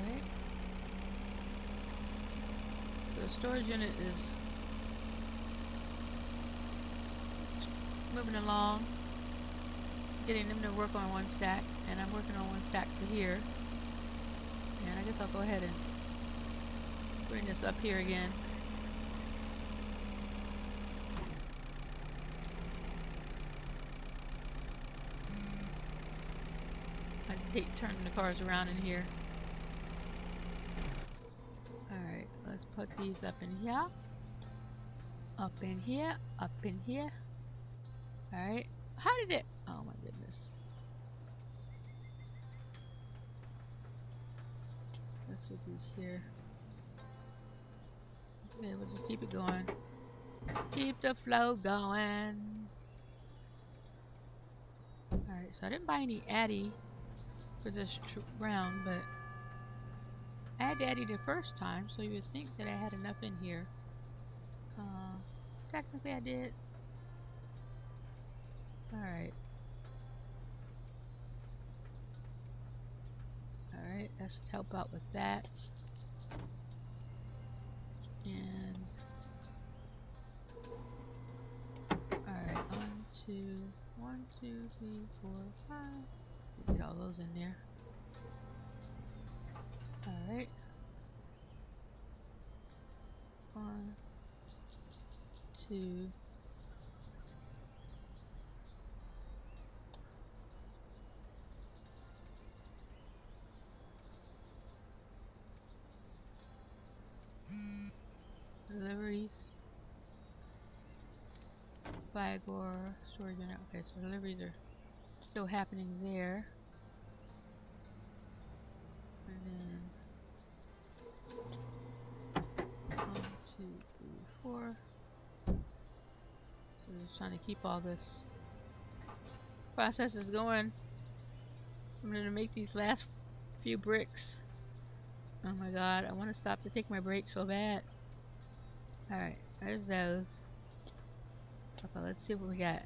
[SPEAKER 1] Right. So the storage unit is moving along, getting them to work on one stack, and I'm working on one stack for here. And I guess I'll go ahead and bring this up here again. I just hate turning the cars around in here. Alright, let's put these up in here. Up in here, up in here. Alright, how did it? Oh my goodness. Let's get these here. Okay, we'll just keep it going. Keep the flow going. Alright, so I didn't buy any Addy for this round, but I had Addy the first time, so you would think that I had enough in here. Technically I did. Alright. Alright, that should help out with that. And alright, 1, 2, 3, 4, 5. Get all those in there. Alright. 1, 2. Deliveries. Vigor, storage unit. Okay, so deliveries are still happening there. And then 1, 2, 3, 4. So just trying to keep all this process is going. I'm gonna make these last few bricks. Oh my god, I want to stop to take my break so bad. Alright, there's those. Okay, let's see what we got.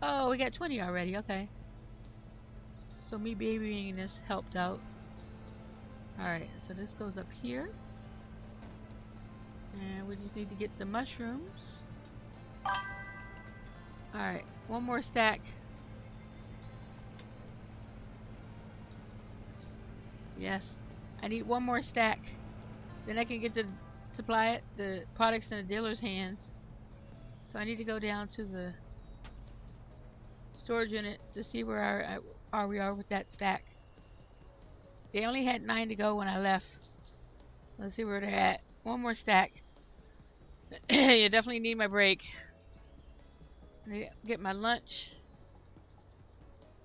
[SPEAKER 1] Oh, we got 20 already, okay. So me babying this helped out. Alright, so this goes up here. And we just need to get the mushrooms. Alright, one more stack. Yes, I need one more stack. Then I can get the supply the products in the dealer's hands. So I need to go down to the storage unit to see where we are with that stack. They only had 9 to go when I left. Let's see where they're at. One more stack. You definitely need my break. I need to get my lunch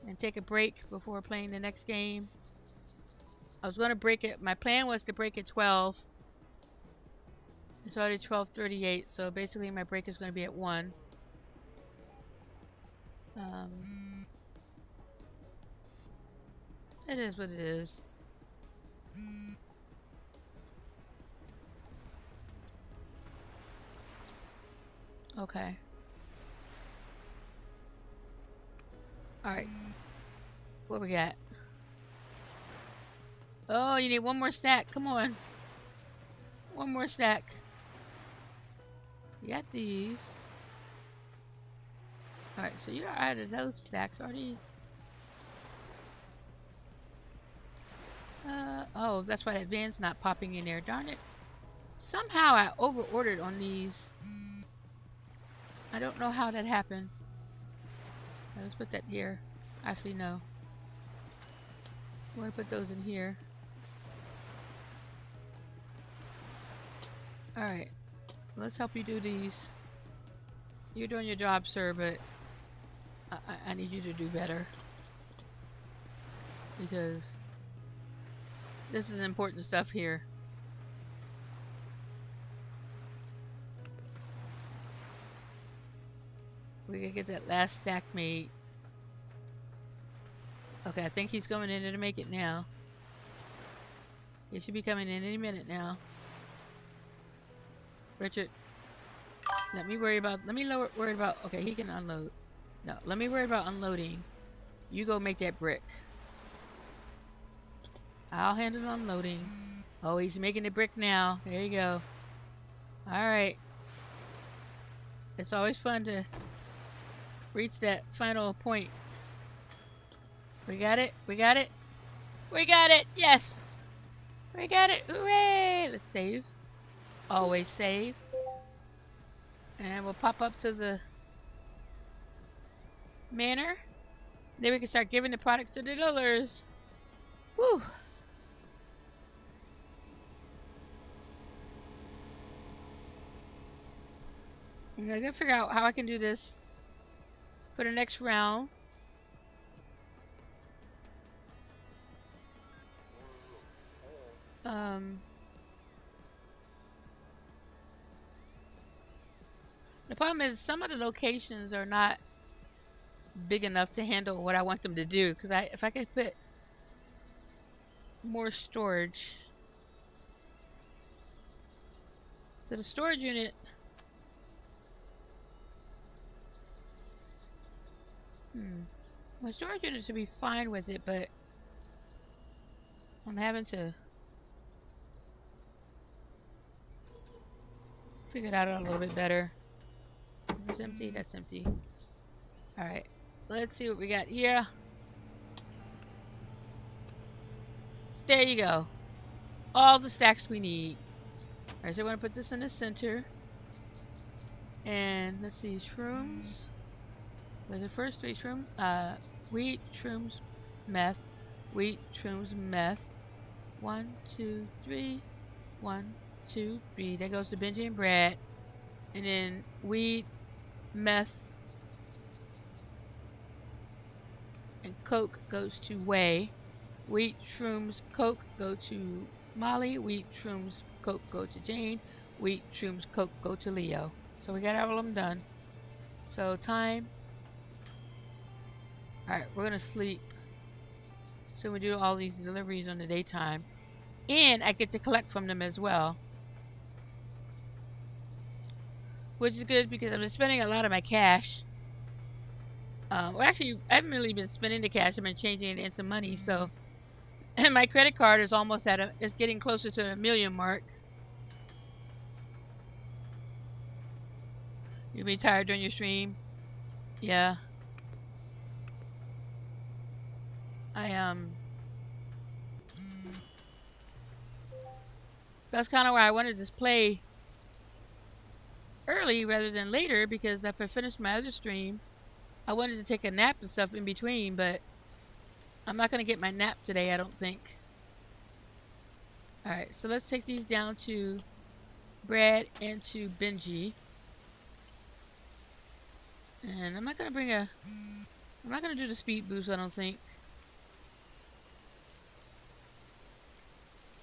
[SPEAKER 1] and take a break before playing the next game. I was going to break it. My plan was to break at 12. It's already 12:38, so basically my break is going to be at 1. It is what it is. Okay. Alright. What we got? Oh, you need one more stack. Come on. One more stack. You got these. Alright, so you're out of those stacks already. Oh, that's why that van's not popping in there. Darn it. Somehow I over-ordered on these. I don't know how that happened. Let's put that here. Actually, no. I'm gonna put those in here. Alright. Let's help you do these. You're doing your job, sir, but I need you to do better. Because this is important stuff here. We gotta get that last stack made. Okay, I think he's coming in to make it now. He should be coming in any minute now. Richard, let me worry about, okay, he can unload. No, let me worry about unloading. You go make that brick. I'll handle unloading. Oh, he's making the brick now. There you go. Alright. It's always fun to reach that final point. We got it? We got it? We got it! Yes! We got it! Hooray! Let's save. Always save. And we'll pop up to the manor. Then we can start giving the products to the dealers. Woo! I'm gonna figure out how I can do this for the next round. The problem is some of the locations are not big enough to handle what I want them to do. Because if I could put more storage. So the storage unit. My storage unit should be fine with it, but I'm having to figure it out a little bit better. Is this empty? That's empty. Alright. Let's see what we got here. There you go. All the stacks we need. Alright, so I want to put this in the center. And let's see, shrooms. The first 3 shrooms. Wheat, shrooms, meth. Wheat, shrooms, meth. 1, 2, 3. 1, 2, 3. There goes to Benji and Brad. And then weed, meth, and coke goes to Way. Wheat, shrooms, coke go to Molly. Wheat, shrooms, coke go to Jane. Wheat, shrooms, coke go to Leo. So we got all of them done. So time Alright, we're gonna sleep. So we do all these deliveries on the daytime. And I get to collect from them as well. Which is good because I've been spending a lot of my cash. Well, actually, I haven't really been spending the cash. I've been changing it into money. So, and my credit card is almost it's getting closer to the $1 million mark. You'll be tired during your stream? Yeah. That's kind of why I wanted to play early rather than later, because if I finished my other stream, I wanted to take a nap and stuff in between, but I'm not going to get my nap today, I don't think. Alright, so let's take these down to Brad and to Benji. And I'm not going to do the speed boost, I don't think.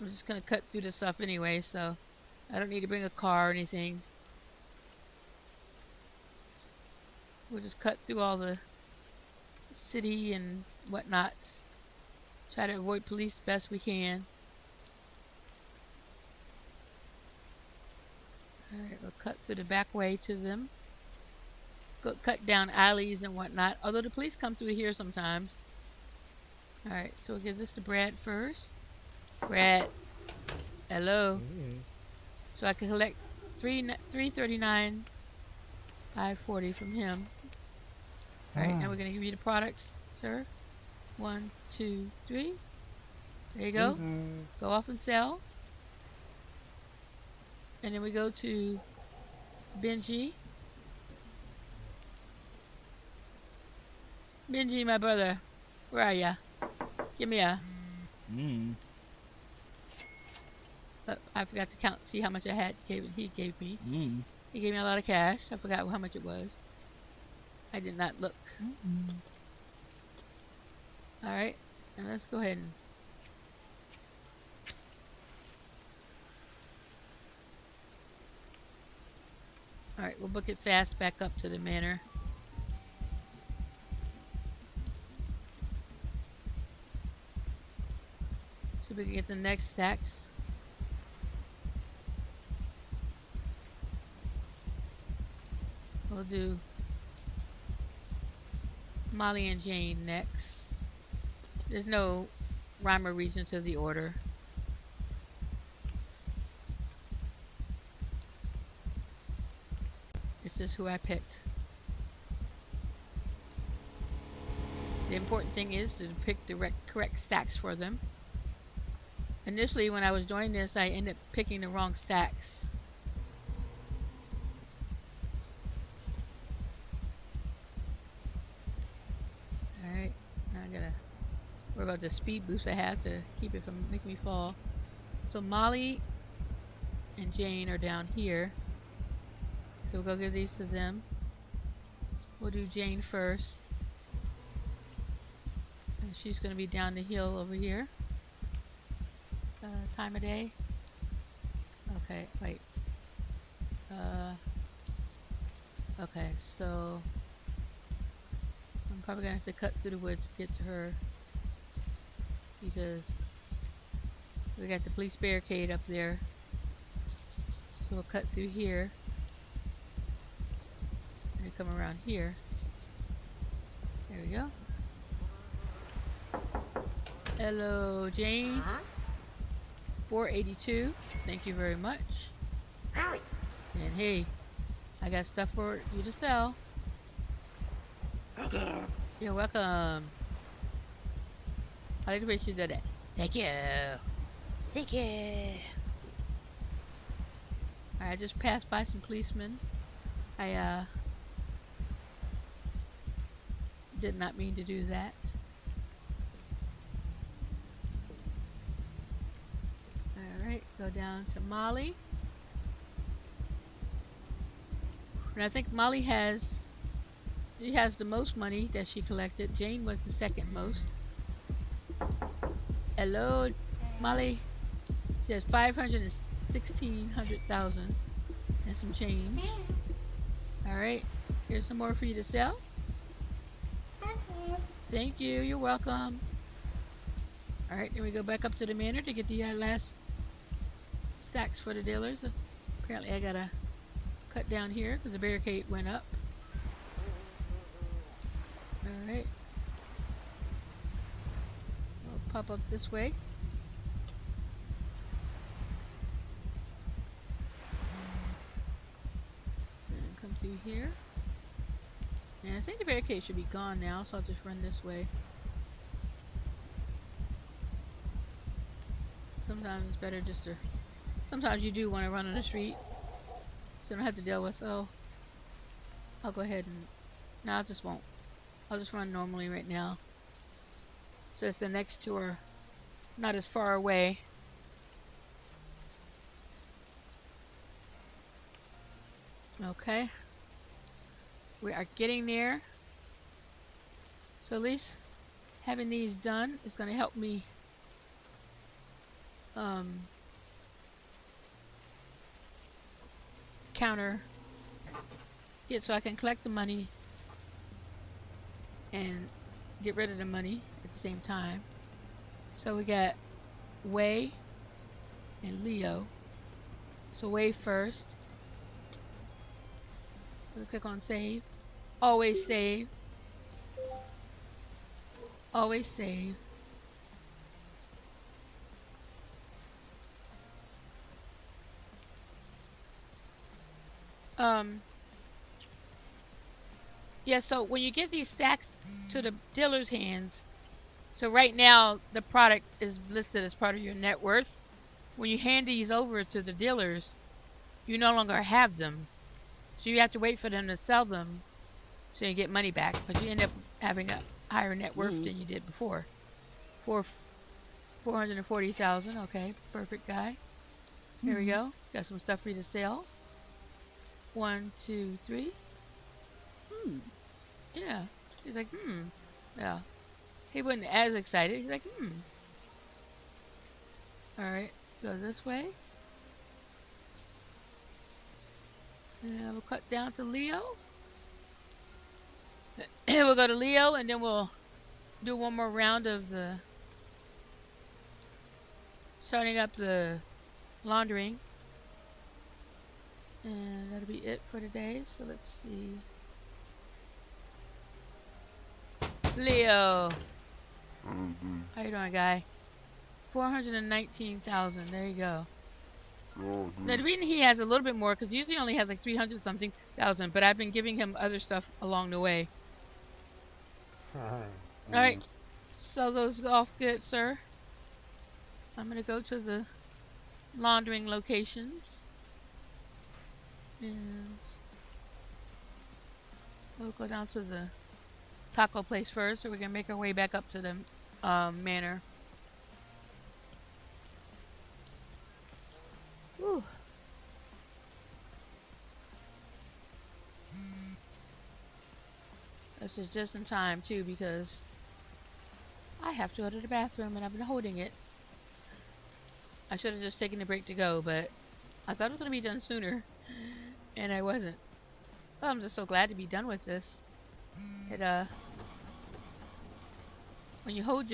[SPEAKER 1] I'm just going to cut through the stuff anyway, so I don't need to bring a car or anything. We'll just cut through all the city and whatnot. Try to avoid police best we can. Alright, we'll cut through the back way to them. Go cut down alleys and whatnot. Although the police come through here sometimes. Alright, so we'll give this to Brad first. Brad. Hello. So I can collect $339 $540 from him. Alright, now we're going to give you the products, sir. 1, 2, 3. There you go. Go off and sell. And then we go to Benji. Benji, my brother. Where are ya? Give me a... I forgot to count, see how much I had. He gave me. He gave me a lot of cash. I forgot how much it was. I did not look. Alright, and let's go ahead and... Alright, we'll book it fast back up to the manor. So we can get the next stacks. We'll do Molly and Jane next. There's no rhyme or reason to the order. It's just who I picked. The important thing is to pick the correct stacks for them. Initially, when I was doing this, I ended up picking the wrong stacks. Alright, now I gotta worry about the speed boost I have to keep it from making me fall. So Molly and Jane are down here. So we'll go give these to them. We'll do Jane first. And she's gonna be down the hill over here. Time of day. Okay, wait. Okay, so I'm probably gonna have to cut through the woods to get to her because we got the police barricade up there. So we'll cut through here and come around here. There we go. Hello, Jane. 482. Thank you very much. And hey, I got stuff for you to sell.
[SPEAKER 2] Thank you.
[SPEAKER 1] You're welcome. I like the way she did it. Thank you. Thank you. Alright, I just passed by some policemen. I did not mean to do that. Alright, go down to Molly. And I think Molly has the most money that she collected. Jane was the second most. Hello, Molly. She has 516,000 and some change. Alright, here's some more for you to sell. Thank you. You're welcome. All right, then we go back up to the manor to get the last stacks for the dealers. Apparently, I gotta cut down here because the barricade went up. All right. We'll pop up this way. And come through here. And I think the barricade should be gone now, so I'll just run this way. Sometimes it's better just to... Sometimes you do want to run on the street, so you don't have to deal with, oh, I'll go ahead and... No, I just won't. I'll just run normally right now. Since the next two are not as far away. Okay. We are getting there. So at least having these done is going to help me counter it, so I can collect the money and get rid of the money at the same time. So we got Way and Leo. So Way first. Let's click on save. Always save. Always save. Yeah, so when you give these stacks to the dealer's hands, so right now the product is listed as part of your net worth. When you hand these over to the dealers, you no longer have them. So you have to wait for them to sell them so you get money back. But you end up having a higher net worth than you did before. 440,000. Okay, perfect guy. Here we go. Got some stuff for you to sell. 1, 2, 3. Yeah. He's like, Yeah. He wasn't as excited. He's like, Alright, go this way. And we'll cut down to Leo. We'll go to Leo and then we'll do one more round of the starting up the laundering. And that'll be it for today. So let's see. Leo. How you doing, guy? 419,000. There you go. Now, the reason he has a little bit more, because usually he only has like 300 something thousand, but I've been giving him other stuff along the way. Alright. So those go off good, sir. I'm going to go to the laundering locations. And we'll go down to the taco place first, so we can make our way back up to the manor. Whew. This is just in time too, because I have to go to the bathroom and I've been holding it. I should have just taken a break to go, but I thought it was going to be done sooner, and I wasn't. Well, I'm just so glad to be done with this. It when you hold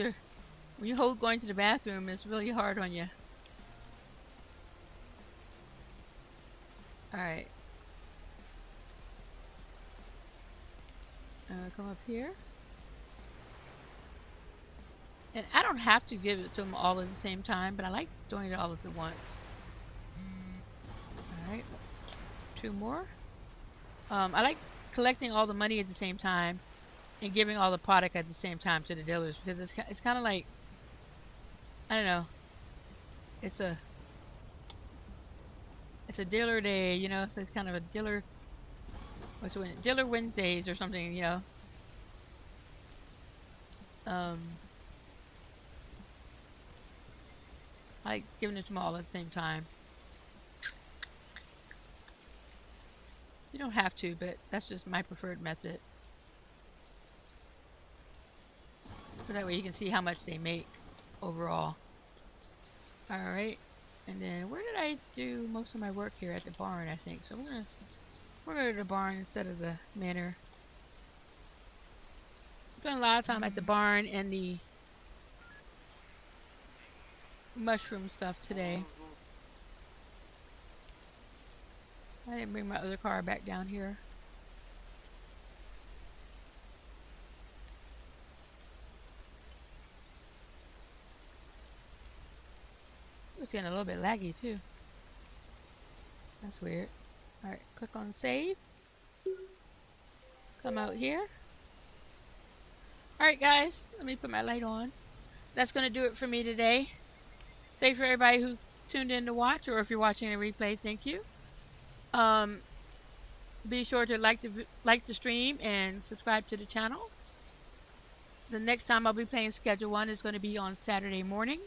[SPEAKER 1] going to the bathroom, it's really hard on you. Alright. Come up here. And I don't have to give it to them all at the same time, but I like doing it all at once. Alright. 2 more. I like collecting all the money at the same time and giving all the product at the same time to the dealers, because it's kind of like, I don't know, it's a dealer day, you know, so it's kind of a dealer, Dealer Wednesdays or something, you know. I like giving it to them all at the same time. You don't have to, but that's just my preferred method. So that way you can see how much they make overall. Alright. And then where did I do most of my work here? At the barn, I think. So we're gonna go to the barn instead of the manor. Spent a lot of time at the barn and the mushroom stuff today. I didn't bring my other car back down here. It's getting a little bit laggy too. That's weird. Alright, click on save. Come out here. Alright guys, let me put my light on. That's going to do it for me today. Thanks for everybody who tuned in to watch, or if you're watching a replay, thank you. Be sure to like the stream and subscribe to the channel. The next time I'll be playing Schedule 1 is going to be on Saturday morning.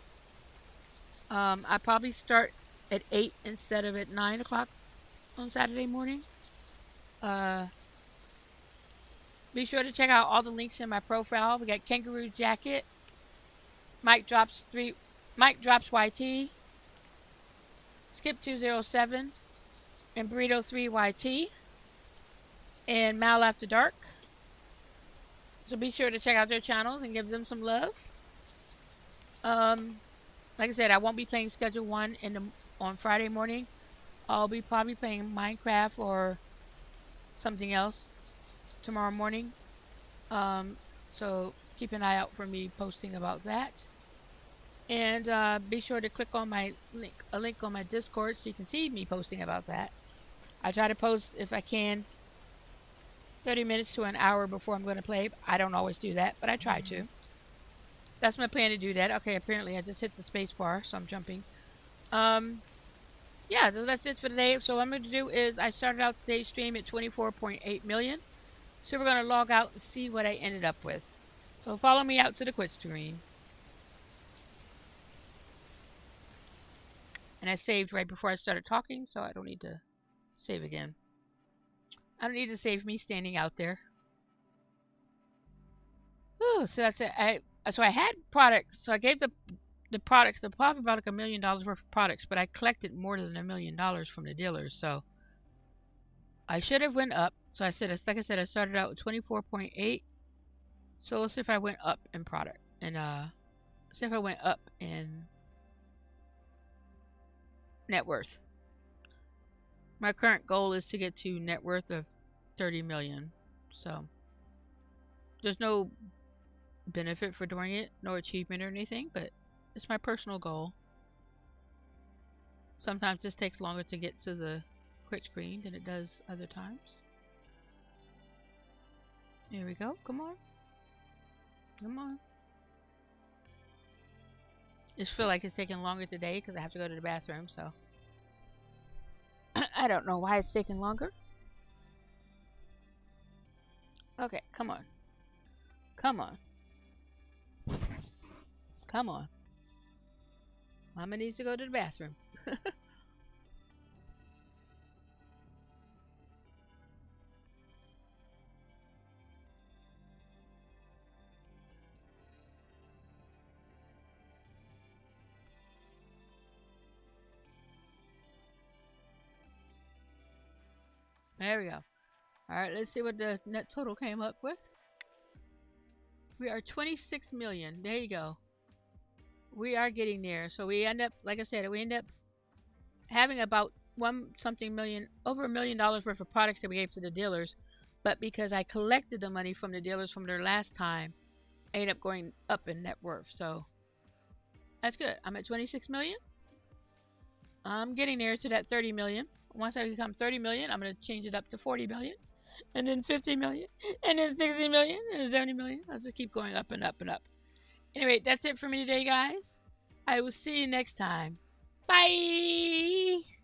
[SPEAKER 1] I probably start at 8 instead of at 9 o'clock on Saturday morning. Be sure to check out all the links in my profile. We got Kangaroo Jacket, Mike Drops YT, Skip 207, and Burrito 3 YT, and Mal After Dark. So be sure to check out their channels and give them some love. Like I said, I won't be playing Schedule 1 on Friday morning. I'll be probably playing Minecraft or something else tomorrow morning. So keep an eye out for me posting about that. And be sure to click on a link on my Discord so you can see me posting about that. I try to post, if I can, 30 minutes to an hour before I'm going to play. I don't always do that, but I try to. That's my plan, to do that. Okay, apparently I just hit the space bar, so I'm jumping. Yeah, so that's it for today. So what I'm going to do is, I started out today's stream at 24.8 million. So we're going to log out and see what I ended up with. So follow me out to the quit screen. And I saved right before I started talking, so I don't need to save again. I don't need to save me standing out there. Ooh, so that's it. So I had products. So I gave the products, probably about like $1 million worth of products, but I collected more than $1 million from the dealers. So I should have went up. So I said, like I said, I started out with 24.8. So let's see if I went up in product, and see if I went up in net worth. My current goal is to get to net worth of 30 million. So there's no benefit for doing it, no achievement or anything, but it's my personal goal. Sometimes this takes longer to get to the quit screen than it does other times. Here we go. Come on. Come on. Just feel like it's taking longer today because I have to go to the bathroom, so I don't know why it's taking longer. Okay, come on. Come on. Come on. Mama needs to go to the bathroom. There we go. Alright, let's see what the net total came up with. We are 26 million. There you go. We are getting there. So we end up, like I said, we end up having about over $1 million worth of products that we gave to the dealers. But because I collected the money from the dealers from their last time, I ended up going up in net worth. So that's good. I'm at 26 million. I'm getting there to that 30 million. Once I become 30 million, I'm going to change it up to 40 million. And then 50 million. And then 60 million. And then 70 million. I'll just keep going up and up and up. Anyway, that's it for me today, guys. I will see you next time. Bye!